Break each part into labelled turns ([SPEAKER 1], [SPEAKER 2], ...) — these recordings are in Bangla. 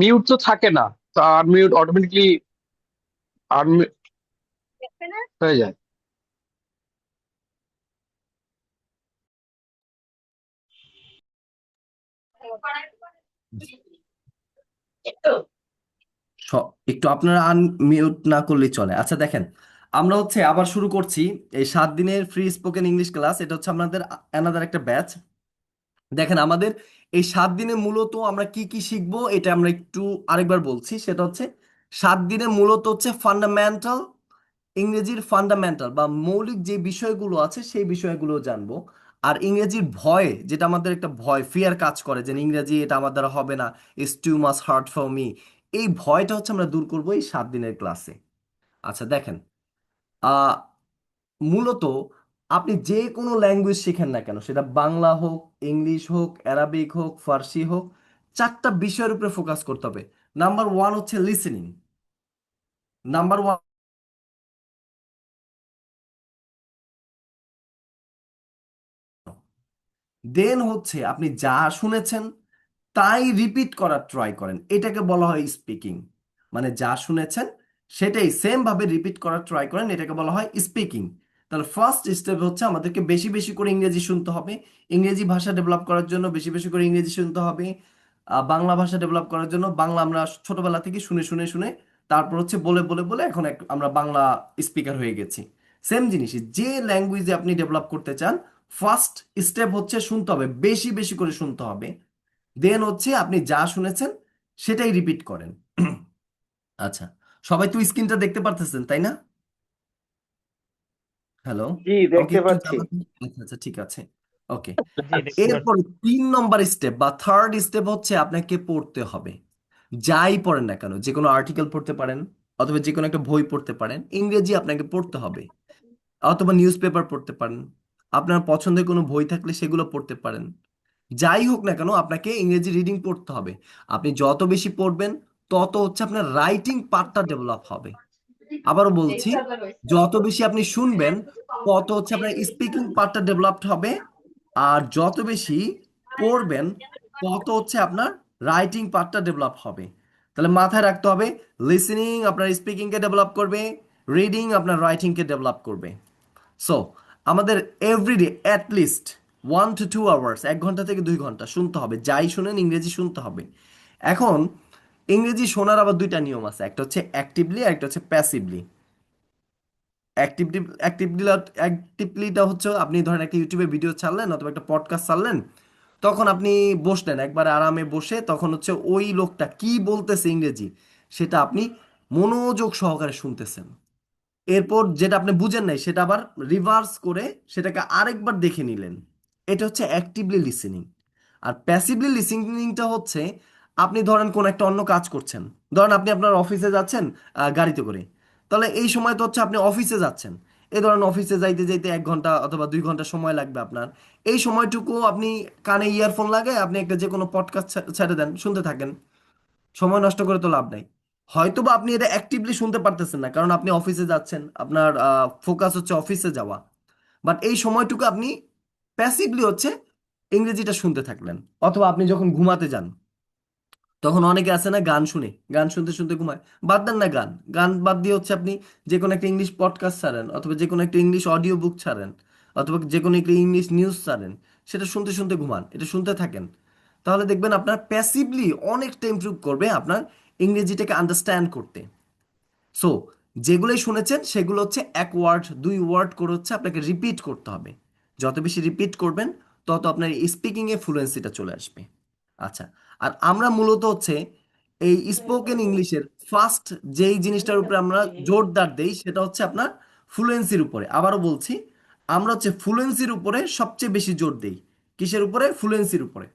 [SPEAKER 1] মিউট তো থাকে না, তো আনমিউট অটোমেটিকলি হয়ে যায়।
[SPEAKER 2] একটু আপনারা আনমিউট না করলেই চলে। আচ্ছা দেখেন, আমরা হচ্ছে আবার শুরু করছি এই 7 দিনের ফ্রি স্পোকেন ইংলিশ ক্লাস। এটা হচ্ছে আমাদের অ্যানাদার একটা ব্যাচ। দেখেন আমাদের এই 7 দিনে মূলত আমরা কি কি শিখবো এটা আমরা একটু আরেকবার বলছি। সেটা হচ্ছে 7 দিনে মূলত হচ্ছে ফান্ডামেন্টাল, ইংরেজির ফান্ডামেন্টাল বা মৌলিক যে বিষয়গুলো আছে সেই বিষয়গুলো জানবো। আর ইংরেজির ভয়, যেটা আমাদের একটা ভয় ফিয়ার কাজ করে যে ইংরেজি এটা আমার দ্বারা হবে না, it's too much hard for me, এই ভয়টা হচ্ছে আমরা দূর করবো এই 7 দিনের ক্লাসে। আচ্ছা দেখেন, আহ মূলত আপনি যে কোনো ল্যাঙ্গুয়েজ শিখেন না কেন, সেটা বাংলা হোক, ইংলিশ হোক, অ্যারাবিক হোক, ফার্সি হোক, 4টা বিষয়ের উপরে ফোকাস করতে হবে। নাম্বার ওয়ান হচ্ছে লিসেনিং। নাম্বার ওয়ান, দেন হচ্ছে আপনি যা শুনেছেন তাই রিপিট করার ট্রাই করেন, এটাকে বলা হয় স্পিকিং। মানে যা শুনেছেন সেটাই সেম ভাবে রিপিট করার ট্রাই করেন, এটাকে বলা হয় স্পিকিং। তাহলে ফার্স্ট স্টেপ হচ্ছে আমাদেরকে বেশি বেশি করে ইংরেজি শুনতে হবে। ইংরেজি ভাষা ডেভেলপ করার জন্য বেশি বেশি করে ইংরেজি শুনতে হবে। বাংলা ভাষা ডেভেলপ করার জন্য বাংলা আমরা ছোটবেলা থেকে শুনে শুনে শুনে তারপর হচ্ছে বলে বলে বলে এখন আমরা বাংলা স্পিকার হয়ে গেছি। সেম জিনিসই যে ল্যাঙ্গুয়েজে আপনি ডেভেলপ করতে চান, ফার্স্ট স্টেপ হচ্ছে শুনতে হবে, বেশি বেশি করে শুনতে হবে। দেন হচ্ছে আপনি যা শুনেছেন সেটাই রিপিট করেন। আচ্ছা, সবাই তো স্ক্রিনটা দেখতে পারতেছেন তাই না? হ্যালো,
[SPEAKER 3] জি,
[SPEAKER 2] আমাকে
[SPEAKER 3] দেখতে
[SPEAKER 2] একটু
[SPEAKER 3] পাচ্ছি।
[SPEAKER 2] জানাবেন। আচ্ছা আচ্ছা, ঠিক আছে, ওকে।
[SPEAKER 3] জি, দেখতে
[SPEAKER 2] এরপর
[SPEAKER 3] পাচ্ছি।
[SPEAKER 2] 3 নম্বর স্টেপ বা থার্ড স্টেপ হচ্ছে আপনাকে পড়তে হবে। যাই পড়েন না কেন, যে কোনো আর্টিকেল পড়তে পারেন অথবা যে কোনো একটা বই পড়তে পারেন, ইংরেজি আপনাকে পড়তে হবে। অথবা নিউজ পেপার পড়তে পারেন, আপনার পছন্দের কোনো বই থাকলে সেগুলো পড়তে পারেন। যাই হোক না কেন আপনাকে ইংরেজি রিডিং পড়তে হবে। আপনি যত বেশি পড়বেন তত হচ্ছে আপনার রাইটিং পার্টটা ডেভেলপ হবে। আবারও বলছি, যত বেশি আপনি শুনবেন তত হচ্ছে আপনার স্পিকিং পার্টটা ডেভেলপড হবে। আর যত বেশি পড়বেন তত হচ্ছে আপনার রাইটিং পার্টটা ডেভেলপ হবে। তাহলে মাথায় রাখতে হবে, লিসেনিং আপনার স্পিকিংকে ডেভেলপ করবে, রিডিং আপনার রাইটিংকে ডেভেলপ করবে। সো আমাদের এভরিডে অ্যাটলিস্ট 1 to 2 আওয়ার্স, 1 ঘন্টা থেকে 2 ঘন্টা শুনতে হবে। যাই শুনেন ইংরেজি শুনতে হবে। এখন ইংরেজি শোনার আবার 2টা নিয়ম আছে, একটা হচ্ছে অ্যাক্টিভলি আর একটা হচ্ছে প্যাসিভলি। অ্যাক্টিভলিটা হচ্ছে আপনি ধরেন একটা ইউটিউবে ভিডিও ছাড়লেন অথবা একটা পডকাস্ট ছাড়লেন, তখন আপনি বসলেন একবার আরামে বসে, তখন হচ্ছে ওই লোকটা কি বলতেছে ইংরেজি সেটা আপনি মনোযোগ সহকারে শুনতেছেন। এরপর যেটা আপনি বুঝেন নাই সেটা আবার রিভার্স করে সেটাকে আরেকবার দেখে নিলেন। এটা হচ্ছে অ্যাক্টিভলি লিসেনিং। আর প্যাসিভলি লিসেনিংটা হচ্ছে আপনি ধরেন কোন একটা অন্য কাজ করছেন, ধরেন আপনি আপনার অফিসে যাচ্ছেন গাড়িতে করে, তাহলে এই সময় তো হচ্ছে আপনি অফিসে যাচ্ছেন, এই ধরেন অফিসে যাইতে যাইতে 1 ঘন্টা অথবা 2 ঘন্টা সময় লাগবে আপনার। এই সময়টুকু আপনি কানে ইয়ারফোন লাগায় আপনি একটা যে কোনো পডকাস্ট ছেড়ে দেন, শুনতে থাকেন। সময় নষ্ট করে তো লাভ নাই। হয়তো বা আপনি এটা অ্যাক্টিভলি শুনতে পারতেছেন না কারণ আপনি অফিসে যাচ্ছেন, আপনার ফোকাস হচ্ছে অফিসে যাওয়া। বাট এই সময়টুকু আপনি প্যাসিভলি হচ্ছে ইংরেজিটা শুনতে থাকলেন। অথবা আপনি যখন ঘুমাতে যান, তখন অনেকে আছে না গান শুনে, গান শুনতে শুনতে ঘুমায়। বাদ দেন না গান, গান বাদ দিয়ে হচ্ছে আপনি যে কোনো একটা ইংলিশ পডকাস্ট ছাড়েন অথবা যে কোনো একটা ইংলিশ অডিও বুক ছাড়েন অথবা যে কোনো একটা ইংলিশ নিউজ ছাড়েন, সেটা শুনতে শুনতে ঘুমান, এটা শুনতে থাকেন। তাহলে দেখবেন আপনার প্যাসিভলি অনেকটা ইমপ্রুভ করবে আপনার ইংরেজিটাকে আন্ডারস্ট্যান্ড করতে। সো যেগুলোই শুনেছেন সেগুলো হচ্ছে 1 ওয়ার্ড 2 ওয়ার্ড করে হচ্ছে আপনাকে রিপিট করতে হবে। যত বেশি রিপিট করবেন তত আপনার স্পিকিংয়ে ফ্লুয়েন্সিটা চলে আসবে। আচ্ছা, আর আমরা মূলত হচ্ছে এই স্পোকেন ইংলিশের ফার্স্ট যেই জিনিসটার উপরে আমরা জোরদার দেই সেটা হচ্ছে আপনার ফ্লুয়েন্সির উপরে। আবারও বলছি, আমরা হচ্ছে ফ্লুয়েন্সির উপরে সবচেয়ে বেশি জোর দেই। কিসের উপরে? ফ্লুয়েন্সির উপরে।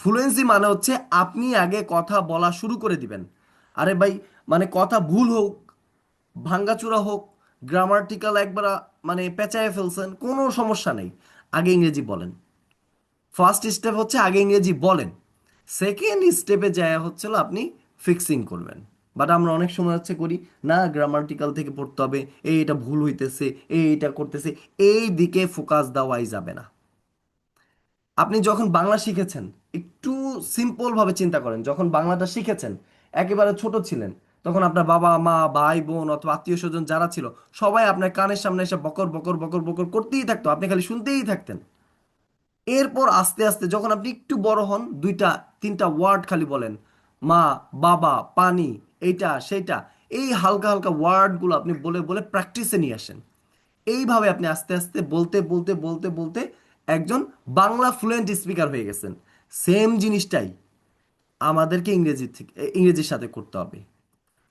[SPEAKER 2] ফ্লুয়েন্সি মানে হচ্ছে আপনি আগে কথা বলা শুরু করে দিবেন। আরে ভাই, মানে কথা ভুল হোক, ভাঙ্গাচুরা হোক, গ্রামাটিক্যাল একবার মানে পেঁচায় ফেলছেন, কোনো সমস্যা নেই, আগে ইংরেজি বলেন। ফার্স্ট স্টেপ হচ্ছে আগে ইংরেজি বলেন। সেকেন্ড স্টেপে যায় হচ্ছে হলো আপনি ফিক্সিং করবেন। বাট আমরা অনেক সময় হচ্ছে করি, না গ্রামাটিক্যাল থেকে পড়তে হবে, এই এটা ভুল হইতেছে, এই এটা করতেছে, এই দিকে ফোকাস দেওয়াই যাবে না। আপনি যখন বাংলা শিখেছেন একটু সিম্পল ভাবে চিন্তা করেন, যখন বাংলাটা শিখেছেন একেবারে ছোট ছিলেন, তখন আপনার বাবা মা ভাই বোন অথবা আত্মীয় স্বজন যারা ছিল সবাই আপনার কানের সামনে এসে বকর বকর বকর বকর করতেই থাকতো, আপনি খালি শুনতেই থাকতেন। এরপর আস্তে আস্তে যখন আপনি একটু বড় হন, দুইটা তিনটা ওয়ার্ড খালি বলেন, মা, বাবা, পানি, এইটা সেইটা, এই হালকা হালকা ওয়ার্ডগুলো আপনি বলে বলে প্র্যাকটিসে নিয়ে আসেন। এইভাবে আপনি আস্তে আস্তে বলতে বলতে বলতে বলতে একজন বাংলা ফ্লুয়েন্ট স্পিকার হয়ে গেছেন। সেম জিনিসটাই আমাদেরকে ইংরেজির সাথে করতে হবে।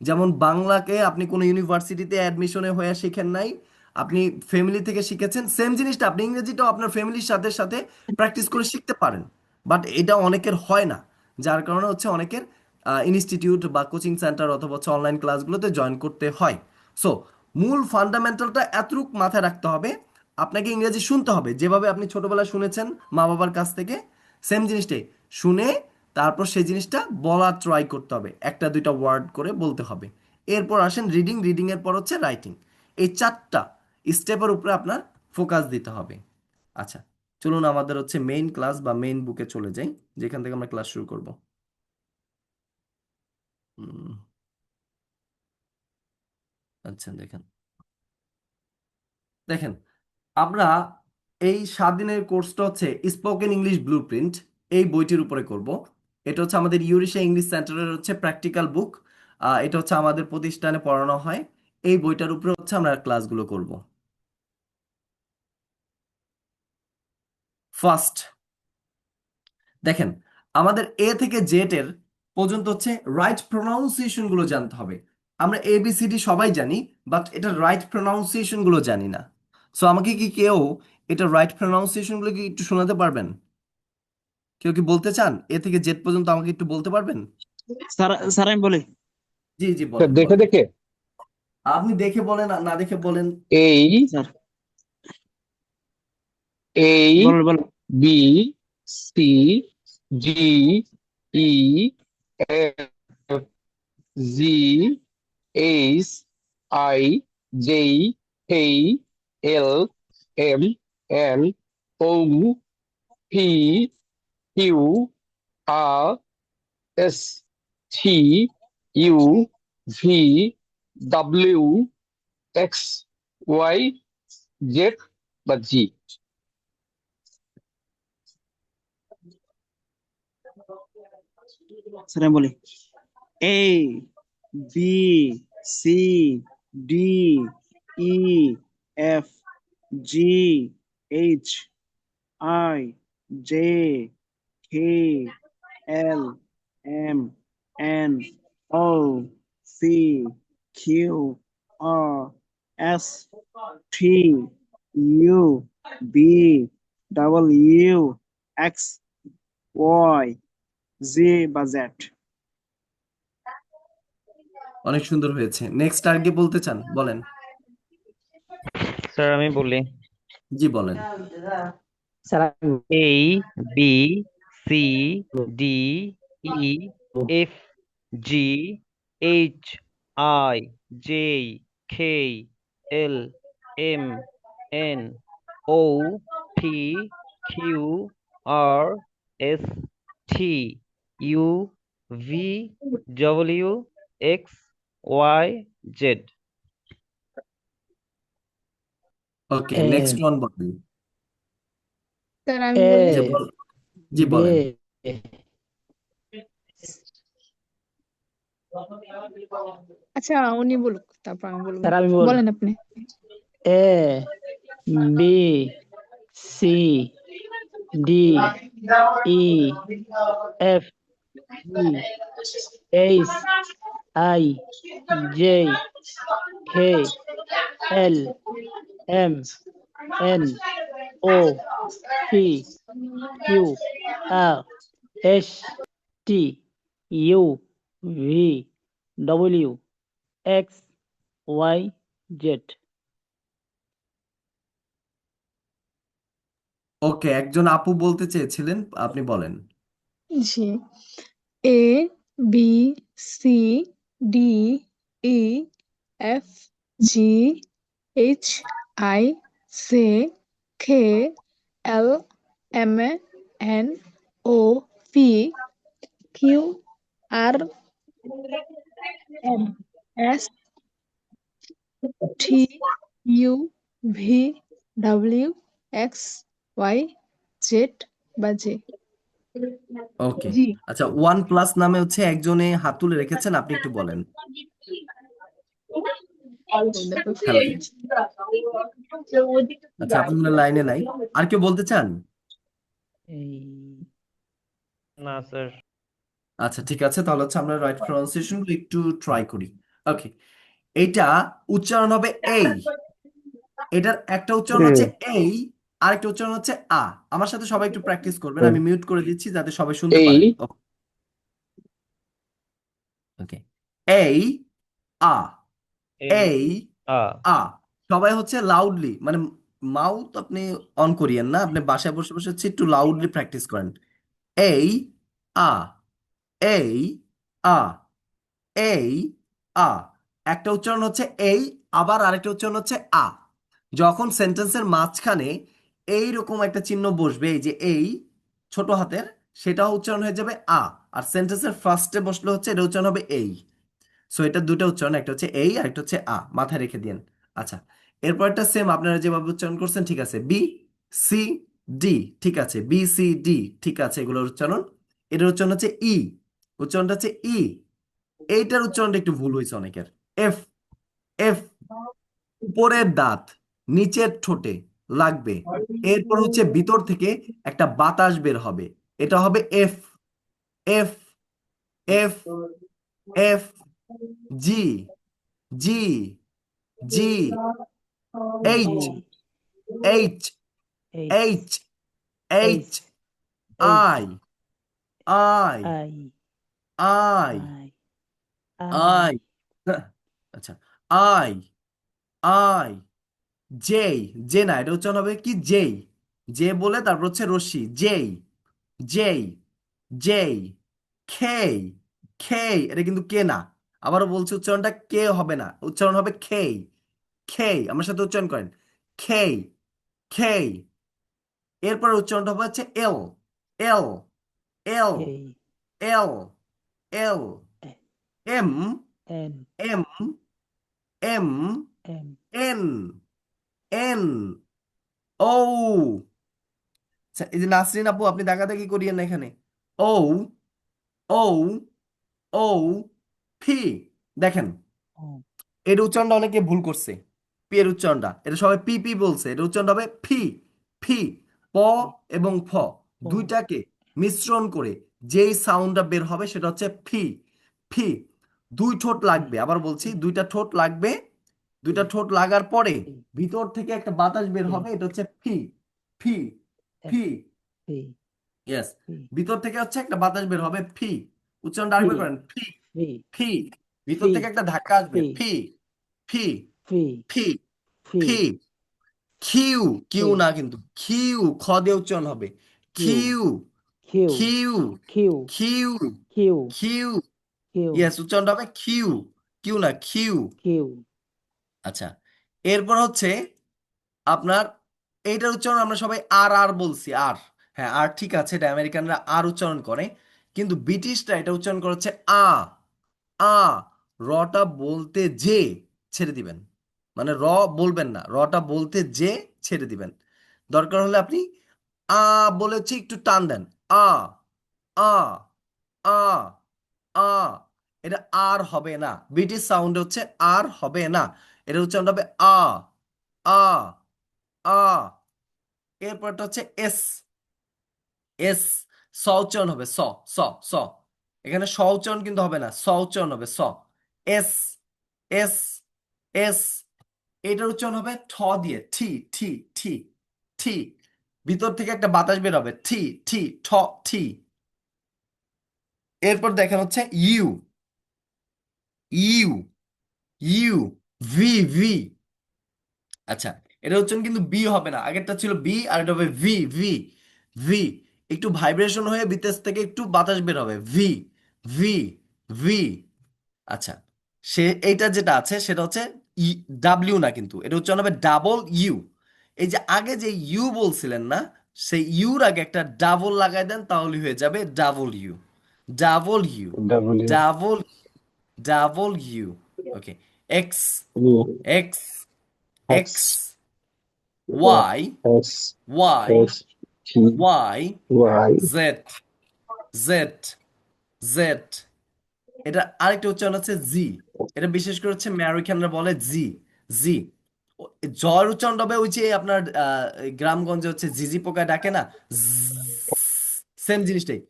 [SPEAKER 2] যেমন বাংলাকে আপনি কোনো ইউনিভার্সিটিতে অ্যাডমিশনে হয়ে শিখেন নাই, আপনি ফ্যামিলি থেকে শিখেছেন, সেম জিনিসটা আপনি ইংরেজিটাও আপনার ফ্যামিলির সাথে সাথে প্র্যাকটিস করে শিখতে পারেন। বাট এটা অনেকের হয় না, যার কারণে হচ্ছে অনেকের ইনস্টিটিউট বা কোচিং সেন্টার অথবা হচ্ছে অনলাইন ক্লাসগুলোতে জয়েন করতে হয়। সো মূল ফান্ডামেন্টালটা এতটুক মাথায় রাখতে হবে, আপনাকে ইংরেজি শুনতে হবে যেভাবে আপনি ছোটবেলায় শুনেছেন মা বাবার কাছ থেকে, সেম জিনিসটাই শুনে তারপর সেই জিনিসটা বলার ট্রাই করতে হবে, একটা দুইটা ওয়ার্ড করে বলতে হবে। এরপর আসেন রিডিং, রিডিং এর পর হচ্ছে রাইটিং। এই চারটা স্টেপের উপরে আপনার ফোকাস দিতে হবে। আচ্ছা, চলুন আমাদের হচ্ছে মেইন ক্লাস বা মেইন বুকে চলে যাই, যেখান থেকে আমরা ক্লাস শুরু করব। উম, আচ্ছা, দেখেন দেখেন আমরা এই 7 দিনের কোর্সটা হচ্ছে স্পোকেন ইংলিশ ব্লুপ্রিন্ট, এই বইটির উপরে করব। এটা হচ্ছে আমাদের ইউরিশা ইংলিশ সেন্টারের হচ্ছে প্র্যাকটিক্যাল বুক। এটা হচ্ছে আমাদের প্রতিষ্ঠানে পড়ানো হয়। এই বইটার উপরে হচ্ছে আমরা ক্লাসগুলো করব। ফার্স্ট দেখেন, আমাদের এ থেকে জেড এর পর্যন্ত হচ্ছে রাইট প্রোনাউন্সিয়েশন গুলো জানতে হবে। আমরা এবিসিডি সবাই জানি, বাট এটা রাইট প্রোনাউন্সিয়েশন গুলো জানি না। সো আমাকে কি কেউ এটা রাইট প্রোনাউন্সিয়েশন গুলো কি একটু শোনাতে পারবেন? কেউ কি বলতে চান এ থেকে জেড পর্যন্ত আমাকে একটু বলতে পারবেন?
[SPEAKER 3] স্যার স্যার আমি বলি।
[SPEAKER 2] জি জি, বলেন
[SPEAKER 1] দেখে
[SPEAKER 2] বলেন।
[SPEAKER 1] দেখে
[SPEAKER 2] আপনি দেখে বলেন আর না দেখে বলেন।
[SPEAKER 1] এই
[SPEAKER 3] স্যার
[SPEAKER 1] এই
[SPEAKER 3] বল বল।
[SPEAKER 1] B C D E F G H I J এই L M N O P Q R S T U V W X Y Z বা জি।
[SPEAKER 3] স্যার আমি বলি। A B C D E F G H I J K L M N O P Q R S T U V double you X Y G বা জেড।
[SPEAKER 2] অনেক সুন্দর হয়েছে। নেক্সট আর কি বলতে চান বলেন।
[SPEAKER 4] স্যার আমি বলি।
[SPEAKER 2] জি বলেন।
[SPEAKER 4] A B C D E F G H I J K L M N O P Q R S T U V W X Y Z.
[SPEAKER 2] Okay,
[SPEAKER 5] এ
[SPEAKER 2] নেক্সট ওয়ান বলেন।
[SPEAKER 6] স্যার আমি
[SPEAKER 5] এ
[SPEAKER 6] বলি।
[SPEAKER 2] জি জি
[SPEAKER 5] বে
[SPEAKER 2] বলেন।
[SPEAKER 6] আচ্ছা, উনি বলুক তারপর আমি বলবো।
[SPEAKER 5] স্যার আমি বল
[SPEAKER 6] বলেন আপনি।
[SPEAKER 5] A B C D E F G H I J K L M N O P Q R S T U V W X Y Z.
[SPEAKER 2] Okay, একজন আপু বলতে চেয়েছিলেন, আপনি বলেন।
[SPEAKER 6] জি। A B C D E F G H I J K L M N O P Q R M S T U V W X Y Z বা জে।
[SPEAKER 2] ওকে।
[SPEAKER 6] জি।
[SPEAKER 2] আচ্ছা, ওয়ান প্লাস নামে হচ্ছে একজনে হাত তুলে রেখেছেন, আপনি একটু বলেন। হ্যালো। আচ্ছা, আপনার লাইনে নাই, আর কেউ বলতে চান?
[SPEAKER 4] না স্যার।
[SPEAKER 2] আচ্ছা, ঠিক আছে, তাহলে হচ্ছে আমরা রাইট প্রনাউন্সিয়েশন একটু ট্রাই করি। ওকে, এইটা উচ্চারণ হবে এই, এটার একটা উচ্চারণ হচ্ছে এই, আরেকটা উচ্চারণ হচ্ছে আ। আমার সাথে সবাই একটু প্র্যাকটিস করবেন, আমি মিউট করে দিচ্ছি যাতে সবাই শুনতে
[SPEAKER 1] এই
[SPEAKER 2] পারেন। ওকে, এই আ, এই
[SPEAKER 4] আ
[SPEAKER 2] আ। সবাই হচ্ছে লাউডলি, মানে মাউথ আপনি অন করিয়েন না, আপনি বাসায় বসে বসে হচ্ছে একটু লাউডলি প্র্যাকটিস করেন। এই আ, এই আ, এই আ। একটা উচ্চারণ হচ্ছে এই, আবার আরেকটা উচ্চারণ হচ্ছে আ। যখন সেন্টেন্সের মাঝখানে এইরকম একটা চিহ্ন বসবে, এই যে এই ছোট হাতের, সেটা উচ্চারণ হয়ে যাবে আ। আর সেন্টেন্সের ফার্স্টে বসলে হচ্ছে এটা উচ্চারণ হবে এই। সো এটা দুটো উচ্চারণ, একটা হচ্ছে এই আর একটা হচ্ছে আ, মাথায় রেখে দিন। আচ্ছা, এরপর একটা সেম আপনারা যেভাবে উচ্চারণ করছেন, ঠিক আছে, বি সি ডি, ঠিক আছে, বি সি ডি, ঠিক আছে, এগুলোর উচ্চারণ। এটার উচ্চারণ হচ্ছে ই, উচ্চারণটা হচ্ছে ই। এইটার উচ্চারণটা একটু ভুল হয়েছে অনেকের। এফ, এফ, উপরের দাঁত নিচের ঠোঁটে লাগবে, এরপর হচ্ছে ভিতর থেকে একটা বাতাস বের হবে, এটা হবে F, F, F, F, G, G, G, H, H, H, H, I, I, I, I, আচ্ছা, আই, আই, জেই, জে না, এটা উচ্চারণ হবে কি জেই, জে বলে তারপর হচ্ছে রশ্মি, জেই, জেই, জেই, খেই, খেই, এটা কিন্তু কে না, আবারও বলছি উচ্চারণটা কে হবে না, উচ্চারণ হবে খেই, খেই, আমার সাথে উচ্চারণ করেন, খেই, খেই। এরপর উচ্চারণটা হবে হচ্ছে L, L, L, L, L, M, M, M, N, N, O. আচ্ছা, এই যে নাসরিন আপু, আপনি দাগাদাগি করিয়েন না এখানে। ও, ও, ও, ফি। দেখেন, এর উচ্চারণটা অনেকে ভুল করছে। পি এর উচ্চারণটা, এটা সবাই পি পি বলছে, এটা উচ্চারণটা হবে ফি, ফি। প এবং ফ দুইটাকে মিশ্রণ করে যেই সাউন্ডটা বের হবে সেটা হচ্ছে ফি, ফি। দুই ঠোঁট লাগবে, আবার বলছি, দুইটা ঠোঁট লাগবে। দুইটা ঠোঁট লাগার পরে ভিতর থেকে একটা বাতাস বের হবে, এটা হচ্ছে ফি, ফি, ফি। ইয়েস, ভিতর থেকে হচ্ছে একটা বাতাস বের হবে, ফি। উচ্চারণটা আরেকবার করেন, ফি, ফি। ভিতর থেকে একটা ধাক্কা আসবে, ফি, ফি, ফি, ফি। কিউ, কিউ না কিন্তু, কিউ, খ দিয়ে উচ্চারণ হবে, Q, Q, Q, Q. Yes, উচ্চারণটা হবে কিউ, কিউ না, কিউ। আচ্ছা, এরপর হচ্ছে আপনার এইটার উচ্চারণ আমরা সবাই আর আর বলছি, আর, হ্যাঁ আর, ঠিক আছে, এটা আমেরিকানরা আর উচ্চারণ করে, কিন্তু ব্রিটিশরা এটা উচ্চারণ করে হচ্ছে আ, আ। রটা বলতে যে ছেড়ে দিবেন, মানে র বলবেন না, রটা বলতে যে ছেড়ে দিবেন। দরকার হলে আপনি আ বলে হচ্ছে একটু টান দেন, আ, আ, আ, আ। এটা আর হবে না, ব্রিটিশ সাউন্ড হচ্ছে আর হবে না, এটা উচ্চারণ হবে আ, আ, আ। এরপরটা হচ্ছে এস, এস, স উচ্চারণ হবে, স, স, স। এখানে স উচ্চারণ কিন্তু হবে না, স উচ্চারণ হবে, স। S, S, S. এটার উচ্চারণ হবে ঠ দিয়ে, ঠি, ঠি, ঠি, ঠি। ভিতর থেকে একটা বাতাস বের হবে, ঠি, ঠি, ঠ, ঠি। এরপর দেখেন হচ্ছে U, U, U, V, V. আচ্ছা, এটা উচ্চারণ কিন্তু বি হবে না, আগেরটা ছিল বি আর এটা হবে ভি, ভি, ভি। একটু ভাইব্রেশন হয়ে ভিতর থেকে একটু বাতাস বের হবে, ভি, ভি, ভি। আচ্ছা, সে এইটা যেটা আছে সেটা হচ্ছে ডাব্লিউ না, কিন্তু এটা উচ্চারণ হবে ডাবল ইউ। এই যে আগে যে ইউ বলছিলেন না, সেই ইউর আগে একটা ডাবল লাগাই দেন, তাহলে হয়ে যাবে double U. Double U,
[SPEAKER 1] W
[SPEAKER 2] double double U. Okay, X
[SPEAKER 1] U
[SPEAKER 2] X X
[SPEAKER 1] X Y
[SPEAKER 2] Y
[SPEAKER 1] S
[SPEAKER 2] Y
[SPEAKER 1] S T
[SPEAKER 2] Y
[SPEAKER 1] Y
[SPEAKER 2] Z Z Z. এটা আরেকটা উচ্চারণ আছে জি। এটা বিশেষ করে হচ্ছে আমেরিকানরা বলে জি জি। জয়ের উচ্চারণ হবে ওই যে আপনার গ্রামগঞ্জে হচ্ছে জিজি পোকায় ডাকে না, সেম জিনিসটাই।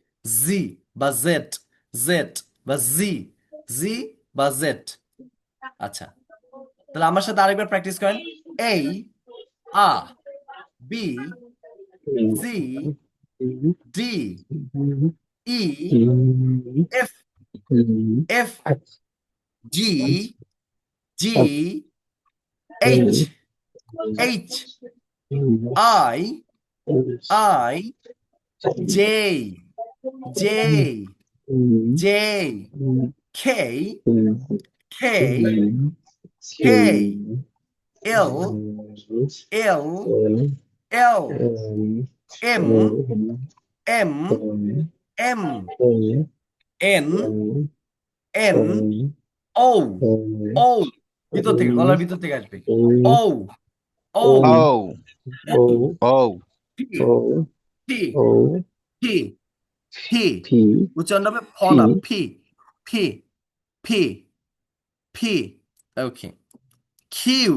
[SPEAKER 2] জি বা জেড, জেড বা জি, জি বা জেড। আচ্ছা, তাহলে আমার সাথে আরেকবার প্র্যাকটিস করেন। এই A B C D E F F G G H H I I J J J K K K L L L M M M N N O O. ভিতর থেকে, গলার ভিতর থেকে আসবে। O O
[SPEAKER 7] O,
[SPEAKER 1] O
[SPEAKER 7] O,
[SPEAKER 2] P
[SPEAKER 1] O
[SPEAKER 2] P
[SPEAKER 1] O
[SPEAKER 2] P P.
[SPEAKER 1] P
[SPEAKER 2] উচ্চারণ হবে ফ না,
[SPEAKER 1] P
[SPEAKER 2] P P P P. Okay, Q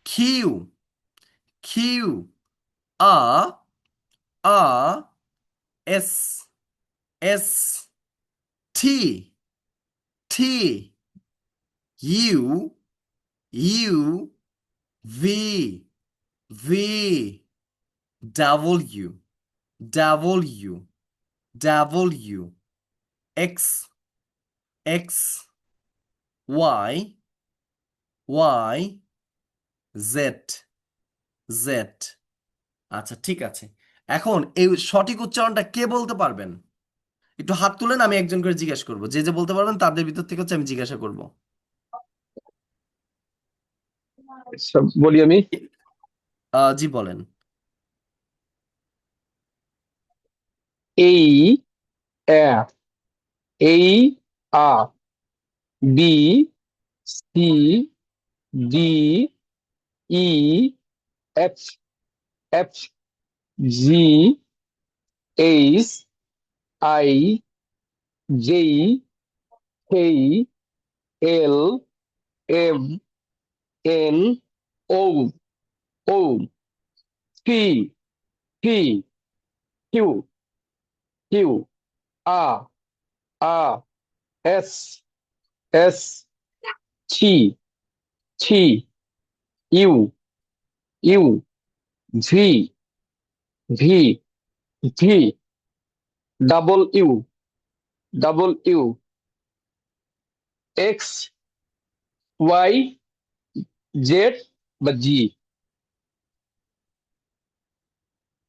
[SPEAKER 2] Q Q R R S S T T U U V V double U double you X X Y Y Z Z. আচ্ছা ঠিক আছে, এখন এই সঠিক উচ্চারণটা কে বলতে পারবেন? একটু হাত তুলেন, আমি একজন করে জিজ্ঞাসা করবো। যে যে বলতে পারবেন তাদের ভিতর থেকে হচ্ছে আমি জিজ্ঞাসা করব।
[SPEAKER 1] সব বলি আমি।
[SPEAKER 2] জি বলেন।
[SPEAKER 1] A A B C D E F F G H I J K L M N O P P Q Q R R S S T T U U V V V W X Y Z বা জি।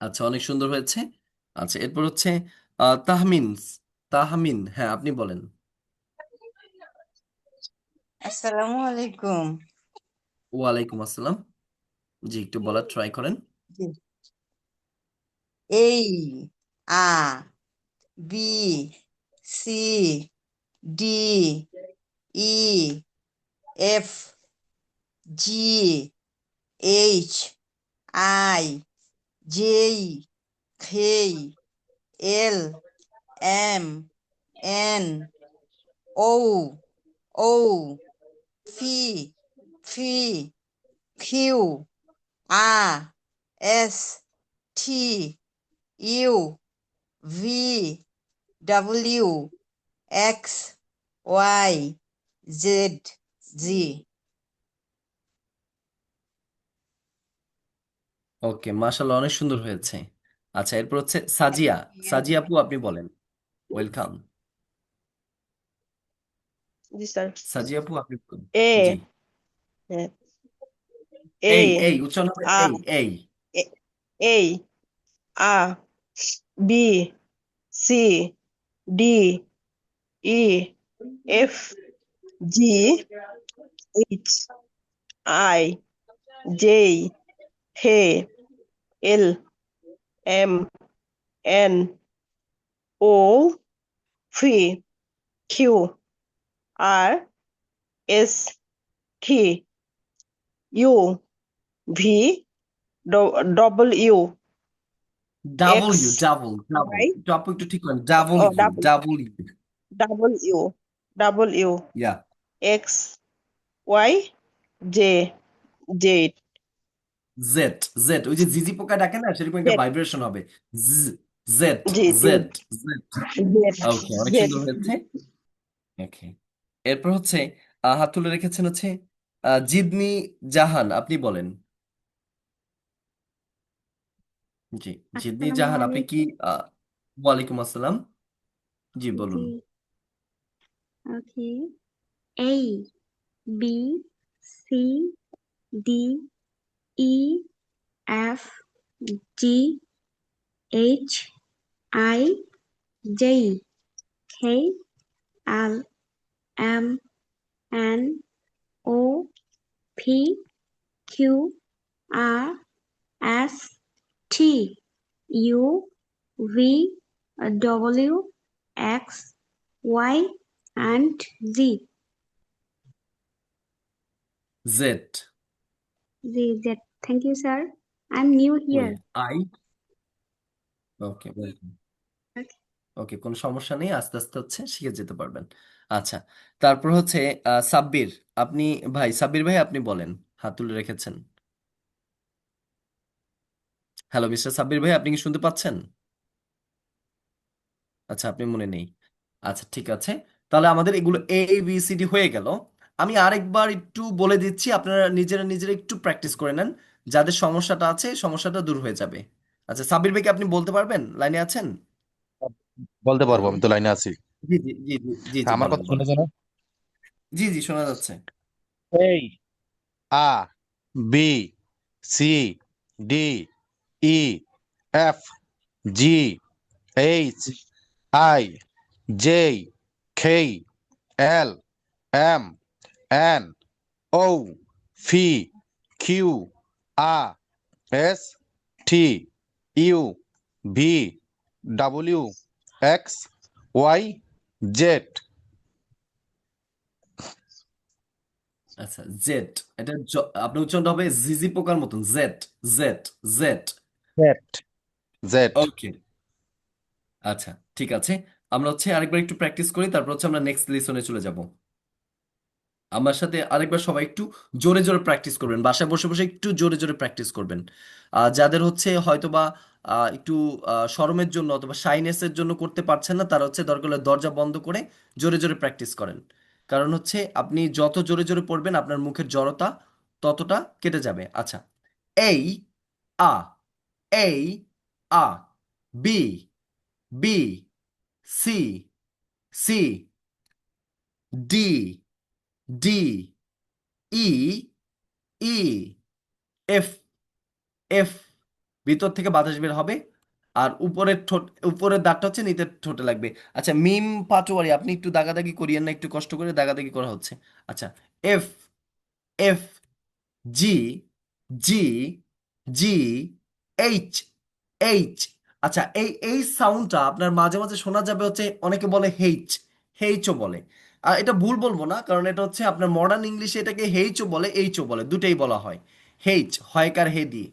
[SPEAKER 2] আচ্ছা, অনেক সুন্দর হয়েছে। আচ্ছা, এরপর হচ্ছে তাহমিন। তাহমিন, হ্যাঁ আপনি বলেন।
[SPEAKER 8] আসসালামু আলাইকুম।
[SPEAKER 2] ওয়ালাইকুম আসসালাম। জি, একটু বলার ট্রাই করেন।
[SPEAKER 8] জি। এই A B C D E F G H I J K L M N O O P P Q R S T U V W X Y Z জি।
[SPEAKER 2] ওকে, মাশাআল্লাহ, অনেক সুন্দর হয়েছে। আচ্ছা, এরপর হচ্ছে সাজিয়া। সাজিয়া আপু, আপনি বলেন। ওয়েলকাম।
[SPEAKER 5] জি স্যার।
[SPEAKER 2] সাজিয়া আপু, আপনি বলুন।
[SPEAKER 5] এ
[SPEAKER 2] জি।
[SPEAKER 5] এ
[SPEAKER 2] এই উচ্চারণ হবে
[SPEAKER 5] আ
[SPEAKER 2] এই।
[SPEAKER 5] এই A B C D E F G H I J K L M N O P Q R S T U V W
[SPEAKER 2] double
[SPEAKER 5] X
[SPEAKER 2] U, double double
[SPEAKER 5] Y
[SPEAKER 2] একটু আপু একটু ঠিক করেন, double
[SPEAKER 5] oh
[SPEAKER 2] U, double U,
[SPEAKER 5] W
[SPEAKER 2] yeah,
[SPEAKER 5] X Y J Z
[SPEAKER 2] Z, Z, ওই যে জিজি পোকা ডাকে না, সেরকম একটা
[SPEAKER 5] Z
[SPEAKER 2] ভাইব্রেশন হবে, Z,
[SPEAKER 5] G Z
[SPEAKER 2] Z, Z.
[SPEAKER 5] Z
[SPEAKER 2] okay, অনেক
[SPEAKER 5] Z
[SPEAKER 2] সুন্দর হয়েছে। ওকে, এরপর হচ্ছে হাত তুলে রেখেছেন হচ্ছে জিদনি জাহান, আপনি বলেন। জি, জিদনি
[SPEAKER 7] আসসালামু
[SPEAKER 2] জাহান, আপনি কি
[SPEAKER 7] আলাইকুম।
[SPEAKER 2] ওয়ালাইকুম আসসালাম, জি
[SPEAKER 7] জি,
[SPEAKER 2] বলুন।
[SPEAKER 7] Okay. A B C D E F G H I J K L M N O P Q R S T U V W X Y and Z.
[SPEAKER 2] Z,
[SPEAKER 7] Z. Thank you, sir. I'm new
[SPEAKER 2] ওই
[SPEAKER 7] here.
[SPEAKER 2] I, okay welcome.
[SPEAKER 7] Okay.
[SPEAKER 2] Okay, কোনো সমস্যা নেই, আস্তে আস্তে হচ্ছে শিখে যেতে পারবেন। আচ্ছা, তারপর হচ্ছে সাব্বির, আপনি, ভাই সাব্বির ভাই আপনি বলেন, হাত তুলে রেখেছেন। হ্যালো মিস্টার সাব্বির ভাই, আপনি কি শুনতে পাচ্ছেন? আচ্ছা, আপনি মনে নেই। আচ্ছা, ঠিক আছে, তাহলে আমাদের এগুলো এ বি সি ডি হয়ে গেল। আমি আরেকবার একটু বলে দিচ্ছি, আপনারা নিজেরা নিজেরা একটু প্র্যাকটিস করে নেন, যাদের সমস্যাটা আছে সমস্যাটা দূর হয়ে যাবে। আচ্ছা, সাব্বির ভাই কি আপনি বলতে পারবেন, লাইনে আছেন?
[SPEAKER 9] বলতে পারবো,
[SPEAKER 2] হ্যালো,
[SPEAKER 9] আমি তো লাইনে আছি।
[SPEAKER 2] জি জি জি জি জি জি,
[SPEAKER 9] আমার
[SPEAKER 2] বলেন
[SPEAKER 9] কথা শুনে
[SPEAKER 2] বলেন।
[SPEAKER 9] যেন।
[SPEAKER 2] জি জি, শোনা যাচ্ছে।
[SPEAKER 9] এই A B C D E F G H I J K L M N O P Q R S T U V W X Y Z.
[SPEAKER 2] আচ্ছা, জেড, এটা আপনার উচ্চারণটা হবে জিজি পোকার মতন, Z, Z, Z.
[SPEAKER 9] Z, Z.
[SPEAKER 2] Okay, আচ্ছা, ঠিক আছে, আমরা হচ্ছে আরেকবার একটু প্র্যাকটিস করি, তারপর হচ্ছে আমরা নেক্সট লেসনে চলে যাব। আমার সাথে আরেকবার সবাই একটু জোরে জোরে প্র্যাকটিস করবেন, বাসায় বসে বসে একটু জোরে জোরে প্র্যাকটিস করবেন। যাদের হচ্ছে হয়তোবা একটু শরমের জন্য অথবা শাইনেসের জন্য করতে পারছেন না, তারা হচ্ছে দরকার হলে দরজা বন্ধ করে জোরে জোরে প্র্যাকটিস করেন। কারণ হচ্ছে আপনি যত জোরে জোরে পড়বেন, আপনার মুখের জড়তা ততটা কেটে যাবে। আচ্ছা, এই আ, এই A, B B C C D D E E F F, ভিতর থেকে বাতাস বের হবে, আর উপরের ঠোঁট, উপরের দাঁতটা হচ্ছে নিচের ঠোঁটে লাগবে। আচ্ছা, মিম পাটোয়ারি, আপনি একটু দাগাদাগি করিয়েন না, একটু কষ্ট করে দাগাদাগি করা হচ্ছে। আচ্ছা, এফ এফ জি জি জি এইচ এইচ। আচ্ছা, এই সাউন্ডটা আপনার মাঝে মাঝে শোনা যাবে হচ্ছে, অনেকে বলে হেইচ, হেইচও বলে। আর এটা ভুল বলবো না, কারণ এটা হচ্ছে আপনার মডার্ন ইংলিশে এটাকে হেইচও বলে, এইচও বলে, দুটেই বলা হয়। হেইচ হয়কার হে দিয়ে।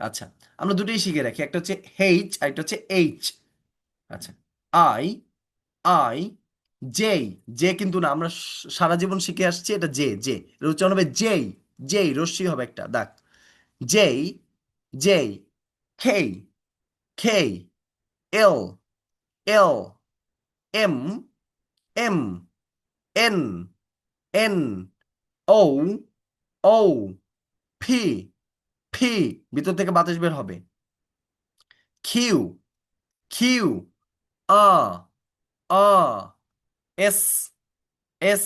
[SPEAKER 2] আচ্ছা, আমরা দুটোই শিখে রাখি, একটা হচ্ছে হেইচ আর একটা হচ্ছে এইচ। আচ্ছা, আই আই জে, জে কিন্তু না, আমরা সারা জীবন শিখে আসছি এটা জে, জে এর উচ্চারণ হবে জেই, জেই রশ্মি হবে একটা দাগ, J J, K K, L L M M N N O O P P, ভিতর থেকে বাতাস বের হবে, Q Q R R S S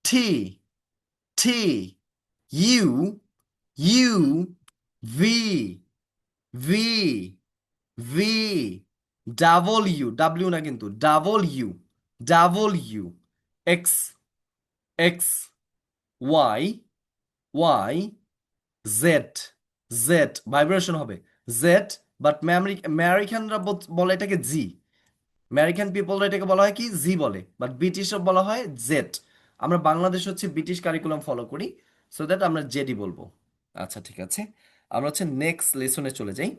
[SPEAKER 2] T T U U V V V double U, W না কিন্তু, double U, double you X X Y Y Z Z, vibration হবে, জেড, বাট আমেরিকানরা বলে এটাকে জি। আমেরিকান পিপলরা এটাকে বলা হয় কি জি বলে, বাট ব্রিটিশরা বলা হয় জেড। আমরা বাংলাদেশ হচ্ছে ব্রিটিশ কারিকুলাম ফলো করি, সো দ্যাট আমরা জেডই বলবো। আচ্ছা ঠিক আছে, আমরা হচ্ছে নেক্সট লেসনে চলে যাই।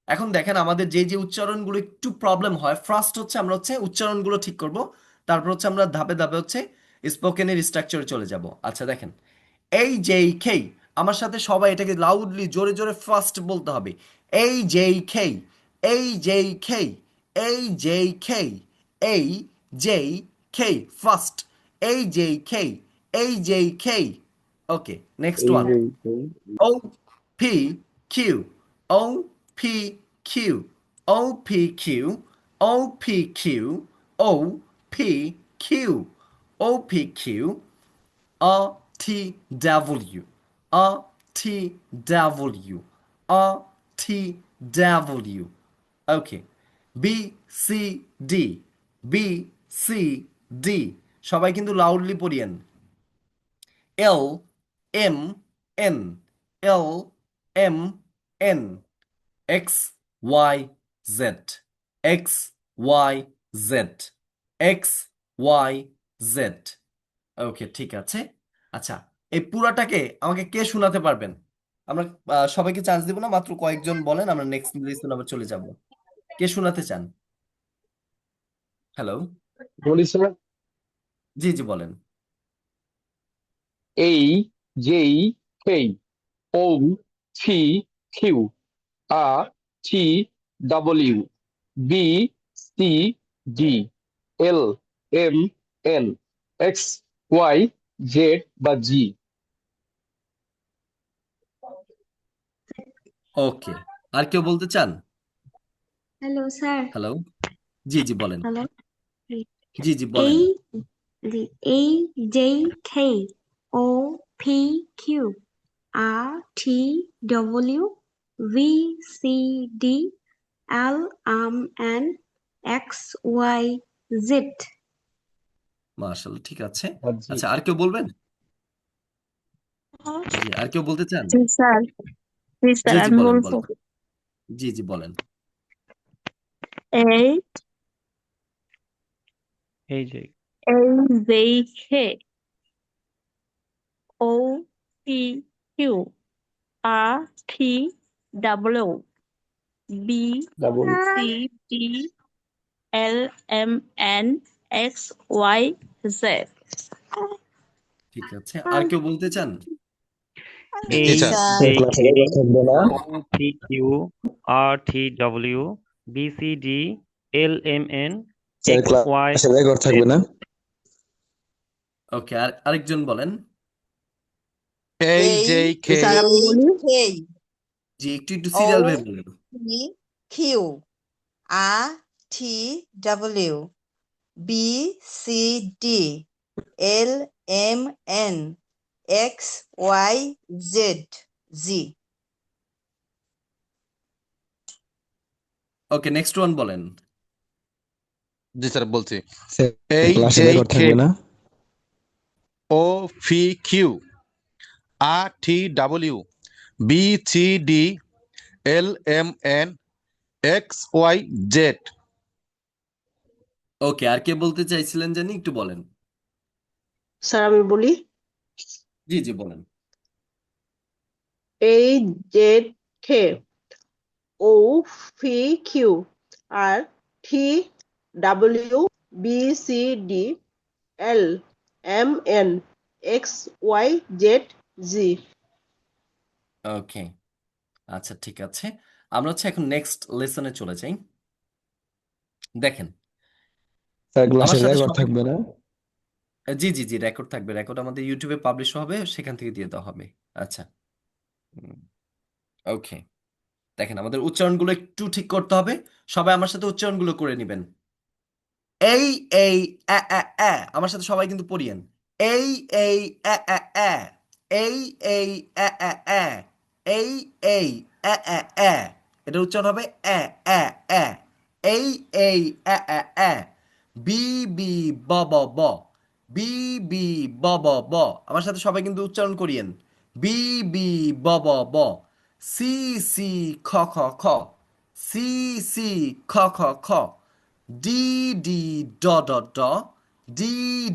[SPEAKER 2] এখন দেখেন আমাদের যে যে উচ্চারণগুলো একটু প্রবলেম হয়, ফার্স্ট হচ্ছে আমরা হচ্ছে উচ্চারণগুলো ঠিক করব, তারপর হচ্ছে আমরা ধাপে ধাপে হচ্ছে স্পোকেনের স্ট্রাকচারে চলে যাব। আচ্ছা দেখেন, এই জে খে, আমার সাথে সবাই এটাকে লাউডলি জোরে জোরে ফার্স্ট বলতে হবে। এই জে খে, এই জে খে, এই জে খে, এই জে খে, ফার্স্ট। এই জে খে, এই J K. Okay, next one. O P Q, O P Q, O P Q, O P Q, O P Q, O P Q, A T W, A T W, A T W. Okay. B C D, B C D. সবাই কিন্তু loudly পড়িয়েন। L M N, L M N, X Y Z, X Y Z, X Y Z. ওকে ঠিক আছে। আচ্ছা, এই পুরাটাকে আমাকে কে শোনাতে পারবেন? আমরা সবাইকে চান্স দিব না, মাত্র কয়েকজন বলেন, আমরা নেক্সট লিসন আবার চলে যাব। কে শোনাতে চান? হ্যালো,
[SPEAKER 1] বলি স্যার।
[SPEAKER 2] জি জি বলেন।
[SPEAKER 1] এই J K, O C Q, R T W, B C D, L M N, X Y Z বা জি।
[SPEAKER 2] ওকে, আর কেউ বলতে চান?
[SPEAKER 7] Hello sir.
[SPEAKER 2] হ্যালো, জি জি বলেন।
[SPEAKER 7] হ্যালো।
[SPEAKER 2] জি জি বলেন।
[SPEAKER 7] এই জি এই J K, O P Q, R T W, V C D, L M N, X Y Z.
[SPEAKER 2] মার্শাল্লাহ, ঠিক আছে।
[SPEAKER 1] বা জি।
[SPEAKER 2] আচ্ছা, আর কেউ বলবেন? জি, আর কেউ বলতে চান?
[SPEAKER 6] জি স্যার, জি
[SPEAKER 2] জি
[SPEAKER 6] স্যার
[SPEAKER 2] জি
[SPEAKER 6] আমি
[SPEAKER 2] বলেন
[SPEAKER 6] বলবো।
[SPEAKER 2] বলেন। জি জি বলেন।
[SPEAKER 6] এই
[SPEAKER 4] এই যে
[SPEAKER 6] এই দেখে, O P Q, R T W, B
[SPEAKER 1] double
[SPEAKER 6] C D, L M N, X Y Z.
[SPEAKER 2] ঠিক আছে, আর কেউ বলতে চান?
[SPEAKER 4] এই
[SPEAKER 9] টিচার
[SPEAKER 4] যে
[SPEAKER 1] ক্লাসে
[SPEAKER 4] কে,
[SPEAKER 1] থাকবে না।
[SPEAKER 4] O P Q, R T W, B C D, L M N,
[SPEAKER 1] sir
[SPEAKER 4] X Y
[SPEAKER 1] ক্লাসে রেকর্ড থাকবে
[SPEAKER 4] জেড।
[SPEAKER 1] না।
[SPEAKER 2] ওকে, আর আরেকজন বলেন।
[SPEAKER 9] এই
[SPEAKER 8] এই
[SPEAKER 9] জে কে,
[SPEAKER 6] স্যার
[SPEAKER 8] জে
[SPEAKER 6] আমি বলি।
[SPEAKER 8] কে,
[SPEAKER 2] জি, একটু একটু
[SPEAKER 8] ও
[SPEAKER 2] সিরিয়াল ভাবে বলেন।
[SPEAKER 8] P Q, R T W, B C D, L M N, X Y Z, জি।
[SPEAKER 2] ওকে, নেক্সট ওয়ান বলেন।
[SPEAKER 9] জি স্যার বলছি।
[SPEAKER 1] স্যার
[SPEAKER 9] এই
[SPEAKER 1] ক্লাসে
[SPEAKER 9] জে
[SPEAKER 1] রেকর্ড
[SPEAKER 9] কে,
[SPEAKER 1] থাকবে না।
[SPEAKER 9] O P Q, R T W, B C D, L M N, X Y Z.
[SPEAKER 2] Okay, আর কে বলতে চাইছিলেন জানি, একটু বলেন।
[SPEAKER 5] স্যার আমি বলি।
[SPEAKER 2] জি জি বলেন।
[SPEAKER 5] এই Z K, O P Q, R T W, B C D, L M N, X Y Z, জি।
[SPEAKER 2] ওকে, আচ্ছা ঠিক আছে, আমরা হচ্ছে এখন নেক্সট লেসনে চলে যাই। দেখেন,
[SPEAKER 1] স্যার
[SPEAKER 2] আমার
[SPEAKER 1] ক্লাসে
[SPEAKER 2] সাথে
[SPEAKER 1] রেকর্ড
[SPEAKER 2] সবাই,
[SPEAKER 1] থাকবে না।
[SPEAKER 2] জি জি জি রেকর্ড থাকবে, রেকর্ড আমাদের ইউটিউবে পাবলিশ হবে, সেখান থেকে দিয়ে দেওয়া হবে। আচ্ছা, ওকে, দেখেন আমাদের উচ্চারণগুলো একটু ঠিক করতে হবে, সবাই আমার সাথে উচ্চারণগুলো করে নেবেন। এই এই আমার সাথে সবাই কিন্তু পড়িয়েন। এই এই এই এই এই এই এটা উচ্চারণ হবে এ এ এ। এই এই বি বি ব ব ব, বি বি ব ব ব। আমার সাথে সবাই কিন্তু উচ্চারণ করিয়েন। বি বি ব ব ব, সি সি খ খ খ, সি সি খ খ খ, ডি ডি ড ড ড, ডি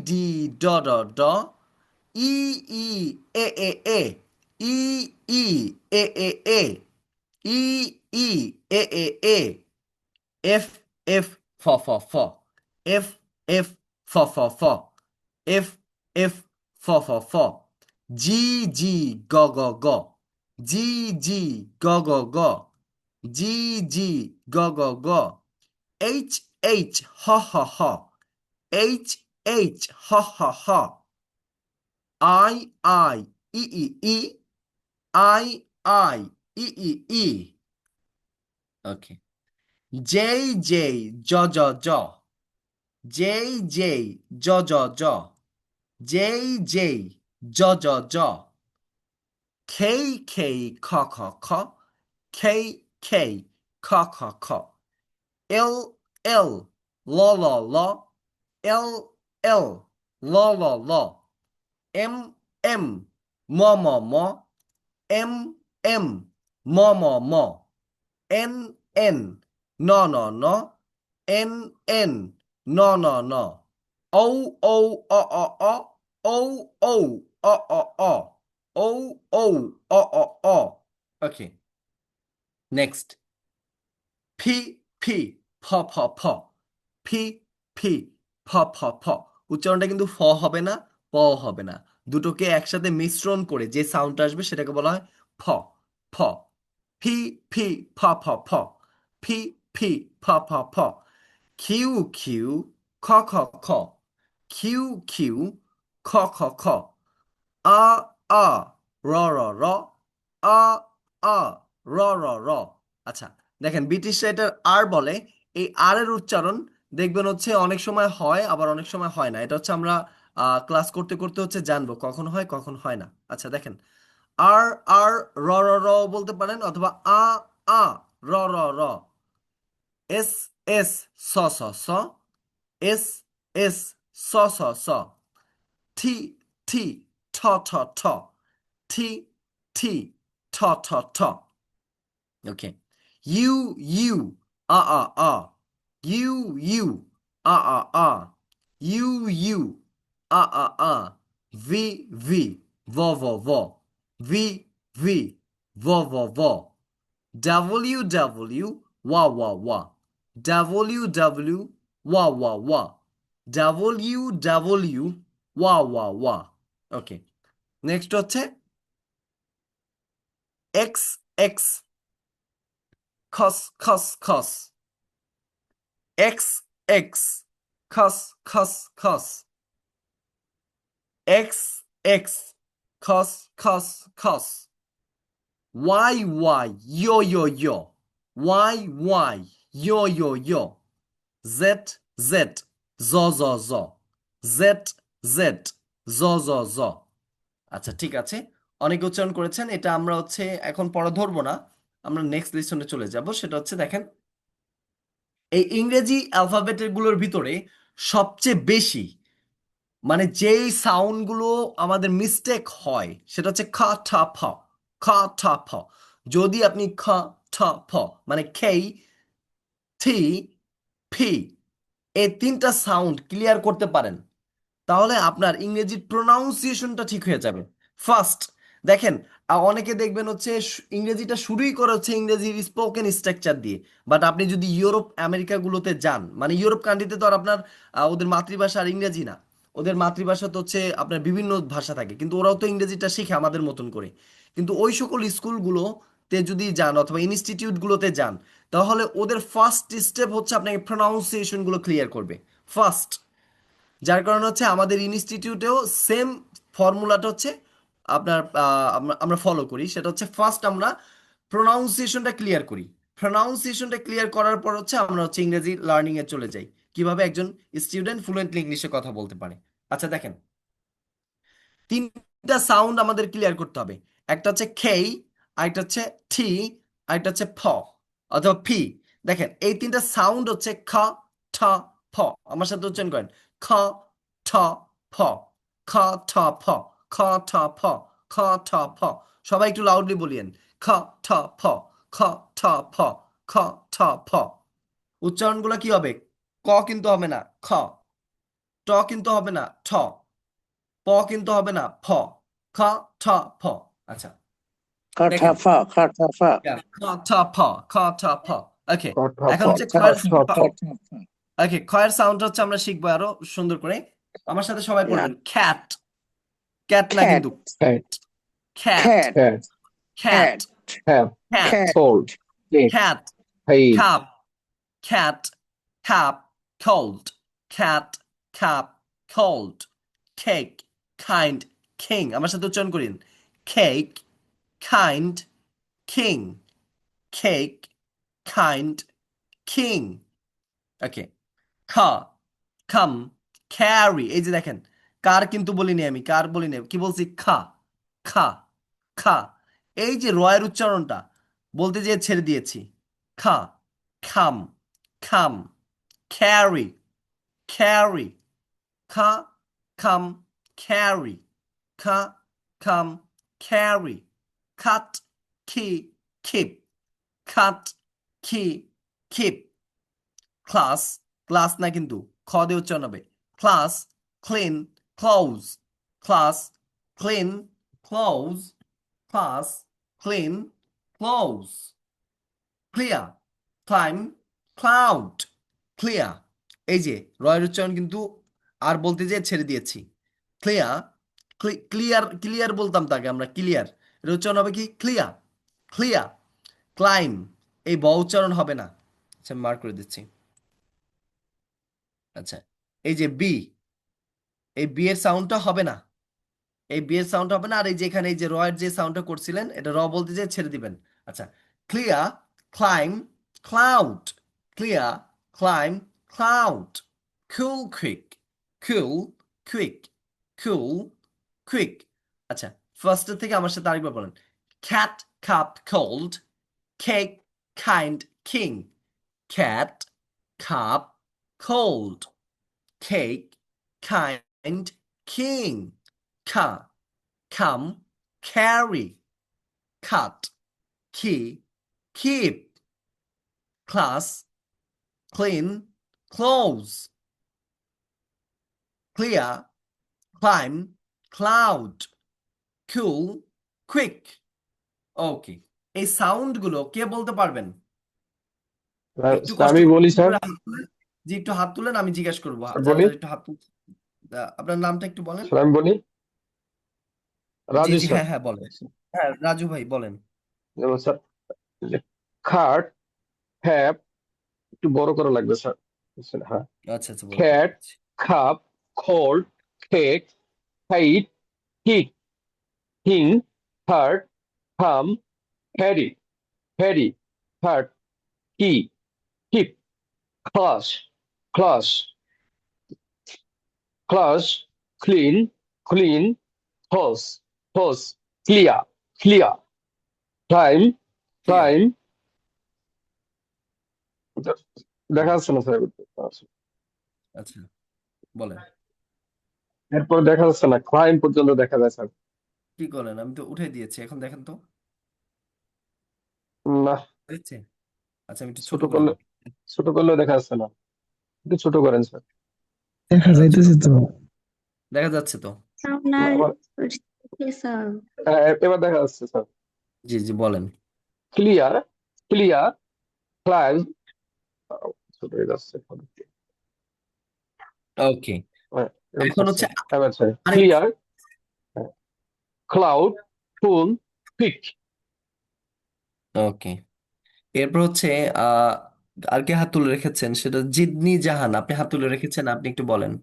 [SPEAKER 2] ডি ড ড ড, ই ই এ এ এ, ই ই এ এ এ, ই ই এ এ এ, F F for F F for F F for G G go G G go G G go H H ha H H ha I E I E okay J J jo J J jo J J jo K K kho K K kho L L lo L L lo M M mo M M mo N N no N N no O O o O okay next P P P P P উচ্চারণটা কিন্তু ফ হবে না প হবে না দুটোকে একসাথে মিশ্রণ করে যে সাউন্ড আসবে সেটাকে বলা হয় ফ ফ P P P P P P Q Q খ খ খ Q Q খ খ খ আ র আ র আচ্ছা দেখেন ব্রিটিশরা এটার আর বলে এই আর এর উচ্চারণ দেখবেন হচ্ছে অনেক সময় হয় আবার অনেক সময় হয় না এটা হচ্ছে আমরা ক্লাস করতে করতে হচ্ছে জানবো কখন হয় কখন হয় না আচ্ছা দেখেন আর আর র বলতে পারেন অথবা আ র এস এস স এস এস স টি টি ঠ টি টি ঠ okay U U U V vo V vo W wa W wa okay next হচ্ছে X cos X cos X cos Y yo Y yo Z zo Z zo আচ্ছা ঠিক আছে অনেকে উচ্চারণ করেছেন এটা আমরা হচ্ছে এখন পড়া ধরবো না আমরা নেক্সট লিসনে চলে যাব সেটা হচ্ছে দেখেন এই ইংরেজি অ্যালফাবেটের গুলোর ভিতরে সবচেয়ে বেশি মানে যেই সাউন্ডগুলো আমাদের মিস্টেক হয় সেটা হচ্ছে খ ঠ ফ যদি আপনি খ ঠ ফ মানে খেই থি ফি এই তিনটা সাউন্ড ক্লিয়ার করতে পারেন তাহলে আপনার ইংরেজির প্রোনাউন্সিয়েশনটা ঠিক হয়ে যাবে ফার্স্ট দেখেন অনেকে দেখবেন হচ্ছে ইংরেজিটা শুরুই করে হচ্ছে ইংরেজির স্পোকেন স্ট্রাকচার দিয়ে বাট আপনি যদি ইউরোপ আমেরিকা গুলোতে যান মানে ইউরোপ কান্ট্রিতে তো আর আপনার ওদের মাতৃভাষা আর ইংরেজি না ওদের মাতৃভাষা তো হচ্ছে আপনার বিভিন্ন ভাষা থাকে কিন্তু ওরাও তো ইংরেজিটা শিখে আমাদের মতন করে কিন্তু ওই সকল স্কুলগুলোতে যদি যান অথবা ইনস্টিটিউটগুলোতে যান তাহলে ওদের ফার্স্ট স্টেপ হচ্ছে আপনাকে প্রোনাউন্সিয়েশনগুলো ক্লিয়ার করবে ফার্স্ট যার কারণে হচ্ছে আমাদের ইনস্টিটিউটেও সেম ফর্মুলাটা হচ্ছে আপনার আমরা ফলো করি সেটা হচ্ছে ফার্স্ট আমরা প্রোনাউন্সিয়েশনটা ক্লিয়ার করি প্রোনাউন্সিয়েশনটা ক্লিয়ার করার পর হচ্ছে আমরা হচ্ছে ইংরেজি লার্নিং এ চলে যাই কিভাবে একজন স্টুডেন্ট ফ্লুয়েন্টলি ইংলিশে কথা বলতে পারে আচ্ছা দেখেন তিনটা সাউন্ড আমাদের ক্লিয়ার করতে হবে একটা হচ্ছে খেই আরেকটা হচ্ছে ঠি আরেকটা হচ্ছে ফ অথবা ফি দেখেন এই তিনটা সাউন্ড হচ্ছে খ ঠ ফ আমার সাথে উচ্চারণ করেন খ ঠ ফ খ ঠ ফ খ ঠ ফ খ ঠ ফ সবাই একটু লাউডলি বলিয়েন খ ঠ প খ ঠ প খ ঠ প উচ্চারণগুলো কি হবে ক কিন্তু হবে না খ ট কিন্তু হবে না ঠ প কিন্তু হবে না ফ খ ঠ প আচ্ছা দেখেন খ ঠ প খ ঠ প ওকে এখন হচ্ছে খয়ের ওকে খয়ের সাউন্ড হচ্ছে আমরা শিখবো আরো সুন্দর করে আমার সাথে সবাই পড়বেন খ্যাট ক্যাট না কিন্তু
[SPEAKER 1] cat,
[SPEAKER 2] খ্যাট
[SPEAKER 1] cat,
[SPEAKER 2] খ্যাট
[SPEAKER 1] have,
[SPEAKER 2] খ্যাট
[SPEAKER 1] cold, cake,
[SPEAKER 2] cat
[SPEAKER 1] hay,
[SPEAKER 2] cup cat cup cold cat cup cold cake kind king আমার সাথে উচ্চারণ করেন cake kind king cake kind king ওকে খ come carry এই যে দেখেন কার কিন্তু বলিনি আমি কার বলিনি কি বলছি খা খা খা এই যে রয়ের উচ্চারণটা বলতে যেয়ে ছেড়ে দিয়েছি খা খাম খাম carry carry খা খাম carry খা খাম carry cut key keep cut key keep class class না কিন্তু খ দিয়ে উচ্চারণ হবে class clean close class clean close class clean close clear climb cloud clear এই যে রয়ের উচ্চারণ কিন্তু আর বলতে যেয়ে ছেড়ে দিয়েছি ক্লিয়ার ক্লিয়ার ক্লিয়ার বলতাম তাকে আমরা ক্লিয়ার এর উচ্চারণ হবে কি ক্লিয়ার ক্লিয়ার ক্লাইম এই ব উচ্চারণ হবে না আচ্ছা মার্ক করে দিচ্ছি আচ্ছা এই যে বি এই বি এর সাউন্ডটা হবে না এই বি এর সাউন্ড হবে না আর এই যে এখানে এই যে র এর যে সাউন্ডটা করছিলেন এটা র বলতে যে ছেড়ে দিবেন আচ্ছা clear climb cloud clear climb cloud cool quick cool quick cool quick আচ্ছা ফার্স্টের থেকে আমার সাথে আরেকবার বলেন cat cup cold cake kind king cat cup cold cake kind king ka come carry cut key keep class clean close clear climb cloud cool quick ওকে এই সাউন্ড গুলো কে বলতে পারবেন একটু কষ্ট
[SPEAKER 1] আমি বলি স্যার
[SPEAKER 2] করে হাত তুলেন যে একটু হাত তুলেন আমি জিজ্ঞেস করবো
[SPEAKER 1] স্যার
[SPEAKER 2] যারা
[SPEAKER 1] বলি
[SPEAKER 2] যারা একটু হাত তুলছেন আপনার নামটা একটু বলেন
[SPEAKER 1] স্যার আমি বলি
[SPEAKER 2] জি
[SPEAKER 1] রাজু
[SPEAKER 2] জি
[SPEAKER 1] স্যার
[SPEAKER 2] হ্যাঁ হ্যাঁ বলেন হ্যাঁ রাজু ভাই বলেন
[SPEAKER 1] যেমন স্যার খাট হ্যাপ একটু বড় করা লাগবে স্যার বুঝছেন? হ্যাঁ
[SPEAKER 2] আচ্ছা আচ্ছা বলে
[SPEAKER 1] cat
[SPEAKER 2] দিচ্ছি।
[SPEAKER 1] cup cold cake height heat hing hurt hum harry harry hurt key hip class class class clean clean hose hose clear clear time
[SPEAKER 2] Clear.
[SPEAKER 1] time দেখা যাচ্ছে না স্যার
[SPEAKER 2] আচ্ছা বলেন
[SPEAKER 1] এরপর দেখা যাচ্ছে না ক্লাইম পর্যন্ত দেখা যায় স্যার
[SPEAKER 2] কি করেন আমি তো উঠে দিয়েছি এখন দেখেন তো
[SPEAKER 1] না
[SPEAKER 2] দেখছে আচ্ছা আমি একটু
[SPEAKER 1] ছোট
[SPEAKER 2] ছোট করে
[SPEAKER 1] করলে
[SPEAKER 2] দিই।
[SPEAKER 1] ছোট করলেও দেখা যাচ্ছে না একটু ছোট করেন স্যার
[SPEAKER 10] দেখা যাইতেছে তো
[SPEAKER 2] দেখা যাচ্ছে তো
[SPEAKER 7] আপনার
[SPEAKER 1] আবার
[SPEAKER 7] স্যার
[SPEAKER 1] এবার দেখা যাচ্ছে স্যার
[SPEAKER 2] জি জি বলেন
[SPEAKER 1] ক্লিয়ার ক্লিয়ার ক্লাইম ছোট হয়ে যাচ্ছে
[SPEAKER 2] ওকে
[SPEAKER 1] হ্যাঁ,
[SPEAKER 2] এখন হচ্ছে
[SPEAKER 1] এবার স্যার
[SPEAKER 2] আরেক
[SPEAKER 1] ক্লিয়ার ক্লাউড ফুল পিক
[SPEAKER 2] ওকে এরপর হচ্ছে আহ আর কে হাত তুলে রেখেছেন সেটা জিদনি জাহান আপনি হাত তুলে রেখেছেন আপনি একটু বলেন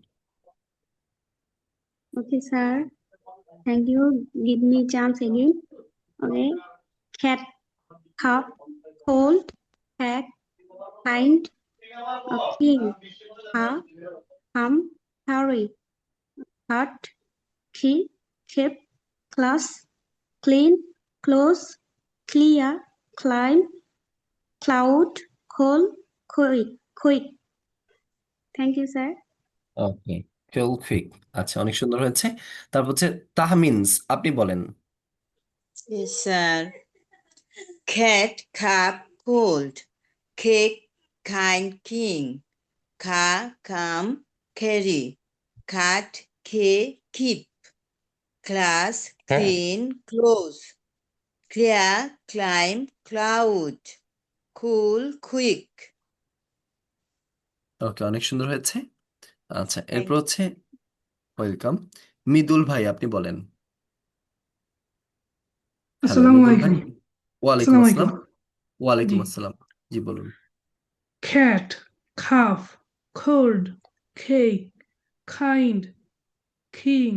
[SPEAKER 7] Okay, sir. Thank you. Give me chance again. Okay. Cat, cup, cold, pack, kind, king, hum, hurry, hut, key, keep, class, clean, close, clear, climb, cloud, cold, quick. Thank you, sir.
[SPEAKER 2] Okay cool quick আচ্ছা অনেক সুন্দর হয়েছে তারপর হচ্ছে তাহমিনস আপনি বলেন
[SPEAKER 8] Yes, sir. cat, cup, cold, cake, kind, king, car, come, carry, cut, keep, class, clean, close, clear, climb, cloud, cool, quick.
[SPEAKER 2] ওকে, অনেক সুন্দর হয়েছে। আচ্ছা,
[SPEAKER 8] Thank
[SPEAKER 2] এরপর হচ্ছে ওয়েলকাম। মৃদুল ভাই, আপনি বলেন। হ্যালো,
[SPEAKER 11] আসসালামু
[SPEAKER 2] মৃদুল ভাই।
[SPEAKER 11] আলাইকুম।
[SPEAKER 2] ওয়ালাইকুম
[SPEAKER 11] আসসালামু
[SPEAKER 2] আসসালাম।
[SPEAKER 11] আলাইকুম।
[SPEAKER 2] ওয়ালাইকুম
[SPEAKER 11] জি।
[SPEAKER 2] আসসালাম। জি বলুন।
[SPEAKER 11] cat, calf, cold, cake, kind, king,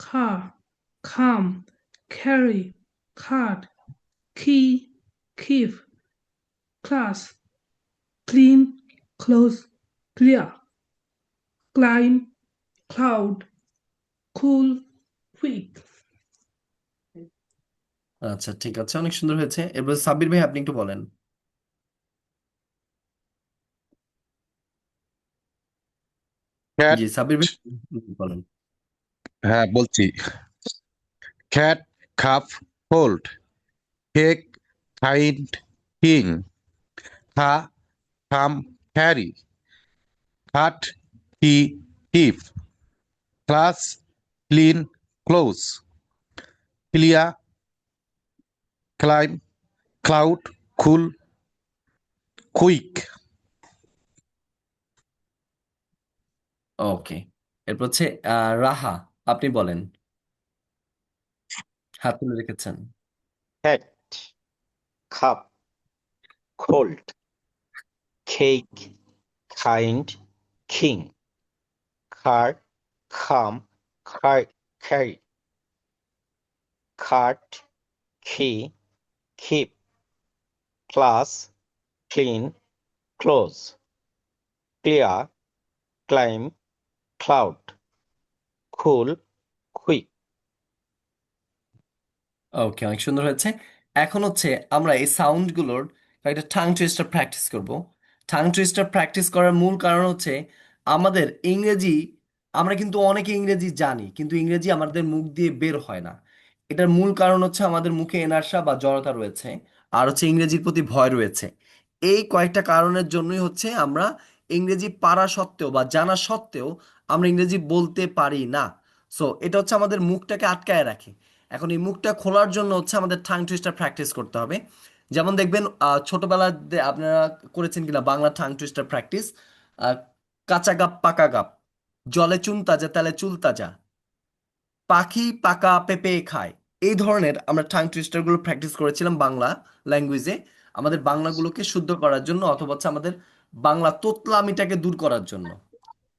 [SPEAKER 11] car, come, carry, card, key, keep, class, clean, close, clear, climb, cloud, cool, quick.
[SPEAKER 2] আচ্ছা, ঠিক আছে, অনেক সুন্দর হয়েছে। এরপর সাব্বির ভাই, আপনি একটু বলেন।
[SPEAKER 9] cat,
[SPEAKER 2] জি, সাব্বির ভাই বলেন।
[SPEAKER 9] হ্যাঁ বলছি। cat, cup, hold, cake, kind, king, ha, come, carry, cut, key, keep, class, clean, close, clear, climb, cloud, cool, quick.
[SPEAKER 2] ওকে, এরপর হচ্ছে রাহা, আপনি বলেন। হাত তুলে রেখেছেন।
[SPEAKER 1] cat, cup, cold, cake, kind, king, car, come, carry, cut, key, keep, class, clean, close, clear, climb, cloud, cool, quick.
[SPEAKER 2] ওকে, অনেক সুন্দর হয়েছে। এখন হচ্ছে আমরা এই সাউন্ডগুলোর একটা টাং টুইস্টার প্র্যাকটিস করব। টাং টুইস্টার প্র্যাকটিস করার মূল কারণ হচ্ছে আমাদের ইংরেজি, আমরা কিন্তু অনেকে ইংরেজি জানি, কিন্তু ইংরেজি আমাদের মুখ দিয়ে বের হয় না। এটার মূল কারণ হচ্ছে আমাদের মুখে এনার্সা বা জড়তা রয়েছে, আর হচ্ছে ইংরেজির প্রতি ভয় রয়েছে। এই কয়েকটা কারণের জন্যই হচ্ছে আমরা ইংরেজি পারা সত্ত্বেও বা জানা সত্ত্বেও আমরা ইংরেজি বলতে পারি না। সো এটা হচ্ছে আমাদের মুখটাকে আটকায় রাখে। এখন এই মুখটা খোলার জন্য হচ্ছে আমাদের টাং টুইস্টার প্র্যাকটিস করতে হবে। যেমন দেখবেন ছোটবেলাতে আপনারা করেছেন কিনা বাংলা টাং টুইস্টার প্র্যাকটিস। কাঁচা গাপ পাকা গাপ, জলে চুন তাজা তেলে চুল তাজা, পাখি পাকা পেঁপে খায়। এই ধরনের আমরা টাং টুইস্টার গুলো প্র্যাকটিস করেছিলাম বাংলা ল্যাঙ্গুয়েজে, আমাদের বাংলাগুলোকে শুদ্ধ করার জন্য, অথবা হচ্ছে আমাদের বাংলা তোতলামিটাকে দূর করার জন্য।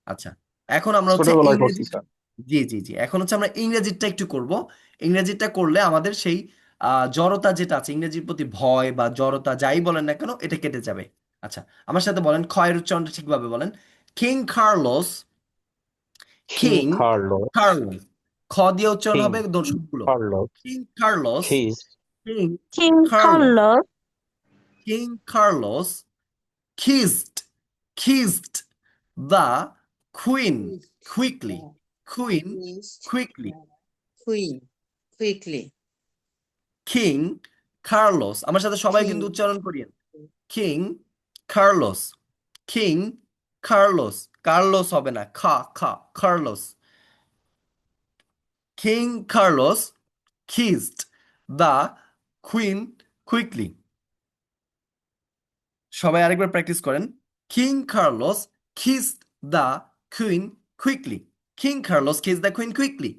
[SPEAKER 2] আচ্ছা, এখন আমরা হচ্ছে
[SPEAKER 1] ছোটবেলায় করছি
[SPEAKER 2] ইংরেজি।
[SPEAKER 1] স্যার।
[SPEAKER 2] জি জি জি, এখন হচ্ছে আমরা ইংরেজিটা একটু করব। ইংরেজিটা করলে আমাদের সেই জড়তা যেটা আছে, ইংরেজির প্রতি ভয় বা জড়তা যাই বলেন না কেন, এটা কেটে যাবে। আচ্ছা, আমার সাথে বলেন, খয়ের উচ্চারণটা ঠিকভাবে বলেন। King Carlos.
[SPEAKER 1] King
[SPEAKER 2] king
[SPEAKER 1] Carlos,
[SPEAKER 2] Carlos, খ দিয়ে উচ্চারণ
[SPEAKER 1] কিং
[SPEAKER 2] হবে দর্শকগুলো।
[SPEAKER 1] Carlos,
[SPEAKER 2] king Carlos,
[SPEAKER 1] his
[SPEAKER 2] king
[SPEAKER 6] King
[SPEAKER 2] Carlos,
[SPEAKER 6] Carlos,
[SPEAKER 2] king Carlos kissed kissed the queen quickly. Queen quickly.
[SPEAKER 8] queen, quickly,
[SPEAKER 2] king Carlos, আমার সাথে সবাই কিন্তু
[SPEAKER 8] king,
[SPEAKER 2] উচ্চারণ করিয়েন। King Carlos, king Carlos, Carlos হবে না, খা খা, Carlos. King Carlos kissed the queen quickly. সবাই আরেকবার প্র্যাকটিস করেন। King Carlos kissed the queen quickly. King Carlos kissed the queen quickly.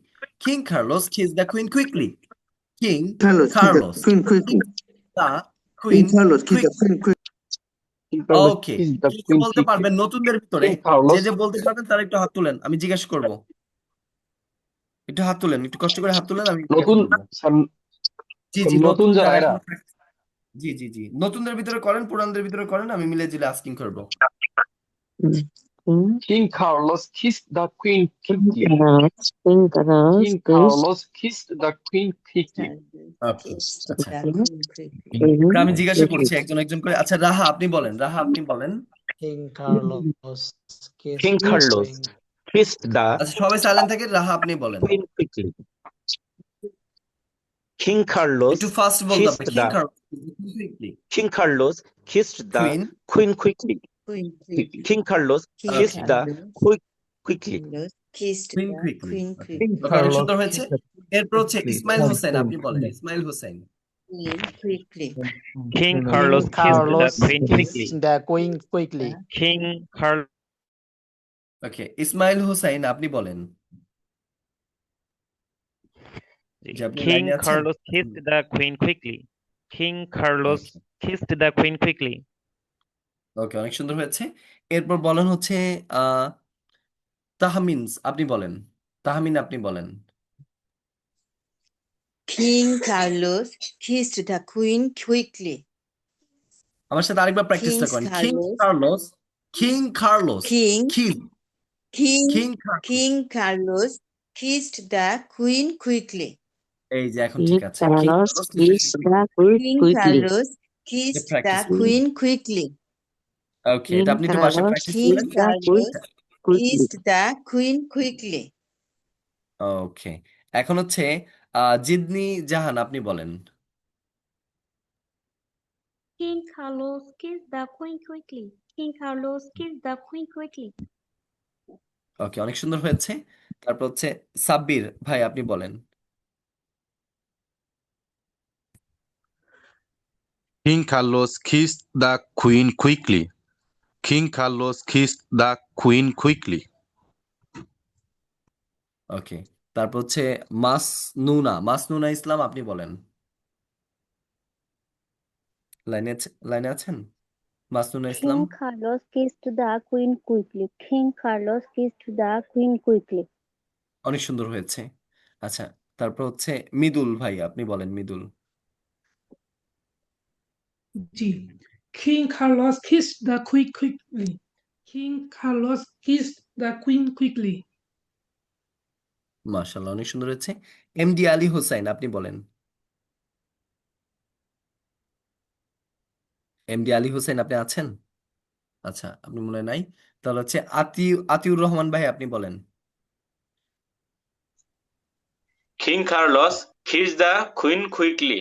[SPEAKER 2] King Carlos kissed the queen quickly. King
[SPEAKER 12] Carlos, keep the
[SPEAKER 2] Carlos
[SPEAKER 12] queen quickly.
[SPEAKER 2] kissed the
[SPEAKER 12] King
[SPEAKER 2] queen
[SPEAKER 12] Carlos, keep the
[SPEAKER 2] quickly.
[SPEAKER 12] queen quick.
[SPEAKER 1] King Carlos
[SPEAKER 2] okay,
[SPEAKER 1] his the
[SPEAKER 2] K K
[SPEAKER 1] queen
[SPEAKER 2] বলতে
[SPEAKER 1] কুইকলি।
[SPEAKER 2] পারবেন নতুনদের ভিতরে?
[SPEAKER 1] কিং
[SPEAKER 2] যে
[SPEAKER 1] কার্লোস,
[SPEAKER 2] যে বলতে পারবেন তারা একটু হাত তুলেন, আমি জিজ্ঞেস করব। একটু হাত তুলেন, একটু কষ্ট করে হাত তুলেন, আমি জিজ্ঞাসা
[SPEAKER 1] নতুন
[SPEAKER 2] করবো।
[SPEAKER 1] স্যার,
[SPEAKER 2] জি জি,
[SPEAKER 1] নতুন
[SPEAKER 2] নতুন
[SPEAKER 1] যারা
[SPEAKER 2] যারা
[SPEAKER 1] এরা।
[SPEAKER 2] এখন জি জি জি, নতুনদের ভিতরে করেন, পুরানদের ভিতরে করেন, আমি মিলে জিলে আস্কিং করবো।
[SPEAKER 1] King Carlos kissed the queen quickly.
[SPEAKER 6] King Carlos,
[SPEAKER 1] king Carlos kissed the queen quickly.
[SPEAKER 2] Okay,
[SPEAKER 8] kissed
[SPEAKER 2] আচ্ছা,
[SPEAKER 8] the queen quickly.
[SPEAKER 2] এবার আমি জিজ্ঞাসা করছি একজন একজন করে। আচ্ছা, রাহা আপনি বলেন, রাহা আপনি বলেন।
[SPEAKER 13] King Carlos
[SPEAKER 1] king
[SPEAKER 13] kissed the
[SPEAKER 1] Carlos
[SPEAKER 13] queen.
[SPEAKER 1] Kissed the
[SPEAKER 2] আচ্ছা, সবাই সাইলেন্ট থেকে, রাহা আপনি বলেন।
[SPEAKER 1] Queen quickly.
[SPEAKER 12] King Carlos
[SPEAKER 2] একটু ফাস্ট বলতে হবে।
[SPEAKER 12] kissed
[SPEAKER 2] king
[SPEAKER 12] the
[SPEAKER 2] Carlos
[SPEAKER 12] King Carlos kissed the
[SPEAKER 2] queen
[SPEAKER 12] queen quickly.
[SPEAKER 8] Queen quickly.
[SPEAKER 12] King Carlos
[SPEAKER 8] King
[SPEAKER 12] kissed the
[SPEAKER 8] Carlos
[SPEAKER 12] quickly.
[SPEAKER 8] kissed
[SPEAKER 2] queen
[SPEAKER 8] the
[SPEAKER 2] quickly
[SPEAKER 8] queen
[SPEAKER 2] okay
[SPEAKER 13] King
[SPEAKER 8] quickly.
[SPEAKER 2] ওকে, অনেক
[SPEAKER 13] Carlos
[SPEAKER 2] সুন্দর হয়েছে।
[SPEAKER 13] kissed
[SPEAKER 2] এরপর হচ্ছে
[SPEAKER 13] quickly.
[SPEAKER 2] ইসমাইল হোসেন,
[SPEAKER 13] Queen,
[SPEAKER 2] আপনি বলেন
[SPEAKER 13] queen,
[SPEAKER 2] Ismail Hossain.
[SPEAKER 8] Queen quickly.
[SPEAKER 4] King
[SPEAKER 13] queen.
[SPEAKER 4] Carlos
[SPEAKER 13] King
[SPEAKER 4] kissed the
[SPEAKER 13] Carlos
[SPEAKER 4] queen quickly.
[SPEAKER 13] kissed the queen quickly.
[SPEAKER 4] King Carlos
[SPEAKER 2] ওকে, ইসমাইল হোসেন আপনি বলেন যে আপনি
[SPEAKER 4] King
[SPEAKER 2] লাইনে আছেন।
[SPEAKER 4] Carlos kissed the queen quickly. King Carlos
[SPEAKER 2] okay
[SPEAKER 4] kissed the queen quickly.
[SPEAKER 2] ওকে, অনেক সুন্দর হয়েছে। এরপর বলেন হচ্ছে আহ তাহমিনস, আপনি বলেন। তাহমিন আপনি বলেন।
[SPEAKER 8] King Carlos kissed the queen quickly.
[SPEAKER 2] আমার সাথে আরেকবার প্র্যাকটিসটা
[SPEAKER 8] King
[SPEAKER 2] করেন। King
[SPEAKER 8] Carlos,
[SPEAKER 2] Carlos, king Carlos,
[SPEAKER 8] King,
[SPEAKER 2] king
[SPEAKER 8] King,
[SPEAKER 2] king Carlos.
[SPEAKER 8] King Carlos kissed the queen quickly.
[SPEAKER 2] এই যে এখন
[SPEAKER 14] King
[SPEAKER 2] ঠিক আছে। King
[SPEAKER 14] Carlos
[SPEAKER 2] Carlos
[SPEAKER 14] kissed the queen
[SPEAKER 8] King
[SPEAKER 14] quickly.
[SPEAKER 8] Carlos kissed the
[SPEAKER 2] practice করেন।
[SPEAKER 8] queen quickly.
[SPEAKER 2] ওকে, এটা
[SPEAKER 14] King
[SPEAKER 2] আপনি একটু বাসায়
[SPEAKER 14] Carlos
[SPEAKER 2] প্র্যাকটিস
[SPEAKER 8] King
[SPEAKER 2] করেন।
[SPEAKER 14] kissed the queen
[SPEAKER 8] Carlos
[SPEAKER 14] quickly.
[SPEAKER 8] kissed the queen quickly.
[SPEAKER 2] ওকে, এখন হচ্ছে জিদনি জাহান, আপনি বলেন।
[SPEAKER 7] King Carlos kissed the queen quickly. King Carlos kissed the queen quickly.
[SPEAKER 2] ওকে, অনেক সুন্দর হয়েছে। তারপর হচ্ছে সাব্বির ভাই, আপনি বলেন।
[SPEAKER 9] King Carlos kissed the queen quickly. King Carlos kissed the queen quickly.
[SPEAKER 2] ওকে, তারপর হচ্ছে মাসনুনা ইসলাম, আপনি বলেন। লাইনে আছেন মাসনুনা ইসলাম?
[SPEAKER 7] King Carlos kissed the queen quickly. King Carlos kissed the queen quickly.
[SPEAKER 2] অনেক সুন্দর হয়েছে। আচ্ছা, তারপর হচ্ছে মিদুল ভাই, আপনি বলেন। মিদুল।
[SPEAKER 11] জি King Carlos kissed the queen quickly. King Carlos kissed the queen quickly.
[SPEAKER 2] মাশাআল্লাহ, অনেক সুন্দর হয়েছে। এমডি আলী হোসেন, আপনি বলেন। এমডি আলী হোসেন আপনি আছেন? আচ্ছা, আপনি মনে হয় নাই। তাহলে হচ্ছে আতিউর রহমান ভাই, আপনি বলেন।
[SPEAKER 12] King Carlos kissed the queen quickly.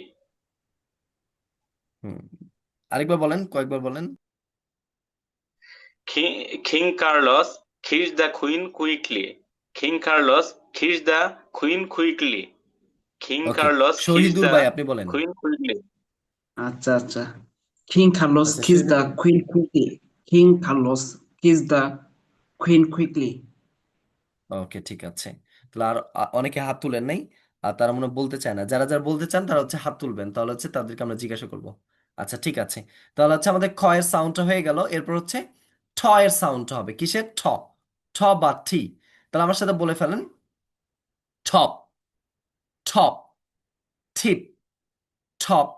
[SPEAKER 2] আরেকবার বলেন, কয়েকবার বলেন।
[SPEAKER 12] King Carlos kissed the queen quickly. King Carlos kissed the queen quickly. King
[SPEAKER 2] okay,
[SPEAKER 12] Carlos kissed
[SPEAKER 2] Shahidul
[SPEAKER 12] the
[SPEAKER 2] ভাই, আপনি বলেন।
[SPEAKER 12] queen quickly.
[SPEAKER 15] আচ্ছা King Carlos
[SPEAKER 2] আচ্ছা,
[SPEAKER 15] kissed the
[SPEAKER 2] Shahidul.
[SPEAKER 15] queen quickly. King Carlos kissed the queen quickly.
[SPEAKER 2] ওকে, ঠিক আছে। তাহলে আর অনেকে হাত তুলেন নাই, আর তারা মনে হয় বলতে চায় না। যারা যারা বলতে চান তারা হচ্ছে হাত তুলবেন, তাহলে হচ্ছে তাদেরকে আমরা জিজ্ঞাসা করব। আচ্ছা, ঠিক আছে। তাহলে হচ্ছে আমাদের খ এর সাউন্ডটা হয়ে গেল। এরপর হচ্ছে ঠ এর সাউন্ডটা হবে কিসের? ঠ। ঠ বা টি। তাহলে আমার সাথে বলে ফেলেন। টপ, টপ, টিপ, top,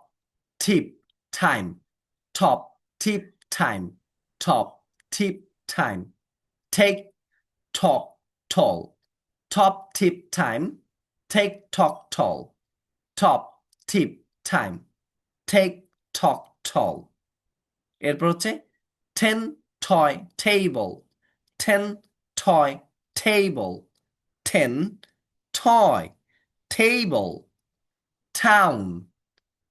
[SPEAKER 2] tip, time, top, tip, time, top, tip, time, take, talk, tall, top, tip, time, take, talk, tall, top, tip, time, take, talk, tall. এরপর হচ্ছে 10 toy table, 10 toy table, 10 toy table, town,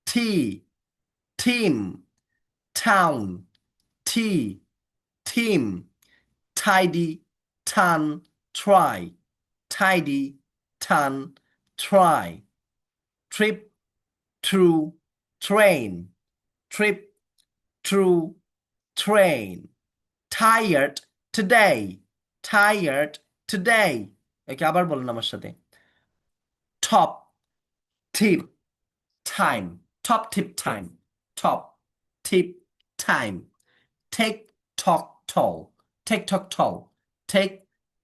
[SPEAKER 2] tea, team, town, tea, team, tidy, ton, try, tidy, ton, try, trip, through, train, trip, through, train, tired, today, tired, today. একে আবার বলেন আমার সাথে। top, tip, time, top, tip, time, top, tip, time, take, talk, tall, take, talk, tall, take,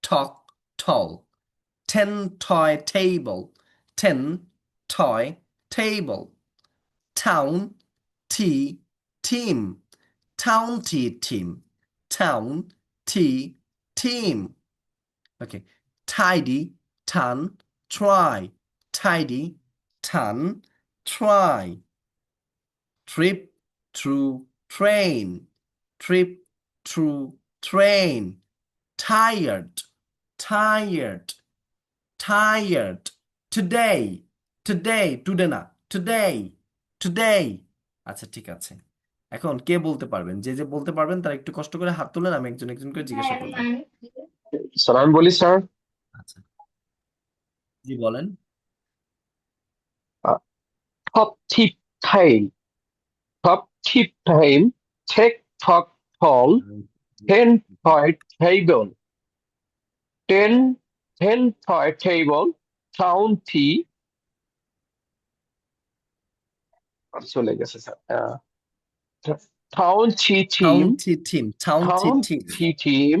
[SPEAKER 2] talk, tall, 10 toy table, 10 toy table, town, tea, team, town, tea, team, town, tea, team. Okay, tidy, ton, try, tidy, ton, try, trip, through, train, trip, through, train, tired, tired, tired, today, today, today না, টুডেই টুডেই আচ্ছা ঠিক আছে এখন কে বলতে পারবেন যে যে বলতে পারবেন তারা একটু কষ্ট করে হাত তোলেন আমি একজন একজন করে জিজ্ঞাসা করবো
[SPEAKER 1] স্যার আমি বলি স্যার।
[SPEAKER 2] আচ্ছা জি বলেন
[SPEAKER 1] top tip time, top tip time, take talk tall, ten toy table, ten toy table, town tea, চলে গেছে sir. Town tea team,
[SPEAKER 2] town
[SPEAKER 1] town tea team,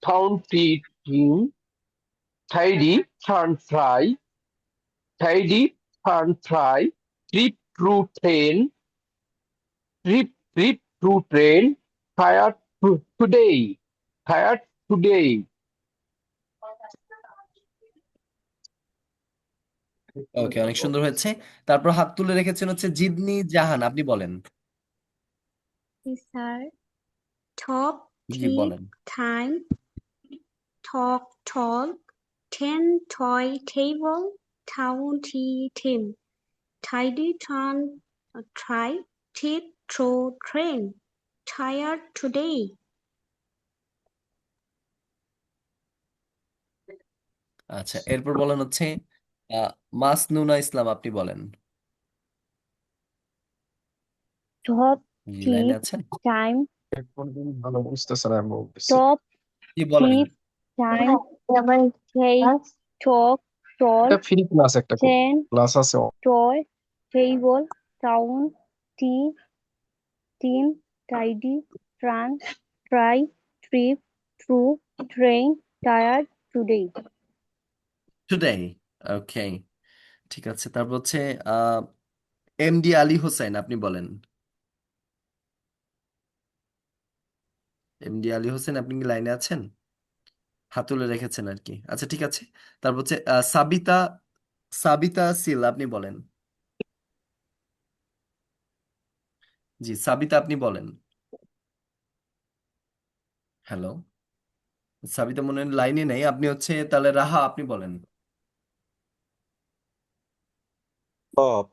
[SPEAKER 1] town tea team, tidy turn try, tidy turn try, trip through train, trip through train, tired today, tired today.
[SPEAKER 2] ওকে অনেক সুন্দর হয়েছে তারপর হাত তুলে রেখেছেন হচ্ছে জিদনি জাহান আপনি বলেন
[SPEAKER 7] স্যার টপ
[SPEAKER 2] জি
[SPEAKER 7] টিপ
[SPEAKER 2] বলেন
[SPEAKER 7] time talk tall, ten toy table, town tea team, tidy turn try, tip through train, tired today.
[SPEAKER 2] আচ্ছা এরপর বলেন হচ্ছে আহ মাসনুনা ইসলাম আপনি বলেন
[SPEAKER 14] Top
[SPEAKER 2] জি লাইনে
[SPEAKER 14] tip
[SPEAKER 2] আছেন
[SPEAKER 14] time,
[SPEAKER 1] ভালো বুঝতেছে না আমি বলতেছি।
[SPEAKER 14] top
[SPEAKER 2] জি বলেন
[SPEAKER 14] tip time, take, talk, tall,
[SPEAKER 1] এটা ফ্রি ক্লাস একটা
[SPEAKER 14] ten,
[SPEAKER 1] ক্লাস আছে।
[SPEAKER 14] toy, table, town, tea, team, tidy, run, try, trip, through, train, tired, today.
[SPEAKER 2] Today okay ঠিক আছে তারপর হচ্ছে আহ এমডি আলী হোসেন আপনি বলেন এমডি আলী হোসেন আপনি কি লাইনে আছেন হাত তুলে রেখেছেন আর কি আচ্ছা ঠিক আছে তারপর হচ্ছে সাবিতা সাবিতা সিল আপনি বলেন জি সাবিতা আপনি বলেন হ্যালো সাবিতা মনে হয় লাইনে নেই আপনি হচ্ছে তাহলে রাহা আপনি বলেন
[SPEAKER 16] top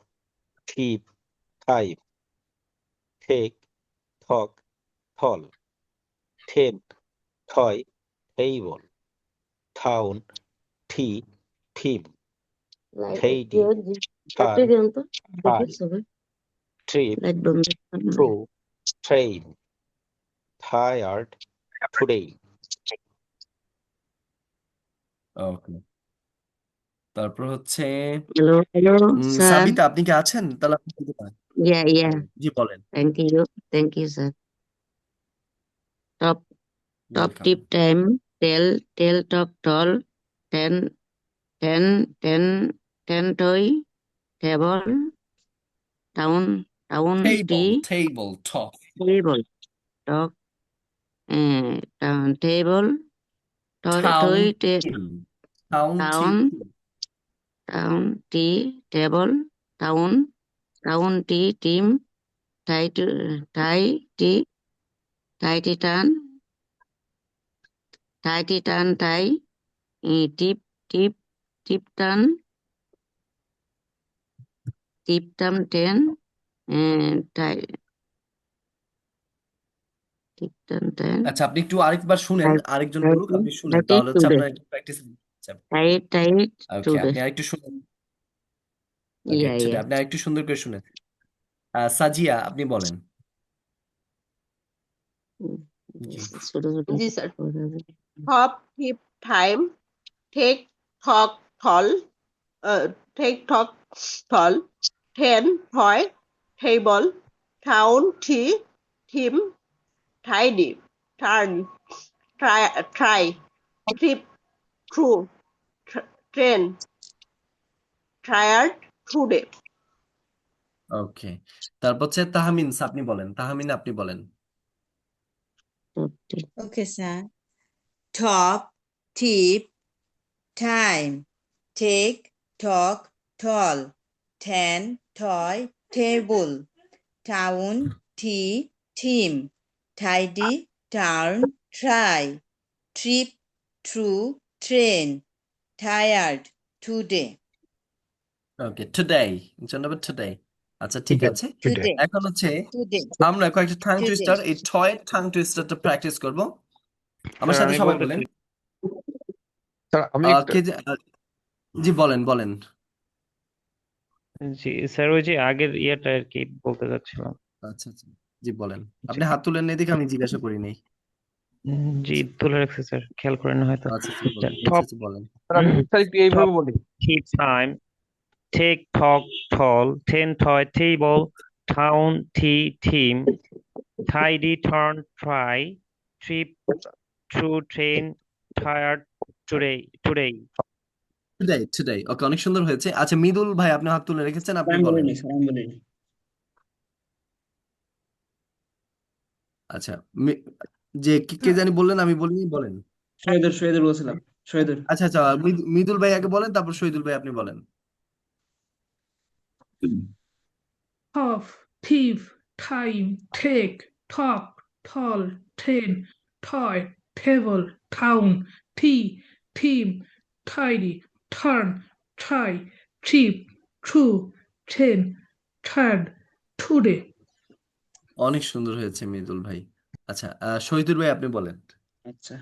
[SPEAKER 16] tip time take talk tall ten toy table town tea team tidy turn try trip through train tired today.
[SPEAKER 2] Okay তারপর হচ্ছে
[SPEAKER 17] Hello, sir.
[SPEAKER 2] সাবিতা আপনি কি আছেন তাহলে আপনি দিতে পারেন
[SPEAKER 17] Yeah.
[SPEAKER 2] জি বলেন
[SPEAKER 17] Thank you, sir. Top
[SPEAKER 2] welcome
[SPEAKER 17] tip time, tell, talk, tall, ten, ten, ten, ten toy, table, town,
[SPEAKER 2] table
[SPEAKER 17] tea,
[SPEAKER 2] table talk
[SPEAKER 17] table, talk, town, table,
[SPEAKER 2] town
[SPEAKER 17] toy,
[SPEAKER 2] town
[SPEAKER 17] town, tea, table, town, tea, team, tie, tea, tidy turn, tie, tip, turn, ten, tie, tip turn, ten,
[SPEAKER 2] আচ্ছা আপনি একটু আরেকবার শুনেন আরেকজন বলুক আপনি শুনেন
[SPEAKER 17] tie
[SPEAKER 2] তাহলে হচ্ছে
[SPEAKER 17] today,
[SPEAKER 2] আপনার একটু প্র্যাকটিস
[SPEAKER 17] tie
[SPEAKER 2] ওকে আপনি
[SPEAKER 17] today.
[SPEAKER 2] আরেকটু শুনেন ওকে
[SPEAKER 17] Yeah.
[SPEAKER 2] আপনি আরেকটু সুন্দর করে শুনেন সাজিয়া আপনি বলেন জি
[SPEAKER 5] জি sir. Top tip time, take talk tall, ten toy table, town tea team, tidy turn try trip through train tired today.
[SPEAKER 2] Okay তারপর হচ্ছে তাহমিন আপনি বলেন তাহমিন আপনি বলেন
[SPEAKER 8] Okay, sir. Top, tip, time, take, talk, tall, ten, toy, table, town, tea, team, tidy, turn, try, trip, through, train, tired, today.
[SPEAKER 2] ওকে, টুডে, নাম্বার টুডে। আচ্ছা ঠিক
[SPEAKER 1] today,
[SPEAKER 2] আছে,
[SPEAKER 1] today.
[SPEAKER 8] Today.
[SPEAKER 2] এখন হচ্ছে
[SPEAKER 8] Today.
[SPEAKER 2] আমরা কয়েকটা ঠাং
[SPEAKER 8] Today.
[SPEAKER 2] টুইস্টার, এই টয়ের ঠাং টুইস্টারটা প্র্যাকটিস করব। আমার
[SPEAKER 4] স্যার
[SPEAKER 2] সাথে
[SPEAKER 4] আমি
[SPEAKER 2] সবাই
[SPEAKER 4] বলতেছি
[SPEAKER 2] বলেন।
[SPEAKER 1] স্যার আমি একটা
[SPEAKER 2] জি বলেন বলেন।
[SPEAKER 4] জি স্যার, ওই যে আগের ইয়েটা আর কি বলতে চাচ্ছিলাম।
[SPEAKER 2] আচ্ছা আচ্ছা, জি বলেন।
[SPEAKER 4] জি
[SPEAKER 2] আপনি হাত তুলেন এদিকে, আমি জিজ্ঞাসা করি নাই।
[SPEAKER 4] জি তুলে রাখছি স্যার, খেয়াল করেন না হয়তো।
[SPEAKER 2] আচ্ছা আচ্ছা বলেন, আচ্ছা
[SPEAKER 4] টপ
[SPEAKER 2] আচ্ছা বলেন।
[SPEAKER 1] স্যার আমি স্যার একটু এইভাবে
[SPEAKER 4] টপ
[SPEAKER 1] বলি।
[SPEAKER 4] Tip time, take talk tall, ten toy table, town tea team, tidy turn try, trip through train, tired today.
[SPEAKER 2] Today today, okay, অনেক সুন্দর হয়েছে। আচ্ছা মৃদুল ভাই, আপনি হাত তুলে রেখেছেন, আপনি
[SPEAKER 15] আমি
[SPEAKER 2] বলেন।
[SPEAKER 15] বলিনি স্যার, আমি বলিনি।
[SPEAKER 2] আচ্ছা, যে কে জানি বললেন, আমি বলিনি, বলেন।
[SPEAKER 15] শহীদুল বলছিলাম, শহীদুল।
[SPEAKER 2] আচ্ছা আচ্ছা, মৃদুল ভাই আগে বলেন, তারপর শহীদুল ভাই আপনি বলেন।
[SPEAKER 11] Top, thief, time, take, talk, tall, train, toy, table, town, tea, team, tidy, turn, try, cheap, true, chain, third, today.
[SPEAKER 2] অনেক সুন্দর হয়েছে মৃদুল ভাই। আচ্ছা শহীদুল ভাই আপনি বলেন।
[SPEAKER 15] আচ্ছা,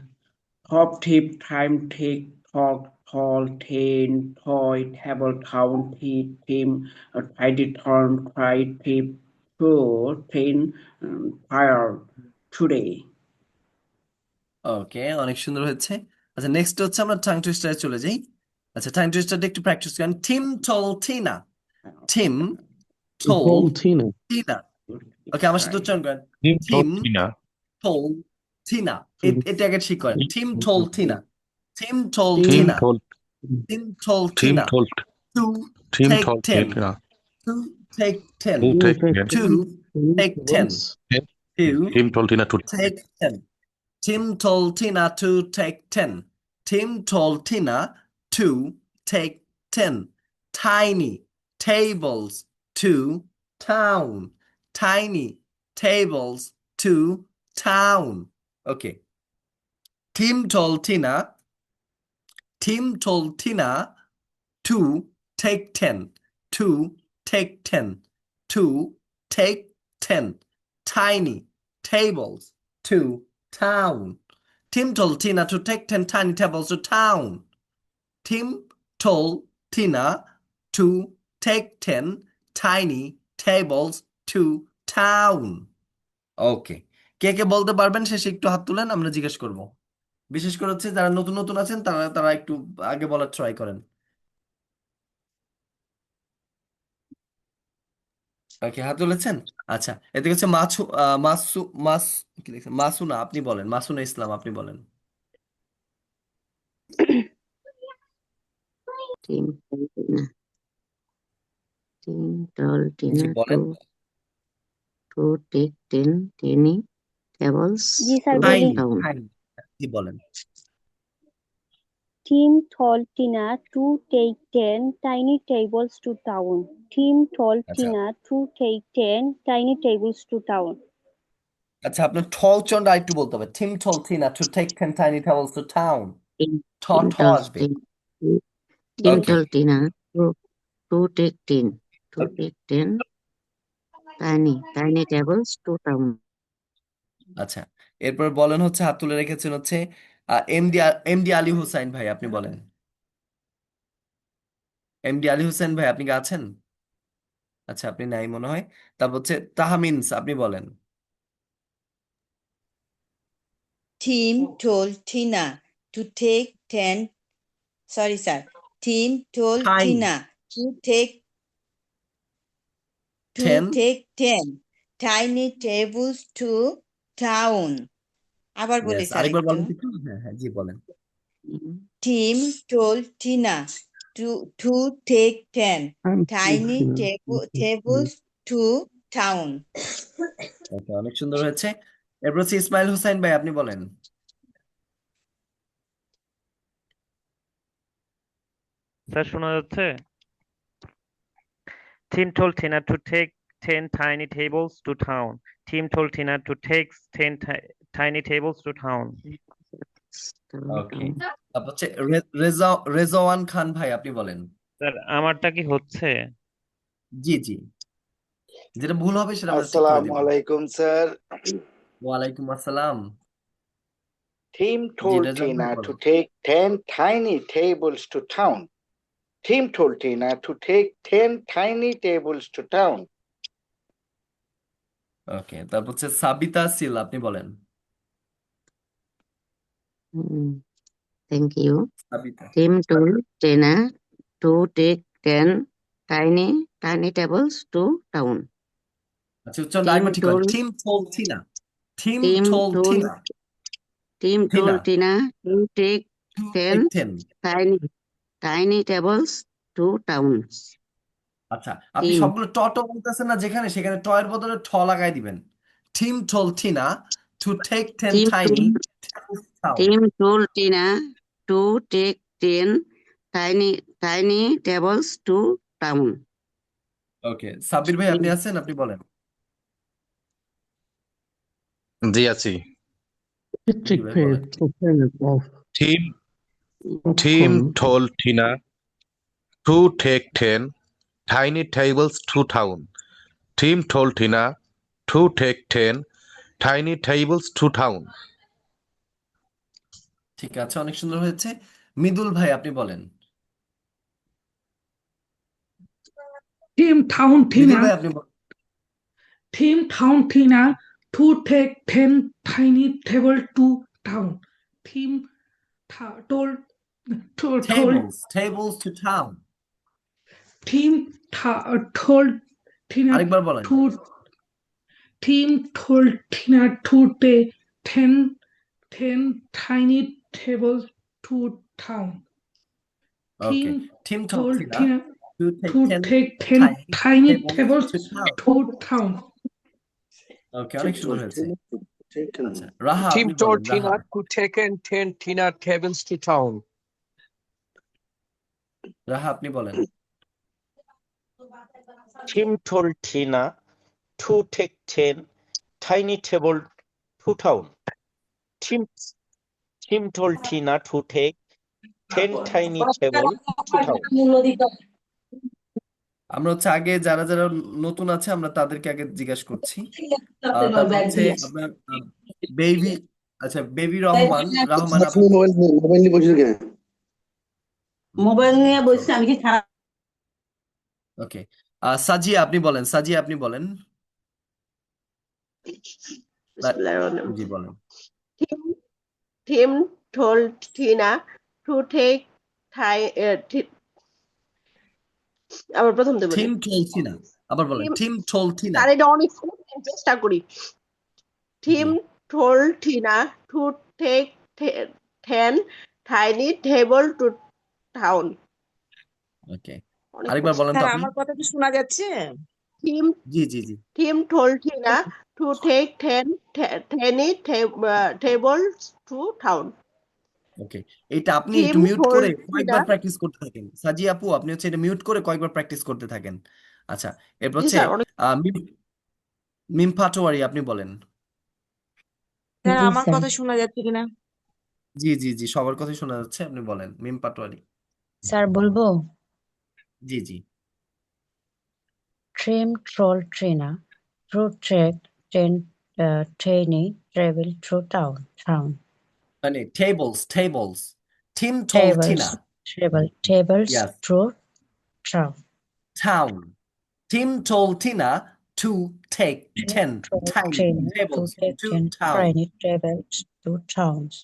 [SPEAKER 15] hop ঠিপ time take talk tall ten toy table town tit team tidy turn try tip to train fire today.
[SPEAKER 2] Okay, অনেক সুন্দর হয়েছে। আচ্ছা নেক্সট হচ্ছে আমরা টাং টুইস্টারে চলে যাই। আচ্ছা টাং টুইস্টারটা একটু প্র্যাকটিস করেন। Tim told Tina, Tim told
[SPEAKER 1] Tina.
[SPEAKER 2] Tina. Okay, আমার সাথে উচ্চারণ করেন।
[SPEAKER 1] Team
[SPEAKER 2] Tim
[SPEAKER 1] Tina.
[SPEAKER 2] Told Tina,
[SPEAKER 1] Team
[SPEAKER 2] এটা আগে ঠিক করেন। Tim told Tina, Tim told
[SPEAKER 1] Team
[SPEAKER 2] Tina,
[SPEAKER 1] told
[SPEAKER 2] Tim told
[SPEAKER 1] Team
[SPEAKER 2] Tina,
[SPEAKER 1] told
[SPEAKER 2] to
[SPEAKER 1] Team
[SPEAKER 2] take
[SPEAKER 1] told
[SPEAKER 2] 10,
[SPEAKER 1] Tina.
[SPEAKER 2] To take 10,
[SPEAKER 1] Who take 10?
[SPEAKER 2] To take 10, to
[SPEAKER 1] Team told Tina to
[SPEAKER 2] take 10. Tim told Tina to take 10. Tim told Tina to take 10 tiny tables to town. Tiny tables to town. Okay. Tim told Tina to take 10. To take 10. To take 10 tiny tables to town. Tim told Tina to take 10 tiny tables to town. Tim told Tina to take 10 tiny tables to town. ওকে, কে কে বলতে পারবেন শেষে একটু হাত তুলেন, আমরা জিজ্ঞেস করব। বিশেষ করে হচ্ছে যারা নতুন নতুন আছেন তারা তারা একটু আগে বলার ট্রাই করেন। ওকে, হাত তুলেছেন। আচ্ছা, এদিকে হচ্ছে মাছু মাসু মাস কি লিখছেন, মাসুনা, আপনি বলেন। মাসুনা ইসলাম, আপনি বলেন।
[SPEAKER 17] টিম টিনা, টিম টল
[SPEAKER 2] জি
[SPEAKER 17] টিনা
[SPEAKER 2] বলেন।
[SPEAKER 17] টু টেক 10 টেনি টেবলস
[SPEAKER 14] জি স্যার
[SPEAKER 17] টু
[SPEAKER 14] বলি।
[SPEAKER 2] Tiny,
[SPEAKER 17] town.
[SPEAKER 2] জি বলেন।
[SPEAKER 14] Tim told Tina to take 10 tiny tables to town. Tim told
[SPEAKER 2] আচ্ছা
[SPEAKER 14] Tina to take 10 tiny tables to town.
[SPEAKER 2] আচ্ছা, আপনার ঠ উচ্চারণটা একটু বলতে হবে। টিম told Tina to take 10 tiny tables to town.
[SPEAKER 17] Tim
[SPEAKER 2] ঠ
[SPEAKER 17] টিম
[SPEAKER 2] ঠ
[SPEAKER 17] টল
[SPEAKER 2] আসবে।
[SPEAKER 17] Tim
[SPEAKER 2] okay,
[SPEAKER 17] told Tina to take 10 tiny tables to town.
[SPEAKER 2] আচ্ছা এরপর বলেন হচ্ছে, হাত তুলে রেখেছেন হচ্ছে এমডি আলী হুসাইন ভাই, আপনি বলেন। এমডি আলী হুসাইন ভাই, আপনি কি আছেন? আচ্ছা আপনি নাই মনে হয়। তারপর হচ্ছে তাহমিনস, আপনি বলেন।
[SPEAKER 8] Tim told Tina to take 10. Sorry, sir. Tim told
[SPEAKER 2] time
[SPEAKER 8] Tina to take
[SPEAKER 2] 10
[SPEAKER 8] 10 tiny tables to town. আবার বলি
[SPEAKER 2] ইয়েস,
[SPEAKER 8] স্যার
[SPEAKER 2] আরেকবার
[SPEAKER 8] একটু।
[SPEAKER 2] বলেন তো একটু। হ্যাঁ হ্যাঁ, জি বলেন।
[SPEAKER 8] Tim told Tina to take 10 tiny tables to town.
[SPEAKER 2] ওকে, অনেক সুন্দর হয়েছে। এরপর হচ্ছে ইসমাইল হুসাইন ভাই, আপনি বলেন।
[SPEAKER 4] স্যার শোনা যাচ্ছে? Tim told Tina to take 10 tiny tables to town. Tim told Tina to take 10 tiny tables to town.
[SPEAKER 2] ওকে, তারপর হচ্ছে রেজাওয়ান খান ভাই, আপনি বলেন।
[SPEAKER 4] স্যার আমারটা কি হচ্ছে?
[SPEAKER 2] জি জি, যেটা ভুল হবে সেটা আমরা ঠিক করে
[SPEAKER 18] আসসালামু
[SPEAKER 2] দিব।
[SPEAKER 18] আলাইকুম স্যার।
[SPEAKER 2] ওয়ালাইকুম আসসালাম।
[SPEAKER 18] Tim
[SPEAKER 2] জি
[SPEAKER 18] told
[SPEAKER 2] রেজাউল ভাই
[SPEAKER 18] Tina to
[SPEAKER 2] বলেন।
[SPEAKER 18] take 10 tiny tables to town. Tim told Tina to take 10 tiny tables to town.
[SPEAKER 2] ওকে, তারপর হচ্ছে সাবিতা সিল, আপনি বলেন।
[SPEAKER 17] Thank you.
[SPEAKER 2] Sabita.
[SPEAKER 17] Tim told Tina to take 10 tiny tables to town.
[SPEAKER 2] আচ্ছা, উচ্চারণটা
[SPEAKER 17] Tim
[SPEAKER 2] আরেকবার ঠিক করেন।
[SPEAKER 17] told
[SPEAKER 2] team told Tina. Team
[SPEAKER 17] Tim
[SPEAKER 2] told
[SPEAKER 17] told
[SPEAKER 2] Tina.
[SPEAKER 17] Tim
[SPEAKER 2] Tina
[SPEAKER 17] told Tina to take
[SPEAKER 2] to
[SPEAKER 17] 10
[SPEAKER 2] take 10।
[SPEAKER 17] tiny tables to town.
[SPEAKER 2] আচ্ছা, আপনি
[SPEAKER 17] Tim
[SPEAKER 2] সবগুলো ট ট বলতেছেন না, যেখানে সেখানে ট এর বদলে ঠ লাগাই দিবেন। Team told Tina to take 10
[SPEAKER 17] Tim
[SPEAKER 2] tiny
[SPEAKER 17] told
[SPEAKER 2] tables to town।
[SPEAKER 17] Tim told Tina to take 10 tiny tables to town.
[SPEAKER 2] ওকে, সাব্বির ভাই আপনি আছেন, আপনি বলেন।
[SPEAKER 9] জি আছি।
[SPEAKER 2] জি ভাই বলেন।
[SPEAKER 9] Tim Tim told Tina to take 10 tiny tables to town. Tim told Tina to take 10 tiny tables to town.
[SPEAKER 2] ঠিক আছে, অনেক সুন্দর হয়েছে। মৃদুল ভাই আপনি বলেন।
[SPEAKER 11] Tim told
[SPEAKER 2] মৃদুল
[SPEAKER 11] Tina
[SPEAKER 2] ভাই আপনি বলেন।
[SPEAKER 11] Tim told Tina to take 10 tiny tables to town. Tim told
[SPEAKER 2] tables to town।
[SPEAKER 11] Tim told Tina
[SPEAKER 2] আরেকবার বলেন।
[SPEAKER 11] Tim told Tina to take 10 tiny tables to town.
[SPEAKER 2] Okay,
[SPEAKER 11] Tim
[SPEAKER 2] team told
[SPEAKER 11] told
[SPEAKER 2] Tina
[SPEAKER 11] Tina
[SPEAKER 2] to take
[SPEAKER 11] to
[SPEAKER 2] 10
[SPEAKER 11] take 10 tiny
[SPEAKER 2] tables
[SPEAKER 11] tables
[SPEAKER 2] to town।
[SPEAKER 11] to town.
[SPEAKER 2] ওকে, অনেক সুন্দর হয়েছে। আচ্ছা, রাহা
[SPEAKER 19] Tim
[SPEAKER 2] আপনি
[SPEAKER 19] told
[SPEAKER 2] বলেন। রাহা।
[SPEAKER 19] Tina to take 10 Tina tables to town.
[SPEAKER 2] রাহা আপনি বলেন।
[SPEAKER 16] Tim told Tina to take 10 tiny tables to town. Tim told Tina to take 10 tiny tables to town.
[SPEAKER 2] আমরা হচ্ছে আগে যারা যারা নতুন আছে আমরা তাদেরকে আগে জিজ্ঞাসা করছি। তারপর হচ্ছে আপনার বেবি, আচ্ছা বেবি রহমান আপনি
[SPEAKER 20] মোবাইল নিয়ে বসে কেন?
[SPEAKER 21] মোবাইল নিয়ে বসে আমি কি খারাপ?
[SPEAKER 2] ওকে, সাজিয়া আপনি বলেন। সাজিয়া আপনি বলেন। জি বলেন।
[SPEAKER 5] Tim told Tina to take আবার প্রথম থেকে বলি।
[SPEAKER 2] টিম told টিনা, আবার বলেন। Team told Tina.
[SPEAKER 5] স্যার এটা অনেক চেষ্টা করি। Tim told Tina to take 10 tiny tables to town.
[SPEAKER 2] ওকে, আরেকবার বলেন তো
[SPEAKER 21] স্যার
[SPEAKER 2] আপনি।
[SPEAKER 21] আমার কথা কি শোনা যাচ্ছে?
[SPEAKER 2] জি জি জি।
[SPEAKER 5] Tim told Tina to take 10 tiny tables to town.
[SPEAKER 2] ওকে, এটা আপনি
[SPEAKER 5] Tim
[SPEAKER 2] একটু মিউট
[SPEAKER 5] told
[SPEAKER 2] করে
[SPEAKER 5] Tina
[SPEAKER 2] কয়েকবার প্র্যাকটিস করতে থাকেন। সাজিয়া আপু আপনি হচ্ছে এটা মিউট করে কয়েকবার প্র্যাকটিস করতে থাকেন। আচ্ছা, এরপর
[SPEAKER 5] জি
[SPEAKER 2] হচ্ছে
[SPEAKER 5] স্যার অনেক
[SPEAKER 2] মিম পাটোয়ারি আপনি বলেন।
[SPEAKER 21] স্যার
[SPEAKER 6] জি
[SPEAKER 21] আমার
[SPEAKER 6] স্যার।
[SPEAKER 21] কথা শোনা যাচ্ছে কিনা?
[SPEAKER 2] জি জি জি, সবার কথাই শোনা যাচ্ছে, আপনি বলেন মিম পাটোয়ারি।
[SPEAKER 6] স্যার বলবো।
[SPEAKER 2] জি জি।
[SPEAKER 6] Trim troll trainer to take 10 tiny travel through town.
[SPEAKER 2] মানে tables team told Tina.
[SPEAKER 6] Tables
[SPEAKER 2] Yes,
[SPEAKER 6] through town.
[SPEAKER 2] town. Tim told Tina to take 10
[SPEAKER 6] Troll
[SPEAKER 2] tiny
[SPEAKER 6] trainer to
[SPEAKER 2] tables
[SPEAKER 6] take
[SPEAKER 2] to
[SPEAKER 6] 10
[SPEAKER 2] town.
[SPEAKER 6] tiny travels to towns.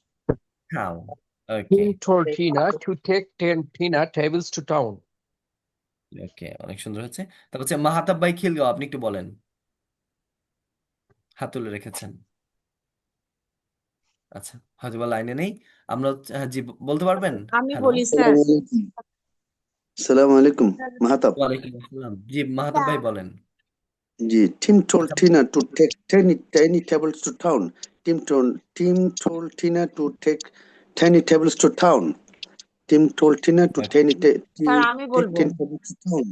[SPEAKER 2] Town.
[SPEAKER 19] Tim
[SPEAKER 2] Okay.
[SPEAKER 19] told Tina to take 10 Tina tables to town.
[SPEAKER 2] ওকে, অনেক সুন্দর হচ্ছে। তারপর হচ্ছে মাহাতাব ভাই খিলগাঁও, আপনি একটু বলেন। হাত তুলে রেখেছেন। আচ্ছা, হয়তো বা লাইনে নেই। আমরা জি বলতে পারবেন?
[SPEAKER 21] আমি
[SPEAKER 2] হ্যালো।
[SPEAKER 21] বলি স্যার।
[SPEAKER 20] আসসালামু আলাইকুম মাহতাব।
[SPEAKER 2] ওয়ালাইকুম আসসালাম। জি মাহাতাব ভাই বলেন।
[SPEAKER 20] জি, Tim told Tina to take tiny tables to town. Tim told Tina to take tiny tables to town. Tim told Tina to
[SPEAKER 21] sir আমি
[SPEAKER 20] take
[SPEAKER 21] বলবো।
[SPEAKER 20] 10 tables to town.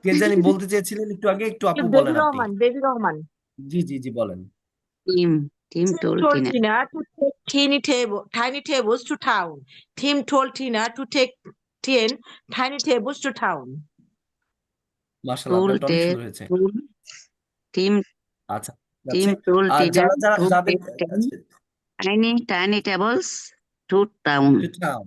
[SPEAKER 2] কে জানি বলতে চেয়েছিলেন একটু আগে, একটু আপু
[SPEAKER 21] বেবি
[SPEAKER 2] বলেন আপনি।
[SPEAKER 21] বেবি রহমান।
[SPEAKER 2] জি জি জি বলেন।
[SPEAKER 17] Tim
[SPEAKER 21] Tim
[SPEAKER 17] told
[SPEAKER 21] told
[SPEAKER 17] Tina
[SPEAKER 21] Tina to take tiny tables to town. Tim told Tina to take 10 tiny tables to town.
[SPEAKER 2] মাশাআল্লাহ,
[SPEAKER 17] Tool
[SPEAKER 2] আপনারটা অনেক
[SPEAKER 17] take
[SPEAKER 2] সুন্দর হয়েছে।
[SPEAKER 17] tool team
[SPEAKER 2] আচ্ছা, ঠিক
[SPEAKER 17] team
[SPEAKER 2] আছে।
[SPEAKER 17] tool
[SPEAKER 2] আর
[SPEAKER 17] dinner
[SPEAKER 2] যারা
[SPEAKER 17] to
[SPEAKER 2] যাদের
[SPEAKER 17] take 10 tiny tables to town.
[SPEAKER 2] to town।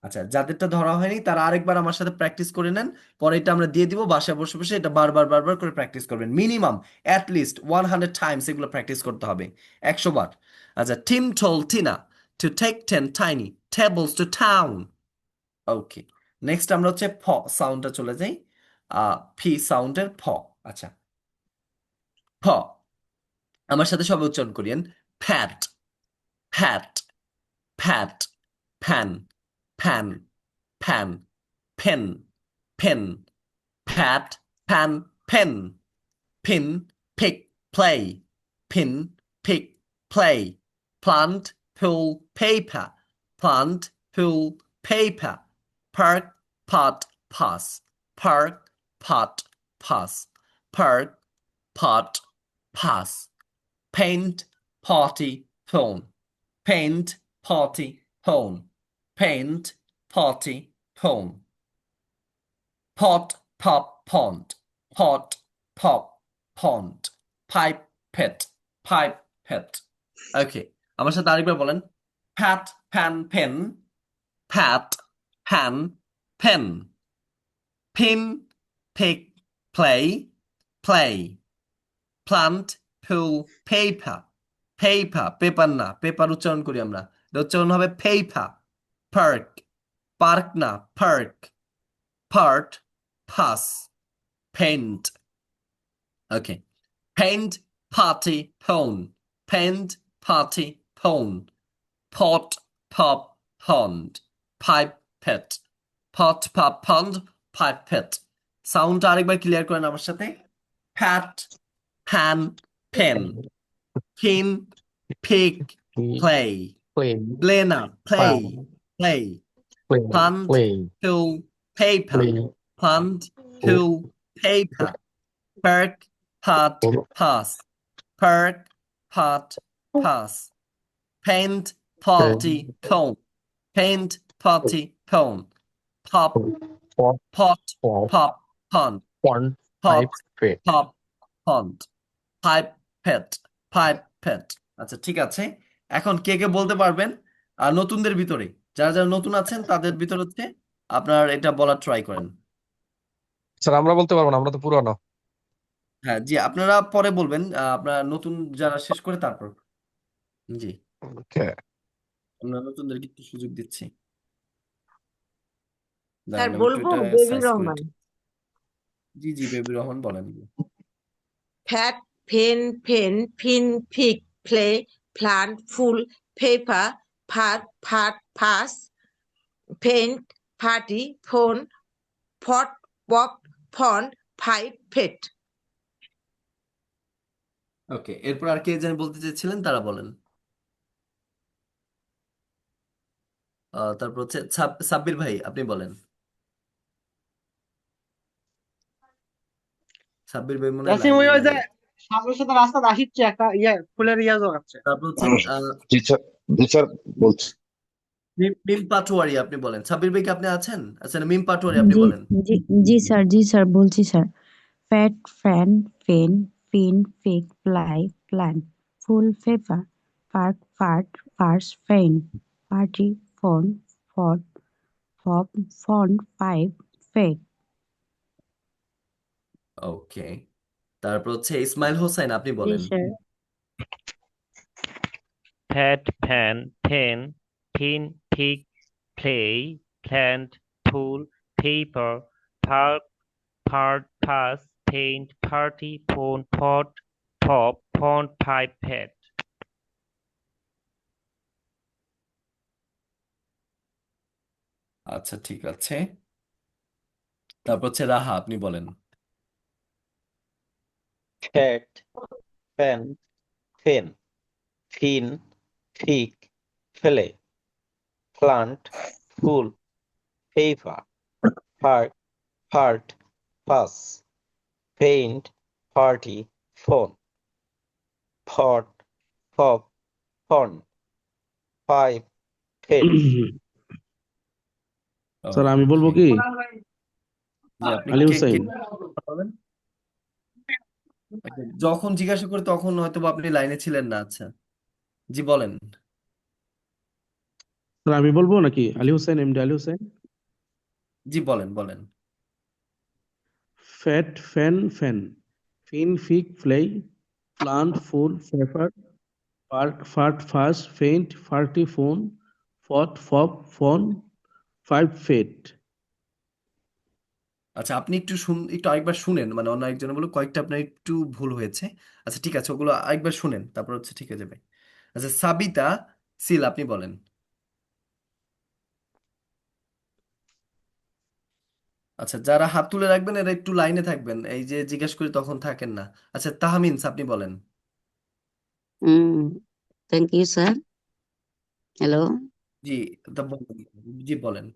[SPEAKER 2] আচ্ছা, যাদেরটা ধরা হয়নি তারা আরেকবার আমার সাথে প্র্যাকটিস করে নেন, পরে এটা আমরা দিয়ে দিব, বাসায় বসে বসে এটা বারবার বারবার করে প্র্যাকটিস করবেন, মিনিমাম অ্যাট লিস্ট 100 টাইমস এগুলো প্র্যাকটিস করতে হবে, 100 বার। আচ্ছা, team told Tina to take 10 tiny tables to town। Okay, next আমরা হচ্ছে ফ সাউন্ডটা চলে যাই, ফি সাউন্ডের ফ। আচ্ছা, ফ আমার সাথে সবাই উচ্চারণ করিয়েন। Fat, fat, fat, fan, fan, fan, pen, pen, pat, pan, pen, pin, pick, play, pin, pick, play, plant, pull, paper, plant, pull, paper, park, pot, pass, park, pot, pass, park, pot, pass, paint, party, phone, paint, party, phone, paint, party, phone, pot, pop, pond, pot, pop, pond, pipe, pit, pipe, pit. Okay, আমার সাথে আরেকবার বলেন। pat, pan, pen, pat, pan, pen, pin, pick, play, play, plant, pull, paper, paper, paper না, পেপার উচ্চারণ করি আমরা, এটা উচ্চারণ হবে paper, park, park না, park, part, pass, paint. Okay. Paint, party, pone. Paint, party, pone. Pot, pop, pond. Pipe, pit. Pot, pop, pond, pipe, pit. সাউন্ডটা আরেকবার ক্লিয়ার করেন আমার সাথে। Pat, pan, pen. Pin, pick, play. Play না, play, play. Plant, pull, paper. Plant, pull, paper. Perk, pot, pass. Perk, pot, pass. Paint, party, cone. Paint, party, cone. Pop, pot, pop, pond. Pop, pop, pond. Pipe, pit, pipe, pit. আচ্ছা, ঠিক আছে। এখন কে কে বলতে পারবেন? আর নতুনদের ভিতরে, যারা যারা নতুন আছেন তাদের ভিতর হচ্ছে আপনার এটা বলার ট্রাই করেন।
[SPEAKER 19] স্যার আমরা বলতে পারবো না, আমরা তো পুরানো।
[SPEAKER 2] হ্যাঁ জি, আপনারা পরে বলবেন, আপনারা নতুন যারা শেষ করে তারপর। জি,
[SPEAKER 19] ওকে,
[SPEAKER 2] আমরা নতুনদেরকে একটু সুযোগ দিচ্ছি।
[SPEAKER 21] স্যার
[SPEAKER 2] দাঁড়ান, আমি একটু
[SPEAKER 21] বলবো
[SPEAKER 2] এটা
[SPEAKER 21] বেবি
[SPEAKER 2] সাইজ করে
[SPEAKER 21] রহমান।
[SPEAKER 2] জি জি, বেবি রহমান বলেন।
[SPEAKER 21] Fat, pen, pen, pin, pick, play, plant, full, paper, fat, fat, pass, paint, party, phone, fought, pop, font, pipe, pet.
[SPEAKER 2] Okay, এরপর আর কে যেন বলতে চেয়েছিলেন তারা বলেন। তারপর হচ্ছে সাব্বির ভাই, আপনি বলেন। সাব্বির ভাই মনে হয়
[SPEAKER 3] ইয়াসিন ওই
[SPEAKER 2] লাইনে
[SPEAKER 3] ওই যে
[SPEAKER 2] নাই।
[SPEAKER 3] সামনের সাথে রাস্তা আসিচ্ছে একটা ফুলের জগাচ্ছে।
[SPEAKER 2] তারপর হচ্ছে
[SPEAKER 9] জি স্যার, জি স্যার বলছি।
[SPEAKER 2] মিম পাটোয়ারি, আপনি বলেন। সাব্বির ভাই কি আপনি আছেন? আচ্ছা, মিম পাটোয়ারি আপনি
[SPEAKER 6] জি
[SPEAKER 2] বলেন।
[SPEAKER 6] জি জি স্যার বলছি sir. Fat, fan, pen, pin, pick, ply, plant, full, paper, park, part, purse, pain, party, phone, fought, fop, font, pipe, pet.
[SPEAKER 2] ওকে, তারপর হচ্ছে ইসমাইল হোসেন, আপনি
[SPEAKER 6] জি
[SPEAKER 2] বলেন।
[SPEAKER 6] Sir.
[SPEAKER 4] Pat, pan, pen, pin, pick, play, plant, pull, paper, park, part, pass, paint, party, phone, pot, pop, pond, pipe, pet.
[SPEAKER 2] আচ্ছা, ঠিক আছে। তারপর হচ্ছে রাহা, আপনি বলেন।
[SPEAKER 16] Fat, pan, pen, fin, pick, ফেলে, plant, full, paper, park, part, pass, paint, party, phone, fought, pop, font, pipe, pet.
[SPEAKER 10] Sir আমি বলবো কি
[SPEAKER 2] জি আপনি
[SPEAKER 10] আলী
[SPEAKER 2] কে কে
[SPEAKER 10] হোসেন
[SPEAKER 2] বলেন? যখন জিজ্ঞাসা করি তখন হয়তো বা আপনি লাইনে ছিলেন না। আচ্ছা, জি বলেন।
[SPEAKER 10] স্যার আমি বলবো নাকি আলী হোসেন এমডি আলী হোসেন
[SPEAKER 2] জি বলেন বলেন।
[SPEAKER 10] ফ্যাট ফ্যান ফ্যান ফিন ফিক ফ্লাই প্লান্ট ফুল ফেফার পার্ক ফার্ট ফাস্ট ফেইন্ট ফার্টি ফোন ফট ফপ ফোন ফাইভ ফেট
[SPEAKER 2] আচ্ছা, আপনি একটু আরেকবার শুনেন, মানে অন্য একজনে বলে কয়েকটা আপনার একটু ভুল হয়েছে। আচ্ছা ঠিক আছে, ওগুলো আরেকবার শুনেন, তারপর হচ্ছে ঠিক হয়ে যাবে। আচ্ছা, সাবিতা সিল আপনি বলেন। আচ্ছা, যারা হাত তুলে রাখবেন এরা একটু লাইনে থাকবেন, এই যে জিজ্ঞেস করি তখন থাকেন না। আচ্ছা, তাহমিনস আপনি বলেন।
[SPEAKER 17] Thank you sir. হ্যালো।
[SPEAKER 2] জি জি বলেন।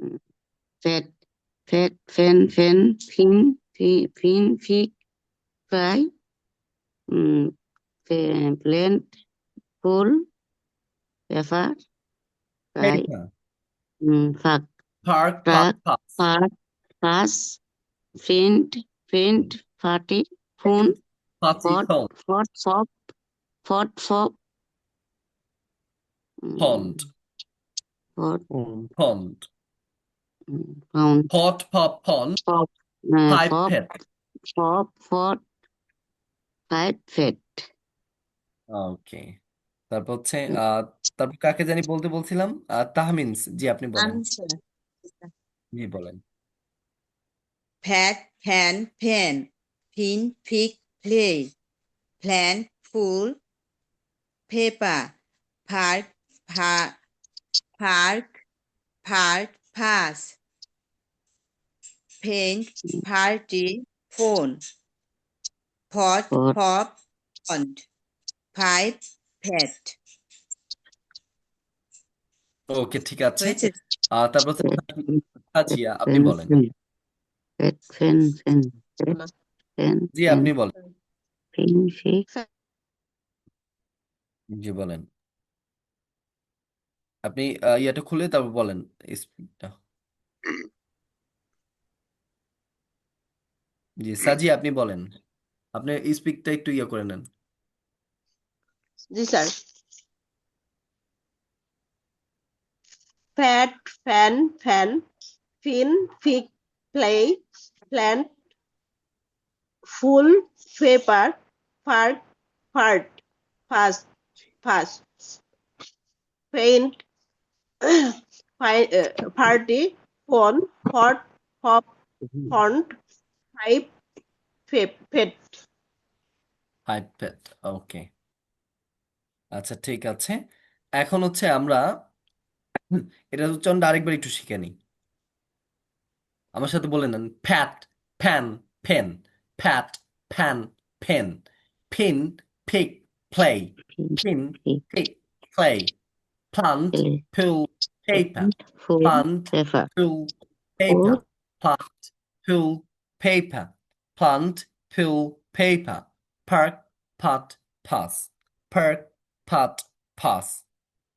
[SPEAKER 17] Fat fat fan fan fin fin pick fry plant full paper fry
[SPEAKER 2] পেটা
[SPEAKER 17] ফাক
[SPEAKER 2] park
[SPEAKER 17] truck
[SPEAKER 2] pass
[SPEAKER 17] park pass feint feint party phone
[SPEAKER 2] পাতি
[SPEAKER 17] fought
[SPEAKER 2] phone
[SPEAKER 17] fought sop fought fop
[SPEAKER 2] pond
[SPEAKER 17] fought
[SPEAKER 2] pond
[SPEAKER 17] found
[SPEAKER 2] pot pop pond
[SPEAKER 17] fop
[SPEAKER 2] pipe
[SPEAKER 17] fop
[SPEAKER 2] pet.
[SPEAKER 17] Fop fought five ফেট।
[SPEAKER 2] ওকে, তারপর হচ্ছে তারপর কাকে জানি বলতে বলছিলাম, তাহমিনস জি আপনি বলেন।
[SPEAKER 8] আমি স্যার
[SPEAKER 2] জি বলেন।
[SPEAKER 8] Fat fan fan fin pick flay plan full paper park park park pass paint party phone fought
[SPEAKER 17] fought
[SPEAKER 8] fop font five fat
[SPEAKER 2] okay ঠিক আছে।
[SPEAKER 8] হয়েছে
[SPEAKER 2] তারপর হচ্ছে সাজিয়া আপনি
[SPEAKER 17] ফ্যান
[SPEAKER 2] বলেন।
[SPEAKER 17] Fan fan fan fan fan
[SPEAKER 2] জি
[SPEAKER 17] ফ্যান
[SPEAKER 2] আপনি বলেন।
[SPEAKER 17] ফিন ফিক
[SPEAKER 2] জি বলেন। আপনি ইয়াটা খুলে তারপর বলেন স্পিকটা। জি সাজিয়া আপনি বলেন। আপনি স্পিকটা একটু ইয়ে করে নেন।
[SPEAKER 5] জি sir. Fat fan fan fin pick play plant full paper park fart fast fast paint party phone hot hop font five fate.
[SPEAKER 2] IPad okay. আচ্ছা ঠিক আছে, এখন হচ্ছে আমরা এটা উচ্চারণটা আরেকবার একটু শিখে নিই। আমার সাথে বলে নেন। Fat fan pen fat fan pen pin pick play pin pick play plant pull paper
[SPEAKER 17] pull
[SPEAKER 2] plant
[SPEAKER 17] paper
[SPEAKER 2] pull
[SPEAKER 17] pull
[SPEAKER 2] paper plant pull paper plant pull paper park pot pass park pot pass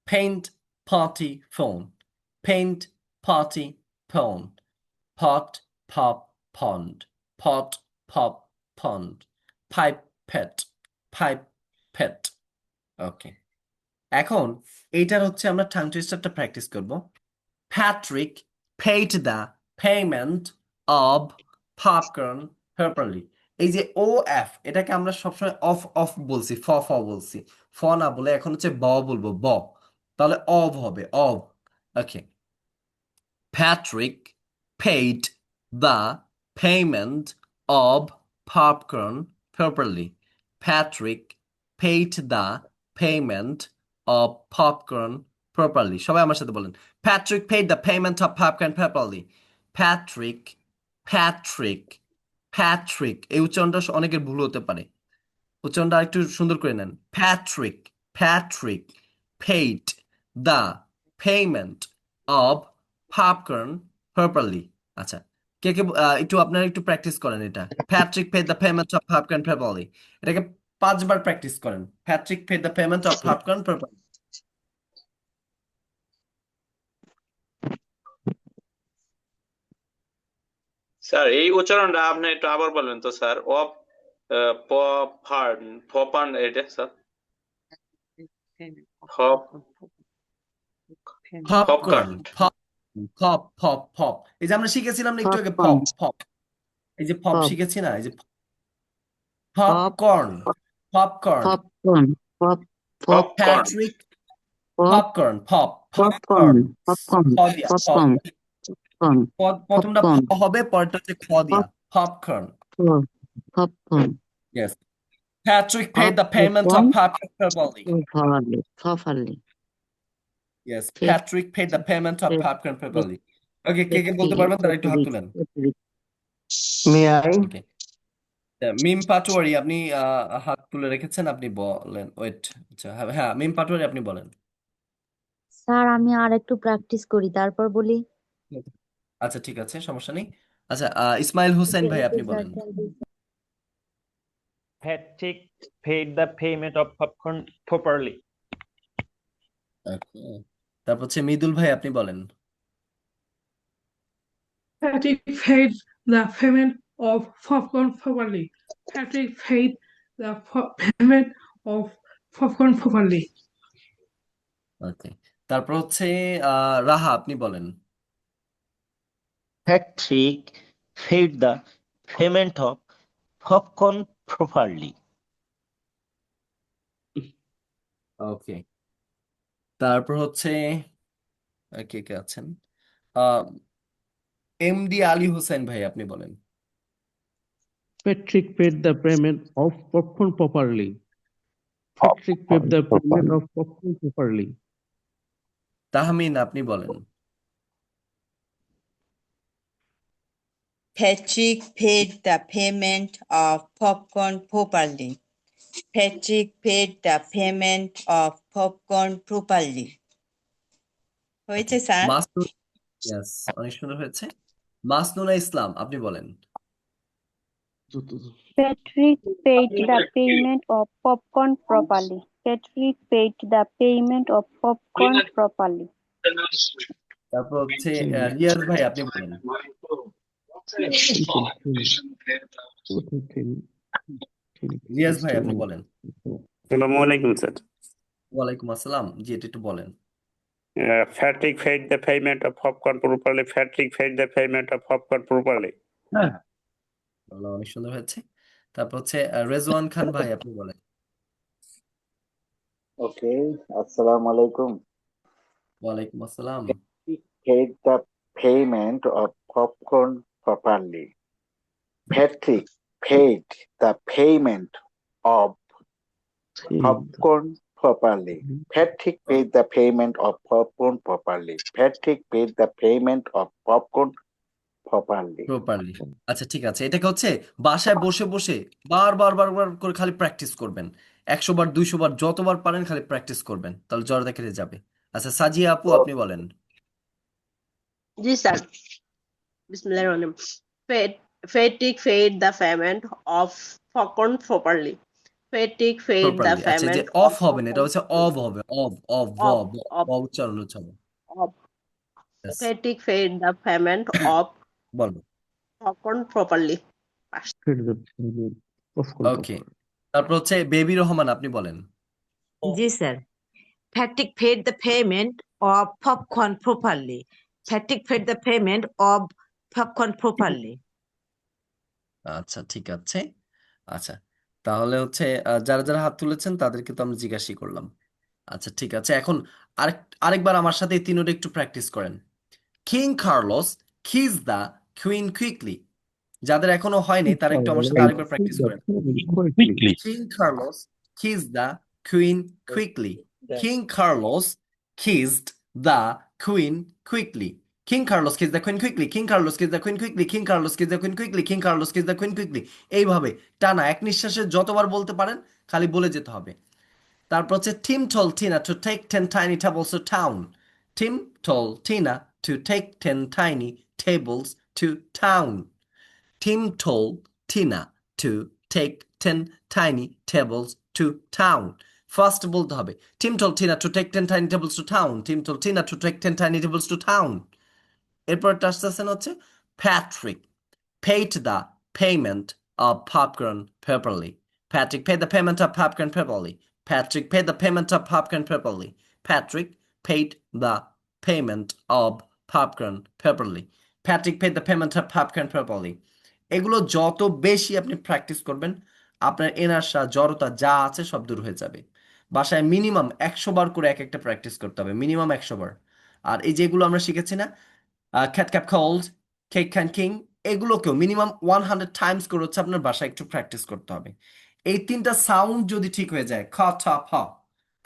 [SPEAKER 2] paint party phone paint party phone pot pop pond pot pop pond pipe pet ওকে। এখন এইটার হচ্ছে আমরা টাং টুইস্টারটা প্র্যাকটিস করব। Patrick paid the payment of popcorn properly. এই যে ও এফ এটাকে আমরা সবসময় অফ অফ বলছি, ফ ফ বলছি, ফ না বলে এখন হচ্ছে ব বলবো, ব, তাহলে অব হবে, of. Okay, Patrick paid the payment of popcorn properly. Patrick paid the payment of popcorn properly. সবাই আমার সাথে বলেন। Patrick paid the payment of popcorn properly. Patrick, Patrick, Patrick। এই উচ্চারণটা অনেকের ভুল হতে পারে, উচ্চারণটা একটু সুন্দর করে নেন। Patrick, Patrick paid the payment of popcorn properly. আচ্ছা, কে কে একটু আপনারা একটু প্র্যাকটিস করেন এটা। Patrick paid the payment of popcorn properly, এটাকে 5 বার প্র্যাকটিস করেন। Patrick paid the payment of popcorn properly.
[SPEAKER 12] Sir এই উচ্চারণটা আপনি একটু আবার বলবেন তো স্যার। অফ পপার্ন পপার্ন এটা sir pop
[SPEAKER 2] popcorn
[SPEAKER 12] popcorn
[SPEAKER 2] pop pop pop এই যে আমরা শিখেছিলাম না একটু আগে
[SPEAKER 17] পপকর্ন
[SPEAKER 2] পপ পপ এই যে পপ
[SPEAKER 17] পপ
[SPEAKER 2] শিখেছি না এই যে
[SPEAKER 17] pop
[SPEAKER 2] popcorn popcorn
[SPEAKER 17] popcorn pop pop
[SPEAKER 12] popcorn
[SPEAKER 2] Patrick
[SPEAKER 17] pop
[SPEAKER 2] popcorn pop
[SPEAKER 17] popcorn
[SPEAKER 2] popcorn
[SPEAKER 17] popcorn
[SPEAKER 2] খ দিয়া খ
[SPEAKER 17] পপকর্ন
[SPEAKER 2] দিয়া
[SPEAKER 17] পপকর্ন
[SPEAKER 2] প্রথমটা প
[SPEAKER 17] পপকর্ন
[SPEAKER 2] হবে পরেরটা হচ্ছে খ দিয়া popcorn
[SPEAKER 17] popcorn
[SPEAKER 2] yes Patrick
[SPEAKER 17] pop
[SPEAKER 2] paid the payment of
[SPEAKER 17] popcorn
[SPEAKER 2] popcorn properly
[SPEAKER 17] properly properly
[SPEAKER 2] yes Patrick paid the payment of popcorn properly okay কে বলতে পারবেন তারা একটু হাত তুলেন
[SPEAKER 1] মে আই
[SPEAKER 2] okay মিম পাটোয়ারি আপনি হাত তুলে রেখেছেন আপনি বলেন ওয়েট আচ্ছা হ্যাঁ মিম পাটোয়ারি আপনি বলেন
[SPEAKER 6] স্যার আমি আর একটু প্র্যাকটিস করি তারপর বলি
[SPEAKER 2] আচ্ছা ঠিক আছে সমস্যা নেই আচ্ছা ইসমাইল হোসেন ভাই আপনি বলেন
[SPEAKER 4] Patrick paid the payment of popcorn properly.
[SPEAKER 2] Okay. তারপর হচ্ছে মৃদুল ভাই আপনি বলেন
[SPEAKER 11] Patrick paid the payment of popcorn properly. Patrick paid the payment of popcorn properly.
[SPEAKER 2] ওকে তারপর হচ্ছে রাহা আপনি বলেন
[SPEAKER 16] Patrick paid the payment of popcorn properly.
[SPEAKER 2] ওকে তারপর হচ্ছে কে কে আছেন এমডি আলী হোসেন ভাই আপনি বলেন
[SPEAKER 10] Patrick paid the payment of popcorn properly. Patrick paid the payment of popcorn properly.
[SPEAKER 2] Tahmin আপনি বলেন
[SPEAKER 8] Patrick paid the payment of popcorn properly. Patrick paid the payment of popcorn properly. হয়েছে স্যার?
[SPEAKER 2] মাসনুন yes অনেক সুন্দর হয়েছে মাসনুনা ইসলাম আপনি বলেন
[SPEAKER 14] Patrick paid the payment of popcorn properly. Patrick paid the payment of popcorn properly.
[SPEAKER 2] তারপর হচ্ছে রিয়াজ ভাই আপনি বলেন রিয়াজ ভাই আপনি বলেন
[SPEAKER 13] আসসালামু আলাইকুম স্যার।
[SPEAKER 2] ওয়ালাইকুম আসসালাম জি এটা একটু বলেন
[SPEAKER 13] Patrick paid the payment of popcorn properly. Patrick paid the payment of popcorn properly.
[SPEAKER 2] অনেক সুন্দর হয়েছে তারপর হচ্ছে রেজওয়ান খান ভাই আপনি বলেন
[SPEAKER 18] ওকে আসসালামু আলাইকুম
[SPEAKER 2] ওয়ালাইকুম আসসালাম
[SPEAKER 18] paid the payment of popcorn properly. Patrick paid the payment of popcorn properly. Patrick paid the payment of popcorn properly. Patrick paid the payment of popcorn properly.
[SPEAKER 2] Properly আচ্ছা ঠিক আছে এটাকে হচ্ছে বাসায় বসে বসে বারবার করে খালি প্র্যাকটিস করবেন 100 বার 200 বার যতবার পারেন খালি প্র্যাকটিস করবেন তাহলে জ্বর দেখে যাবে আচ্ছা সাজিয়া আপু আপনি বলেন
[SPEAKER 5] জি স্যার বিসমিল্লাহির Patrick paid the payment of popcorn properly. Patrick paid the
[SPEAKER 2] properly আচ্ছা যে
[SPEAKER 5] payment
[SPEAKER 2] অফ
[SPEAKER 5] of
[SPEAKER 2] হবে না এটা
[SPEAKER 5] popcorn
[SPEAKER 2] হচ্ছে অব হবে অব
[SPEAKER 5] of
[SPEAKER 2] উচ্চারণ হবে
[SPEAKER 5] of
[SPEAKER 2] Yes,
[SPEAKER 5] Patrick paid the payment of
[SPEAKER 2] বলবো
[SPEAKER 5] popcorn properly.
[SPEAKER 10] Paid the payment of popcorn
[SPEAKER 2] okay
[SPEAKER 10] properly.
[SPEAKER 2] তারপর হচ্ছে বেবি রহমান আপনি বলেন
[SPEAKER 21] জি sir Patrick paid the payment of popcorn properly. Patrick paid the payment of popcorn properly.
[SPEAKER 2] আচ্ছা ঠিক আছে আচ্ছা তাহলে হচ্ছে যারা যারা হাত তুলেছেন তাদেরকে তো আমরা জিজ্ঞাসা করলাম আচ্ছা ঠিক আছে এখন আরেকবার আমার সাথে এই তিনটা একটু প্র্যাকটিস করেন king Carlos kiss the queen quickly যাদের এখনো হয়নি তারা একটু আমার সাথে আরেকবার প্র্যাকটিস করেন
[SPEAKER 9] Quickly.
[SPEAKER 2] King Carlos kiss the queen quickly king Carlos kissed the queen quickly King Carlos kissed the queen quickly King Carlos kissed the queen quickly King Carlos kissed the queen quickly King Carlos kissed the queen quickly এইভাবে টানা এক নিঃশ্বাসে যতবার বলতে পারেন খালি বলে যেতে হবে তারপর হচ্ছে Tim told Tina to take 10 tiny tables to town Tim told Tina to take 10 tiny tables to town Tim told Tina to take 10 tiny tables to town first বলতে হবে Tim told Tina to take 10 tiny tables to town Tim told Tina to take 10 tiny tables to town এরপর আসতেছেন হচ্ছে Patrick paid the payment of popcorn properly. Patrick paid the payment of popcorn properly. Patrick paid the payment of popcorn properly. Patrick paid the payment of popcorn properly. Patrick paid the payment of popcorn properly. এগুলো যত বেশি আপনি প্র্যাকটিস করবেন আপনার এনার্সা জড়তা যা আছে সব দূর হয়ে যাবে। বাসায় মিনিমাম 100 বার করে এক একটা প্র্যাকটিস করতে হবে, মিনিমাম 100 বার। আর এই যেগুলো আমরা শিখেছি না, cat cap cold, cake can king, এগুলোকেও মিনিমাম 100 টাইমস করে হচ্ছে আপনার বাসায় একটু প্র্যাকটিস করতে হবে। এই 3টা সাউন্ড যদি ঠিক হয়ে যায়, খ ঠ ফ,